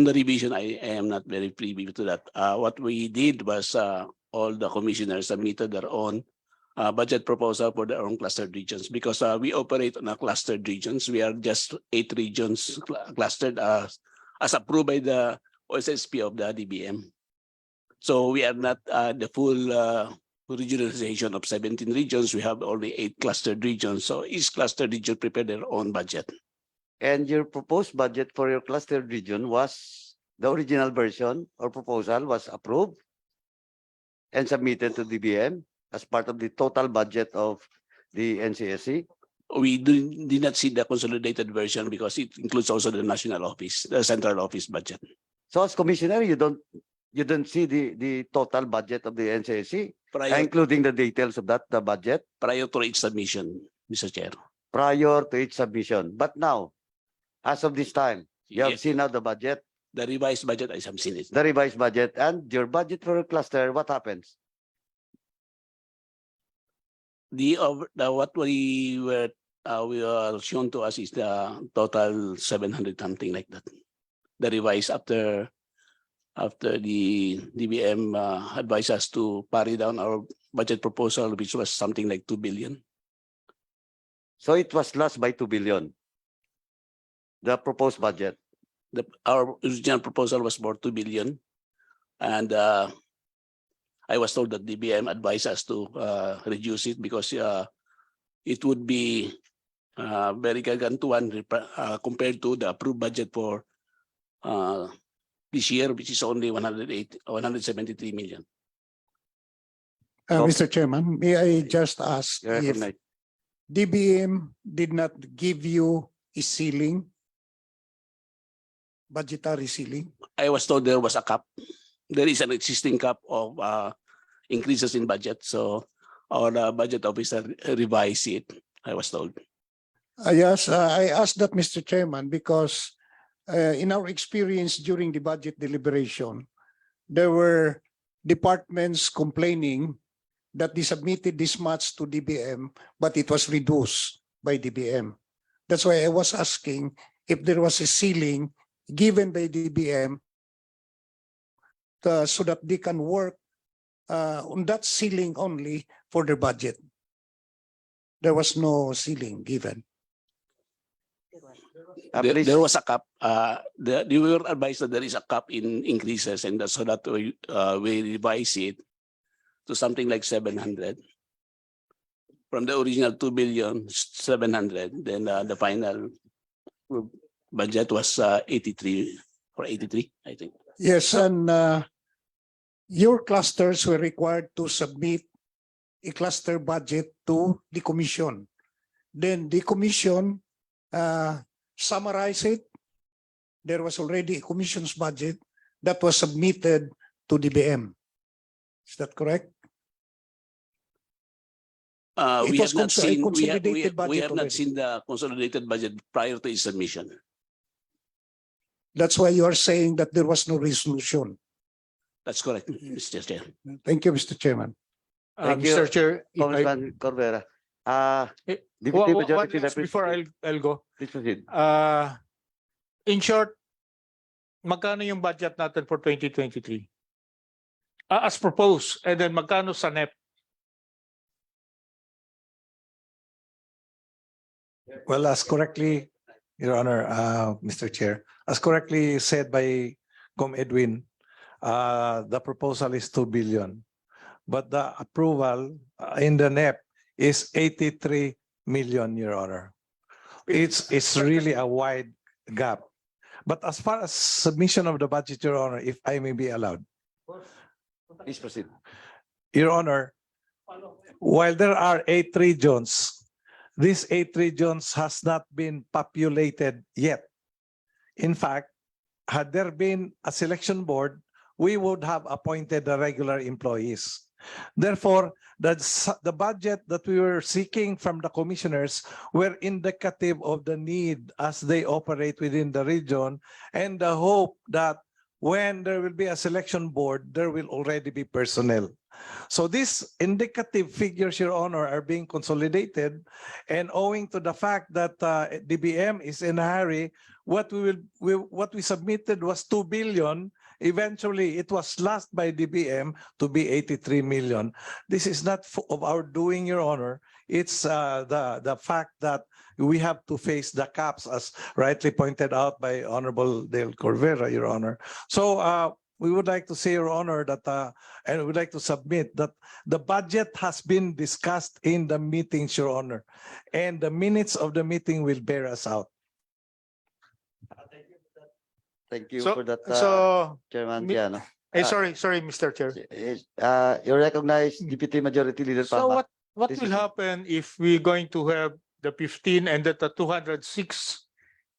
Speaker 17: the revision, I am not very privy to that. What we did was all the commissioners submitted their own budget proposal for their own clustered regions because we operate on a clustered regions. We are just 8 regions clustered as approved by the OSSP of the DBM. So we are not the full regionalization of 17 regions. We have only 8 clustered regions. So each clustered region prepared their own budget.
Speaker 1: And your proposed budget for your clustered region was, the original version or proposal was approved and submitted to DBM as part of the total budget of the NCSC?
Speaker 17: We did not see the consolidated version because it includes also the national office, the central office budget.
Speaker 1: So as commissioner, you don't see the total budget of the NCSC, including the details of that, the budget?
Speaker 17: Prior to its submission, Mr. Chair.
Speaker 1: Prior to its submission. But now, as of this time, you have
Speaker 17: Yes.
Speaker 1: seen now the budget,
Speaker 17: The revised budget, I have seen it.
Speaker 1: the revised budget, and your budget for a cluster, what happens?
Speaker 17: What we were shown to us is the total 700 something like that. The revised after the DBM advised us to parry down our budget proposal, which was something like 2 billion.
Speaker 1: So it was lost by 2 billion, the proposed budget.
Speaker 17: Our original proposal was for 2 billion, and I was told that DBM advised us to reduce it because it would be very gargantuan compared to the approved budget for this year, which is only 173 million.
Speaker 13: Mr. Chairman, may I just ask
Speaker 1: You're
Speaker 13: if
Speaker 1: recognized.
Speaker 13: DBM did not give you a ceiling, budgetary ceiling?
Speaker 17: I was told there was a cap. There is an existing cap of increases in budget. So our budget officer revised it, I was told.
Speaker 13: Yes, I asked that, Mr. Chairman, because in our experience during the budget deliberation, there were departments complaining that they submitted this much to DBM, but it was reduced by DBM. That's why I was asking if there was a ceiling given by DBM so that they can work on that ceiling only for their budget. There was no ceiling given.
Speaker 17: There was a cap. We were advised that there is a cap in increases, and so that we revise it to something like 700. From the original 2 billion, 700. Then the final budget was 83 or 83, I think.
Speaker 13: Yes, and your clusters were required to submit a cluster budget to the commission. Then the commission summarized it. There was already a commission's budget that was submitted to DBM. Is that correct?
Speaker 17: We have not seen
Speaker 13: consolidated
Speaker 17: we
Speaker 13: budget
Speaker 17: have not
Speaker 13: already.
Speaker 17: seen the consolidated budget prior to its submission.
Speaker 13: That's why you are saying that there was no resolution.
Speaker 17: That's correct, Mr. Chair.
Speaker 13: Thank you, Mr. Chairman.
Speaker 1: Thank you,
Speaker 13: Mr. Chair, if I,
Speaker 1: Congressman Corvera.
Speaker 13: Eh,
Speaker 1: Deputy
Speaker 13: one
Speaker 1: Majority
Speaker 13: last
Speaker 1: Leader,
Speaker 13: before I'll go.
Speaker 1: please proceed.
Speaker 13: In short, magkano yung budget natin for 2023? As proposed, and then magkano sa NEP?
Speaker 5: Well, as correctly, Your Honor, Mr. Chair, as correctly said by Com Edwin, the proposal is 2 billion. But the approval in the NEP is 83 million, Your Honor. It's really a wide gap. But as far as submission of the budget, Your Honor, if I may be allowed.
Speaker 1: Please proceed.
Speaker 5: Your Honor, while there are 8 regions, these 8 regions has not been populated yet. In fact, had there been a selection board, we would have appointed the regular employees. Therefore, the budget that we were seeking from the commissioners were indicative of the need as they operate within the region and the hope that when there will be a selection board, there will already be personnel. So these indicative figures, Your Honor, are being consolidated, and owing to the fact that DBM is in a hurry, what we submitted was 2 billion. Eventually, it was lost by DBM to be 83 million. This is not of our doing, Your Honor. It's the fact that we have to face the caps, as rightly pointed out by Honorable Dale Corvera, Your Honor. So we would like to say, Your Honor, that and we would like to submit that the budget has been discussed in the meetings, Your Honor, and the minutes of the meeting will bear us out.
Speaker 1: Thank you
Speaker 13: So-
Speaker 1: for that,
Speaker 13: so,
Speaker 1: Chairman
Speaker 13: Mi-
Speaker 1: Tiano.
Speaker 13: Sorry, Mr. Chair.
Speaker 1: You recognize Deputy Majority Leader
Speaker 13: So
Speaker 1: Palma.
Speaker 13: what
Speaker 1: This
Speaker 13: will
Speaker 1: is-
Speaker 13: happen if we're going to have the 15 and the 206?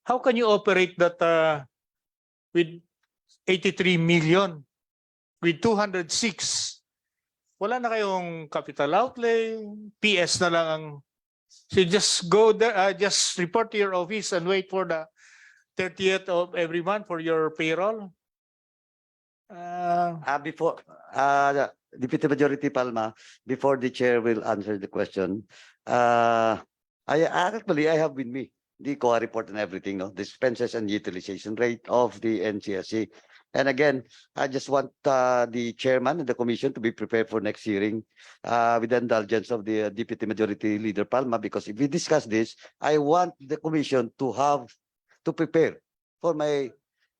Speaker 13: How can you operate that with 83 million? With 206? Wala na kayong capital outlay, PS na lang ang... So just go there, just report to your office and wait for the 30th of every month for your payroll?
Speaker 1: Before Deputy Majority Palma, before the chair will answer the question, I have with me the COA report and everything, no, the expenses and utilization rate of the NCSC. And again, I just want the chairman and the commission to be prepared for next hearing with the indulgence of the Deputy Majority Leader Palma, because if we discuss this, I want the commission to prepare for my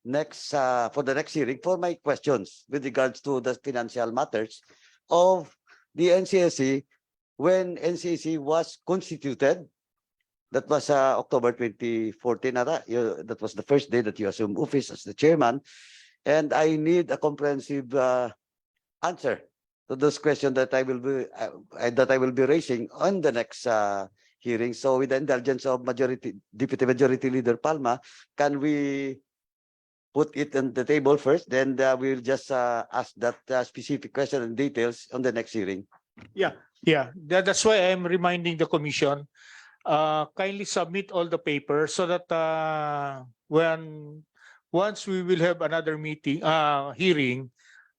Speaker 1: next for the next hearing for my questions with regards to the financial matters of the NCSC when NCSC was constituted. That was October 2014. That was the first day that you assumed office as the chairman, and I need a comprehensive answer to those questions that I will be raising on the next hearing. So, with the indulgence of Deputy Majority Leader Palma, can we put it on the table first? Then we'll just ask that specific question and details on the next hearing.
Speaker 13: Yeah, that's why I'm reminding the commission, kindly submit all the papers so that once we will have another meeting, hearing,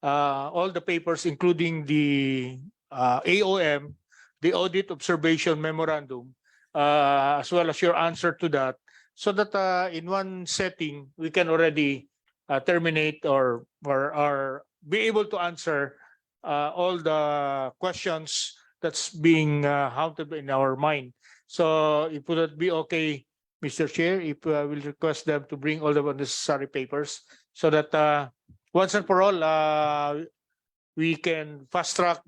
Speaker 13: all the papers, including the AOM, the Audit Observation Memorandum, as well as your answer to that, so that in one setting we can already terminate or be able to answer all the questions that's being haunted in our mind. So it would be okay, Mr. Chair, if I will request them to bring all the necessary papers so that once and for all we can fast track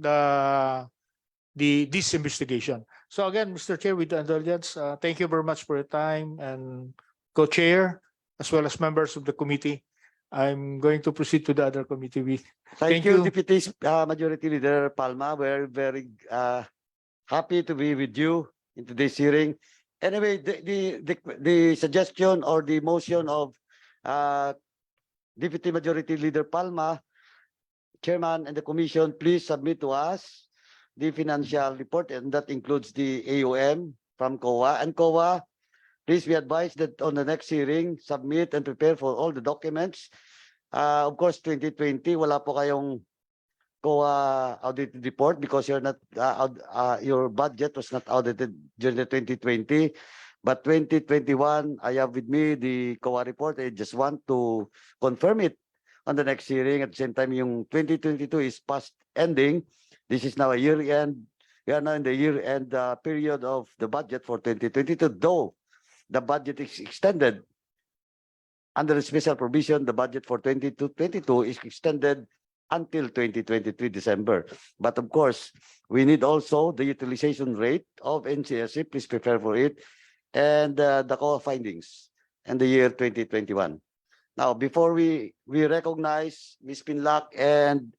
Speaker 13: this investigation. So again, Mr. Chair, with the indulgence, thank you very much for your time, and co-chair as well as members of the committee. I'm going to proceed to the other committee.
Speaker 1: Thank you, Deputy Majority Leader Palma. We're very happy to be with you in today's hearing. Anyway, the suggestion or the motion of Deputy Majority Leader Palma, Chairman and the Commission, please submit to us the financial report, and that includes the AOM from COA. And COA, please be advised that on the next hearing, submit and prepare for all the documents. Of course, 2020, wala po kayong COA audited report because you're not, your budget was not audited during the 2020. But 2021, I have with me the COA report. I just want to confirm it on the next hearing. At the same time, yung 2022 is past ending. This is now a year end. We are now in the year end period of the budget for 2022, though the budget is extended. Under the special provision, the budget for 2022 is extended until 2023 December. But of course, we need also the utilization rate of NCSC. Please prepare for it. And the COA findings in the year 2021. Now, before we recognize Ms. Pinlac and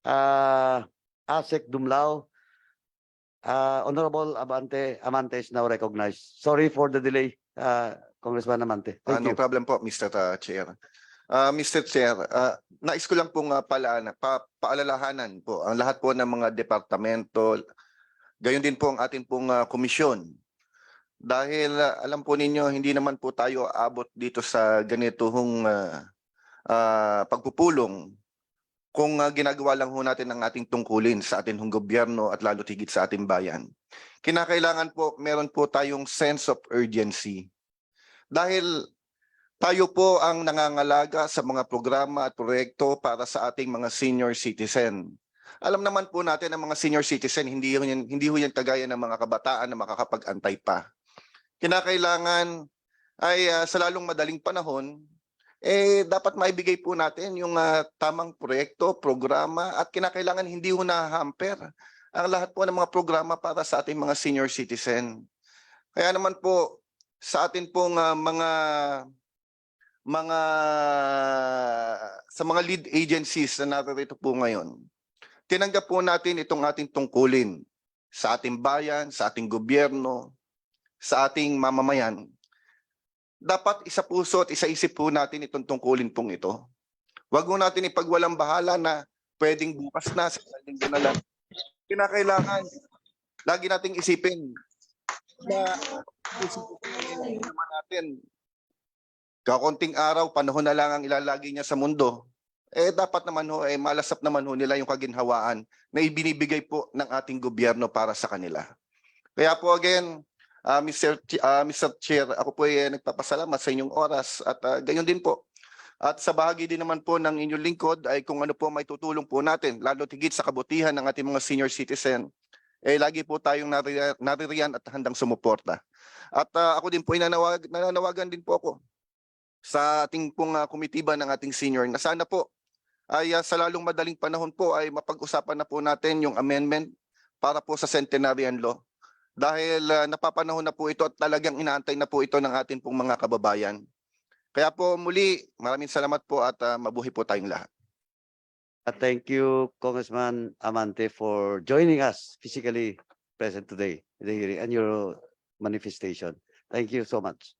Speaker 1: Asek Dumlao, Honorable Amante is now recognized. Sorry for the delay, Congressman Amante. Thank
Speaker 18: No
Speaker 1: you.
Speaker 18: problem po, Mr. Chair. Mr. Chair, nais ko lang pong paalalahanan po ang lahat po ng mga departamento, gayon din po ang ating pong komisyon. Dahil alam po ninyo, hindi naman po tayo abot dito sa ganitong pagpupulong kung ginagawa lang ho natin ang ating tungkulin sa ating gobyerno at lalo tigit sa ating bayan. Kinakailangan po, meron po tayong sense of urgency. Dahil tayo po ang nangangalaga sa mga programa at proyekto para sa ating mga senior citizen. Alam naman po natin ang mga senior citizen, hindi ho yan kagaya ng mga kabataan na makakapag-antay pa. Kinakailangan ay sa lalong madaling panahon, dapat maibigay po natin yung tamang proyekto, programa at kinakailangan hindi ho nahahamper ang lahat po ng mga programa para sa ating mga senior citizen. Kaya naman po sa atin pong sa mga lead agencies na narito po ngayon, tinanggap po natin itong ating tungkulin sa ating bayan, sa ating gobyerno, sa ating mamamayan. Dapat isa puso at isa-isip po natin itong tungkulin pong ito. Huwag mo natin ipagwalang bahala na pwedeng bukas na, sa linggo na lang. Kinakailangan, lagi nating isipin na naman natin, kakonting araw, panahon na lang ang ilalagay niya sa mundo. Dapat naman ho, malasap naman ho nila yung kaginhawaan na ibinibigay po ng ating gobyerno para sa kanila. Kaya po again, Mr. Chair, ako po ay nagpapasalamat sa inyong oras at gayon din po. At sa bahagi din naman po ng inyong lingkod ay kung ano po may tutulong po natin, lalo tigit sa kabutihan ng ating mga senior citizen, lagi po tayong naririyan at handang sumuporta. At ako din po nananawagan din po ako sa ating pong komitiba ng ating senior na sana po ay sa lalong madaling panahon po ay mapag-usapan na po natin yung amendment para po sa centenarian law. Dahil napapanahon na po ito at talagang inaantay na po ito ng ating pong mga kababayan. Kaya po muli, maraming salamat po at mabuhay po tayong lahat.
Speaker 1: Thank you, Congressman Amante, for joining us physically present today in the hearing and your manifestation. Thank you so much.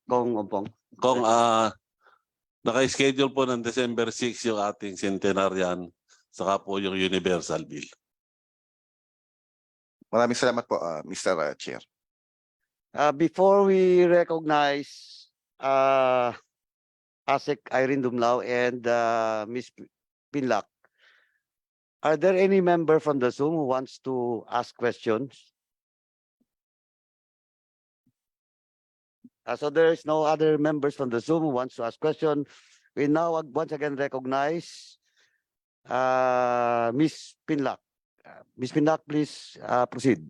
Speaker 1: Kong Ompong.
Speaker 2: Kung naka-schedule po ng December 6 yung ating centenarian, saka po yung Universal Bill.
Speaker 18: Maraming salamat po, Mr. Chair.
Speaker 1: Before we recognize Asek Irene Dumlao and Ms. Pinlac, are there any member from the Zoom who wants to ask questions? So there is no other members from the Zoom who wants to ask question. We now once again recognize Ms. Pinlac. Ms. Pinlac, please proceed.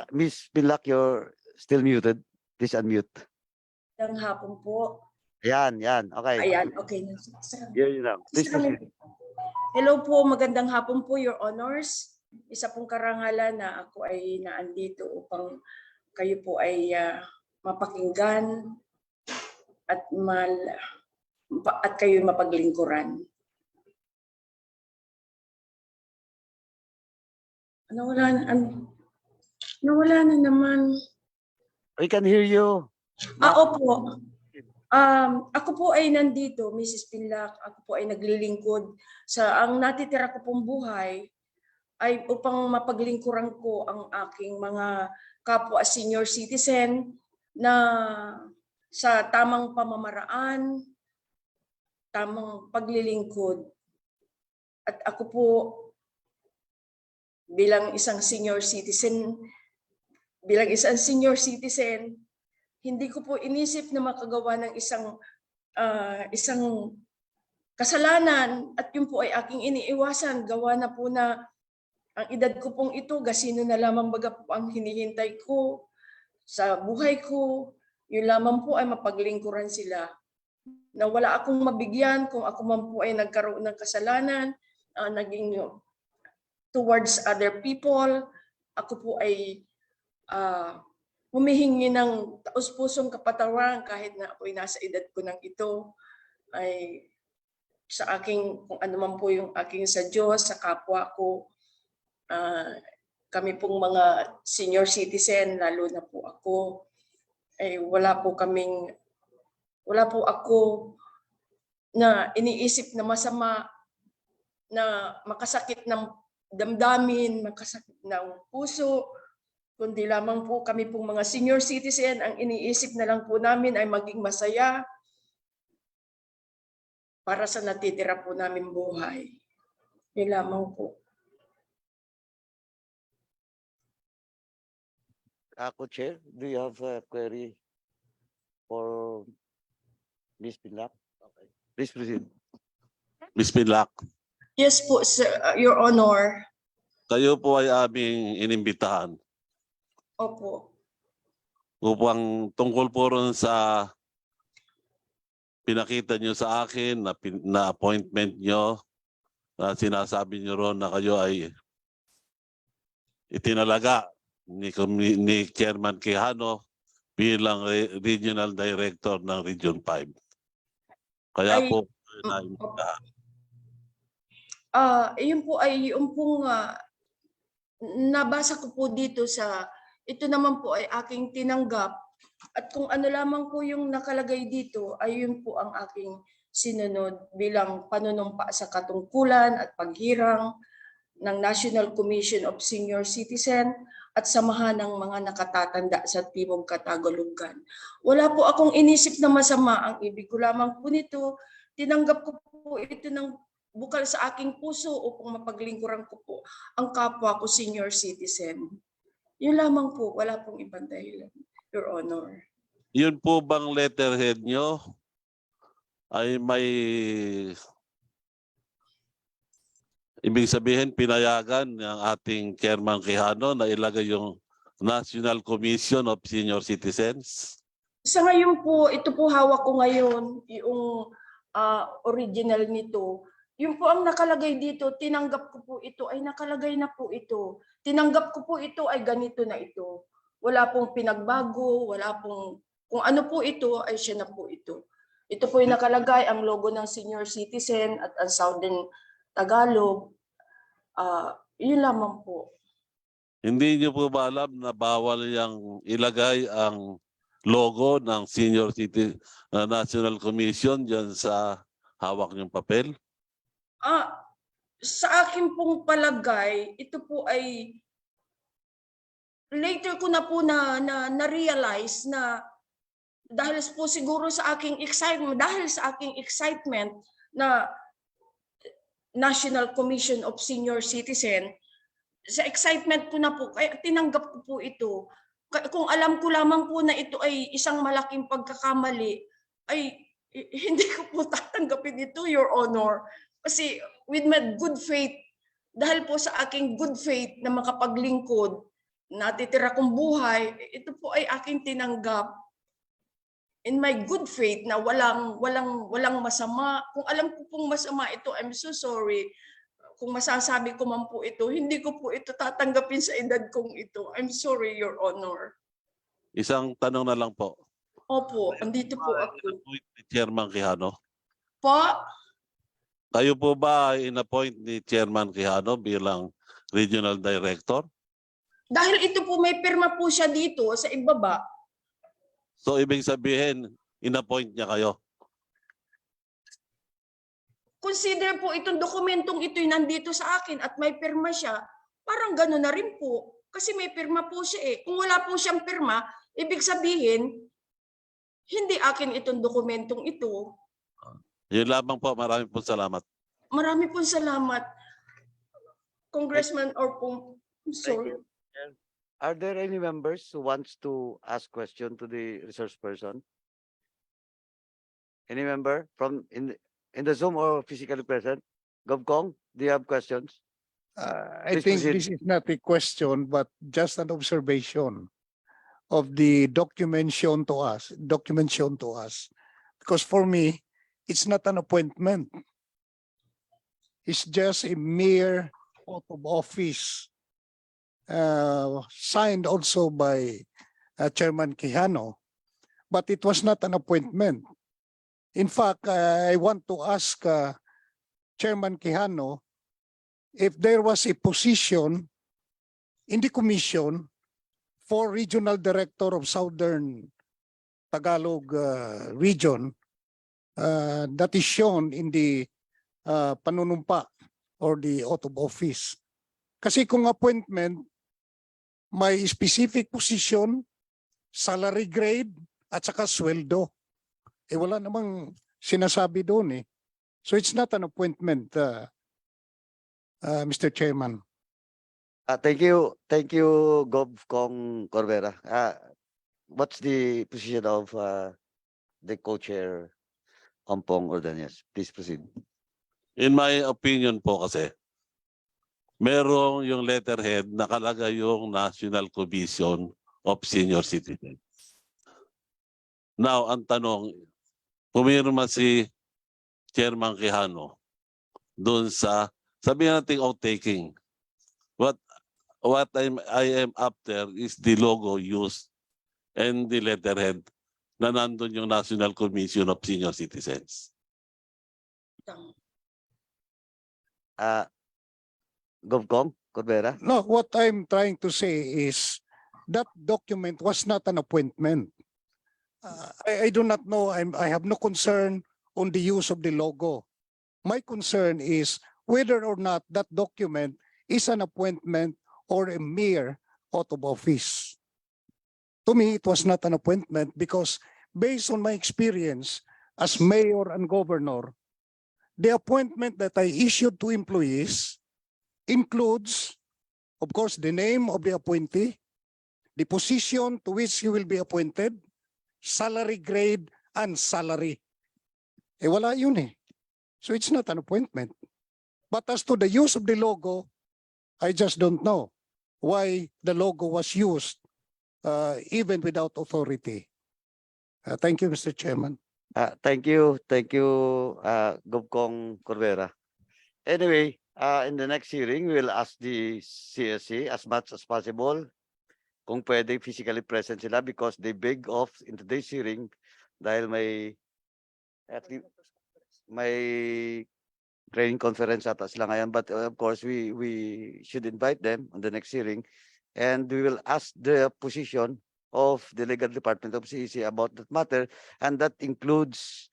Speaker 1: Ms. Pinlac, you're still muted. Please unmute.
Speaker 19: Magandang hapon po.
Speaker 1: Yan. Okay.
Speaker 19: Ayan, okay na.
Speaker 1: Yun lang. Please proceed.
Speaker 19: Hello po, magandang hapon po, Your Honors. Isa pong karangalan na ako ay naandito upang kayo po ay mapakinggan at kayo mapaglingkuran. Nawala na naman.
Speaker 1: We can hear you.
Speaker 19: Opo. Ako po ay nandito, Mrs. Pinlac, ako po ay naglilingkod ang natitira ko pong buhay ay upang mapaglingkuran ko ang aking mga kapwa senior citizen na sa tamang pamamaraan, tamang paglilingkod. At ako po bilang isang senior citizen, hindi ko po inisip na makagawa ng isang kasalanan at yun po ay aking iniiwasan. Gawa na po na ang edad ko pong ito, gasino na lamang baga po ang hinihintay ko sa buhay ko. Yun lamang po ay mapaglingkuran sila. Na wala akong mabigyan kung ako man po ay nagkaroon ng kasalanan, naging towards other people. Ako po ay humihingi ng taos-pusong kapatawaran kahit na ako'y nasa edad ko ng ito ay sa aking, kung ano man po yung aking sa Diyos, sa kapwa ko, kami pong mga senior citizen, lalo na po ako, ay wala po ako na iniisip na masama, na makasakit ng damdamin, makasakit ng puso, kundi lamang po kami pong mga senior citizen, ang iniisip na lang po namin ay maging masaya para sa natitira po namin buhay. Yun lamang po.
Speaker 1: Ako, Chair, do you have a query for Ms. Pinlac? Okay. Please proceed.
Speaker 2: Ms. Pinlac,
Speaker 19: Yes po, sir, Your Honor.
Speaker 2: kayo po ay aming inimbitahan
Speaker 19: Opo.
Speaker 2: upang tungkol po ron sa pinakita nyo sa akin na appointment nyo, na sinasabi nyo ron na kayo ay itinalaga ni Chairman Quijano bilang Regional Director ng Region 5. Kaya
Speaker 19: Ay,
Speaker 2: po,
Speaker 19: yun po ay yung pong nabasa ko po dito ito naman po ay aking tinanggap at kung ano lamang po yung nakalagay dito ay yun po ang aking sinunod bilang panunumpa sa katungkulan at paghirang ng National Commission of Senior Citizen at samahan ng mga nakatatanda sa Timog Katagalugan. Wala po akong inisip na masama, ang ibig ko lamang po nito, tinanggap ko po ito ng bukal sa aking puso upang mapaglingkuran ko po ang kapwa ko senior citizen. Yun lamang po, wala pong ibang dahilan, Your Honor.
Speaker 2: yun po bang letterhead nyo ay may ibig sabihin pinayagan ng ating Chairman Quijano na ilagay yung National Commission of Senior Citizens?
Speaker 19: Sa ngayon po, ito po hawak ko ngayon, yung original nito. Yung po ang nakalagay dito, tinanggap ko po ito, ay nakalagay na po ito. Tinanggap ko po ito, ay ganito na ito. Wala pong pinagbago, wala pong, kung ano po ito, ay siya na po ito. Ito po yung nakalagay, ang logo ng senior citizen at ang Southern Tagalog. Yun lamang po.
Speaker 2: Hindi niyo po ba alam na bawal yang ilagay ang logo ng Senior Citizen National Commission diyan sa hawak niyong papel?
Speaker 19: Sa akin pong palagay, ito po ay later ko na po na-realize na dahil po siguro sa aking excitement na National Commission of Senior Citizen, sa excitement ko na po, kaya tinanggap ko po ito. Kung alam ko lamang po na ito ay isang malaking pagkakamali, ay hindi ko po tatanggapin ito, Your Honor. Kasi with my good faith, dahil po sa aking good faith na makapaglingkod, natitira kong buhay, ito po ay aking tinanggap. in my good faith na walang masama. Kung alam ko pong masama ito, I'm so sorry. Kung masasabi ko man po ito, hindi ko po ito tatanggapin sa edad kong ito. I'm sorry, Your Honor.
Speaker 2: Isang tanong na lang po.
Speaker 19: Opo, andito po ako.
Speaker 2: In-appoint ni Chairman Quijano.
Speaker 19: Po,
Speaker 2: Kayo po ba ay in-appoint ni Chairman Quijano bilang Regional Director?
Speaker 19: dahil ito po may pirma po siya dito sa ibaba.
Speaker 2: So ibig sabihin, in-appoint niya kayo.
Speaker 19: Consider po itong dokumentong ito'y nandito sa akin at may pirma siya. Parang gano'n na rin po. Kasi may pirma po siya eh. Kung wala po siyang pirma, ibig sabihin, hindi akin itong dokumentong ito.
Speaker 2: Yun lamang po. Maraming po salamat.
Speaker 19: Marami pong salamat, Congressman Orpong. I'm sorry.
Speaker 1: Are there any members who wants to ask question to the resource person? Any member from in the Zoom or physically present? Govcong, do you have questions?
Speaker 13: I
Speaker 1: Please
Speaker 13: think
Speaker 1: proceed.
Speaker 13: this is not a question, but just an observation of the document shown to us, Because for me, it's not an appointment. It's just a mere oath of office, signed also by Chairman Quijano, but it was not an appointment. In fact, I want to ask Chairman Quijano if there was a position in the commission for Regional Director of Southern Tagalog region that is shown in the panunumpa or the oath of office. Kasi kung appointment, may specific position, salary grade, at saka sweldo. Eh wala namang sinasabi doon eh. So it's not an appointment, Mr. Chairman.
Speaker 1: Thank you, Govcong Corbera. What's the position of the co-chair Ompong Ordonez? Please proceed.
Speaker 2: In my opinion po kasi, merong yung letterhead nakalagay yung National Commission of Senior Citizens. Now, ang tanong, pumirma si Chairman Quijano doon sa, sabihin natin outtaking. What I am after is the logo used and the letterhead na nandun yung National Commission of Senior Citizens.
Speaker 1: Govcong Corbera.
Speaker 13: No, what I'm trying to say is that document was not an appointment. I do not know, I have no concern on the use of the logo. My concern is whether or not that document is an appointment or a mere oath of office. To me, it was not an appointment because based on my experience as mayor and governor, the appointment that I issued to employees includes, of course, the name of the appointee, the position to which he will be appointed, salary grade, and salary. Eh wala yun eh. So it's not an appointment. But as to the use of the logo, I just don't know why the logo was used even without authority. Thank you, Mr. Chairman.
Speaker 1: Thank you, Govcong Corbera. Anyway, in the next hearing, we will ask the CSC as much as possible kung pwede physically present sila because they beg off in today's hearing dahil may training conference ata sila ngayon. But of course, we should invite them on the next hearing and we will ask the position of the legal department of CEC about that matter, and that includes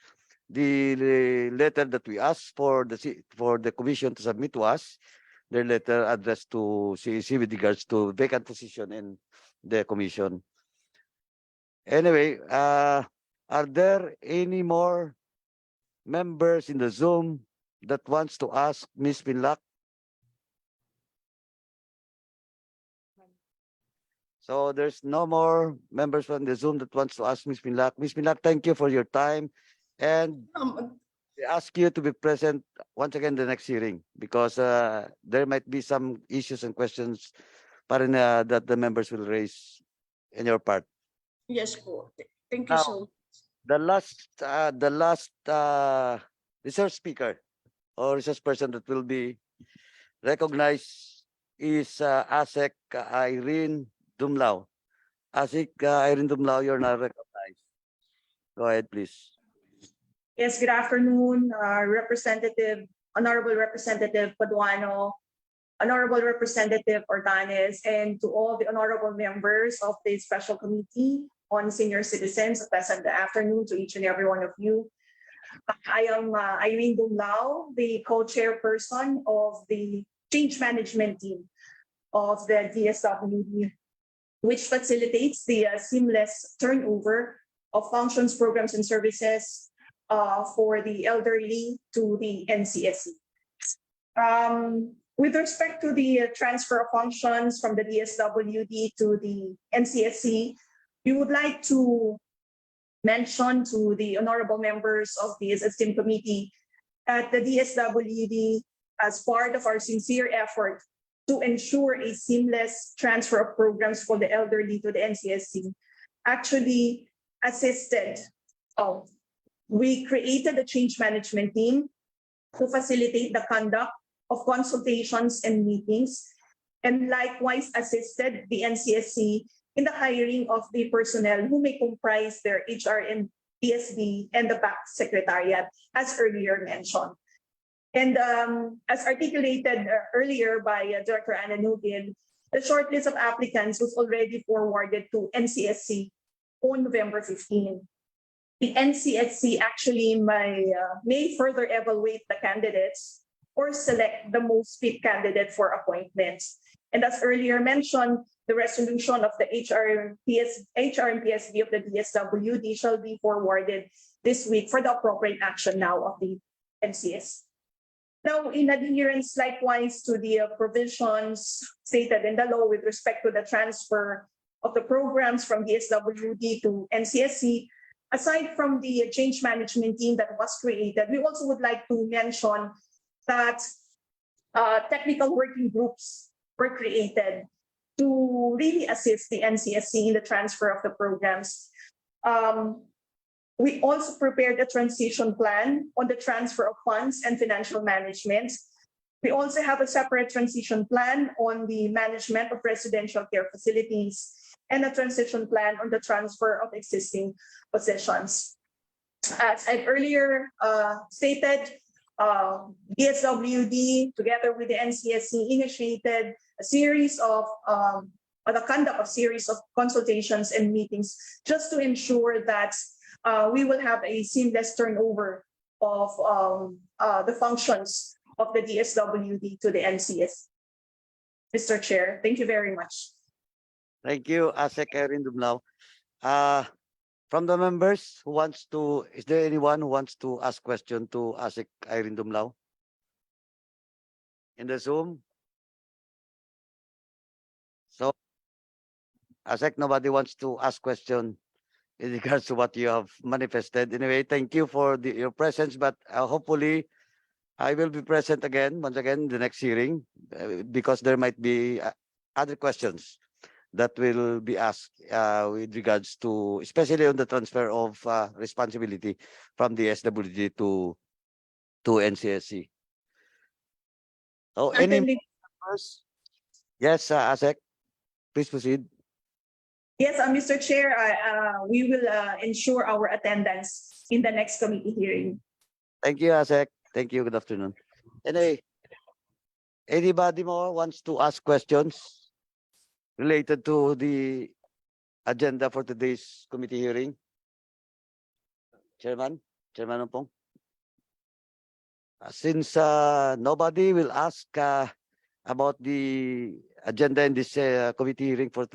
Speaker 1: the letter that we asked for the commission to submit to us, their letter addressed to CEC with regards to vacant position in the commission. Anyway, are there any more members in the Zoom that wants to ask Ms. Pinlac? So there's no more members from the Zoom that wants to ask Ms. Pinlac. Ms. Pinlac, thank you for your time. And we ask you to be present once again the next hearing because there might be some issues and questions that the members will raise in your part.
Speaker 19: Yes po. Thank you so much.
Speaker 1: the last resource speaker or resource person that will be recognized is ASEC Irene Dumlao. ASEC Irene Dumlao, you're now recognized. Go ahead, please.
Speaker 20: Yes, good afternoon, Honorable Representative Paduano, Honorable Representative Ortanes, and to all the honorable members of the Special Committee on Senior Citizens. A pleasant afternoon to each and every one of you. I am Irene Dumlao, the co-chairperson of the change management team of the DSWD, which facilitates the seamless turnover of functions, programs, and services for the elderly to the NCSC. With respect to the transfer of functions from the DSWD to the NCSC, we would like to mention to the honorable members of this esteemed committee that the DSWD, as part of our sincere effort to ensure a seamless transfer of programs for the elderly to the NCSC, actually assisted. We created a change management team to facilitate the conduct of consultations and meetings, and likewise assisted the NCSC in the hiring of the personnel who may comprise their HR and PSB and the back secretariat, as earlier mentioned. And as articulated earlier by Director Anna Nugin, the shortlist of applicants was already forwarded to NCSC on November 15. The NCSC actually may further evaluate the candidates or select the most fit candidate for appointments. And as earlier mentioned, the resolution of the HR and PSB of the DSWD shall be forwarded this week for the appropriate action now of the NCSC. Now, in adherence likewise to the provisions stated in the law with respect to the transfer of the programs from DSWD to NCSC, aside from the change management team that was created, we also would like to mention that technical working groups were created to really assist the NCSC in the transfer of the programs. We also prepared a transition plan on the transfer of funds and financial management. We also have a separate transition plan on the management of residential care facilities and a transition plan on the transfer of existing positions. As I earlier stated, DSWD together with the NCSC initiated a series of the conduct of series of consultations and meetings just to ensure that we will have a seamless turnover of the functions of the DSWD to the NCSC. Mr. Chair, thank you very much.
Speaker 1: Thank you, ASEC Irene Dumlao. From the members who wants to, is there anyone who wants to ask question to ASEC Irene Dumlao? In the Zoom? So, ASEC, nobody wants to ask question in regards to what you have manifested. Anyway, thank you for your presence, but hopefully I will be present again, once again, the next hearing, because there might be other questions that will be asked with regards to, especially on the transfer of responsibility from the SWD to NCSC. Oh, any members? Yes, ASEC, please proceed.
Speaker 20: Yes, Mr. Chair, we will ensure our attendance in the next committee hearing.
Speaker 1: Thank you, ASEC. Thank you. Good afternoon. Anybody more wants to ask questions related to the agenda for today's committee hearing? Chairman Ompong? Since nobody will ask about the agenda in this committee hearing for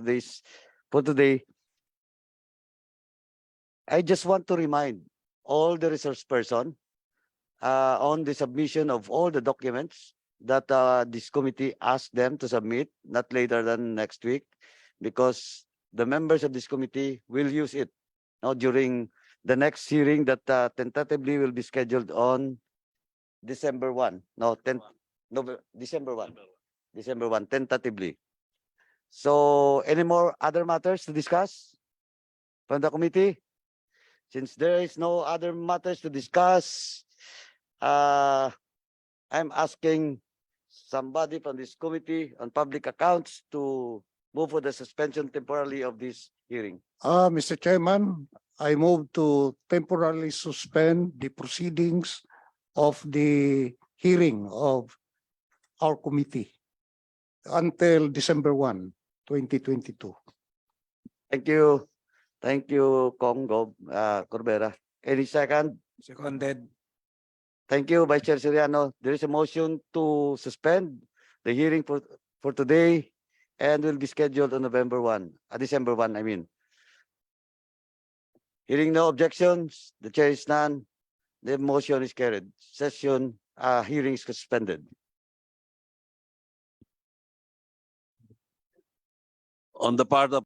Speaker 1: today, I just want to remind all the resource person on the submission of all the documents that this committee asked them to submit not later than next week, because the members of this committee will use it now during the next hearing that tentatively will be scheduled on December 1. No, December 1, tentatively. So any more other matters to discuss from the committee? Since there is no other matters to discuss, I'm asking somebody from this committee on public accounts to move for the suspension temporarily of this hearing.
Speaker 13: Mr. Chairman, I move to temporarily suspend the proceedings of the hearing of our committee until December 1, 2022.
Speaker 1: Thank you. Thank you, Kong Corbera. Any second?
Speaker 9: Seconded.
Speaker 1: Thank you, Vice Chair Soriano. There is a motion to suspend the hearing for today and will be scheduled on December 1, I mean. Hearing no objections, the chair is none. The motion is carried. Hearing is suspended.
Speaker 2: On the part of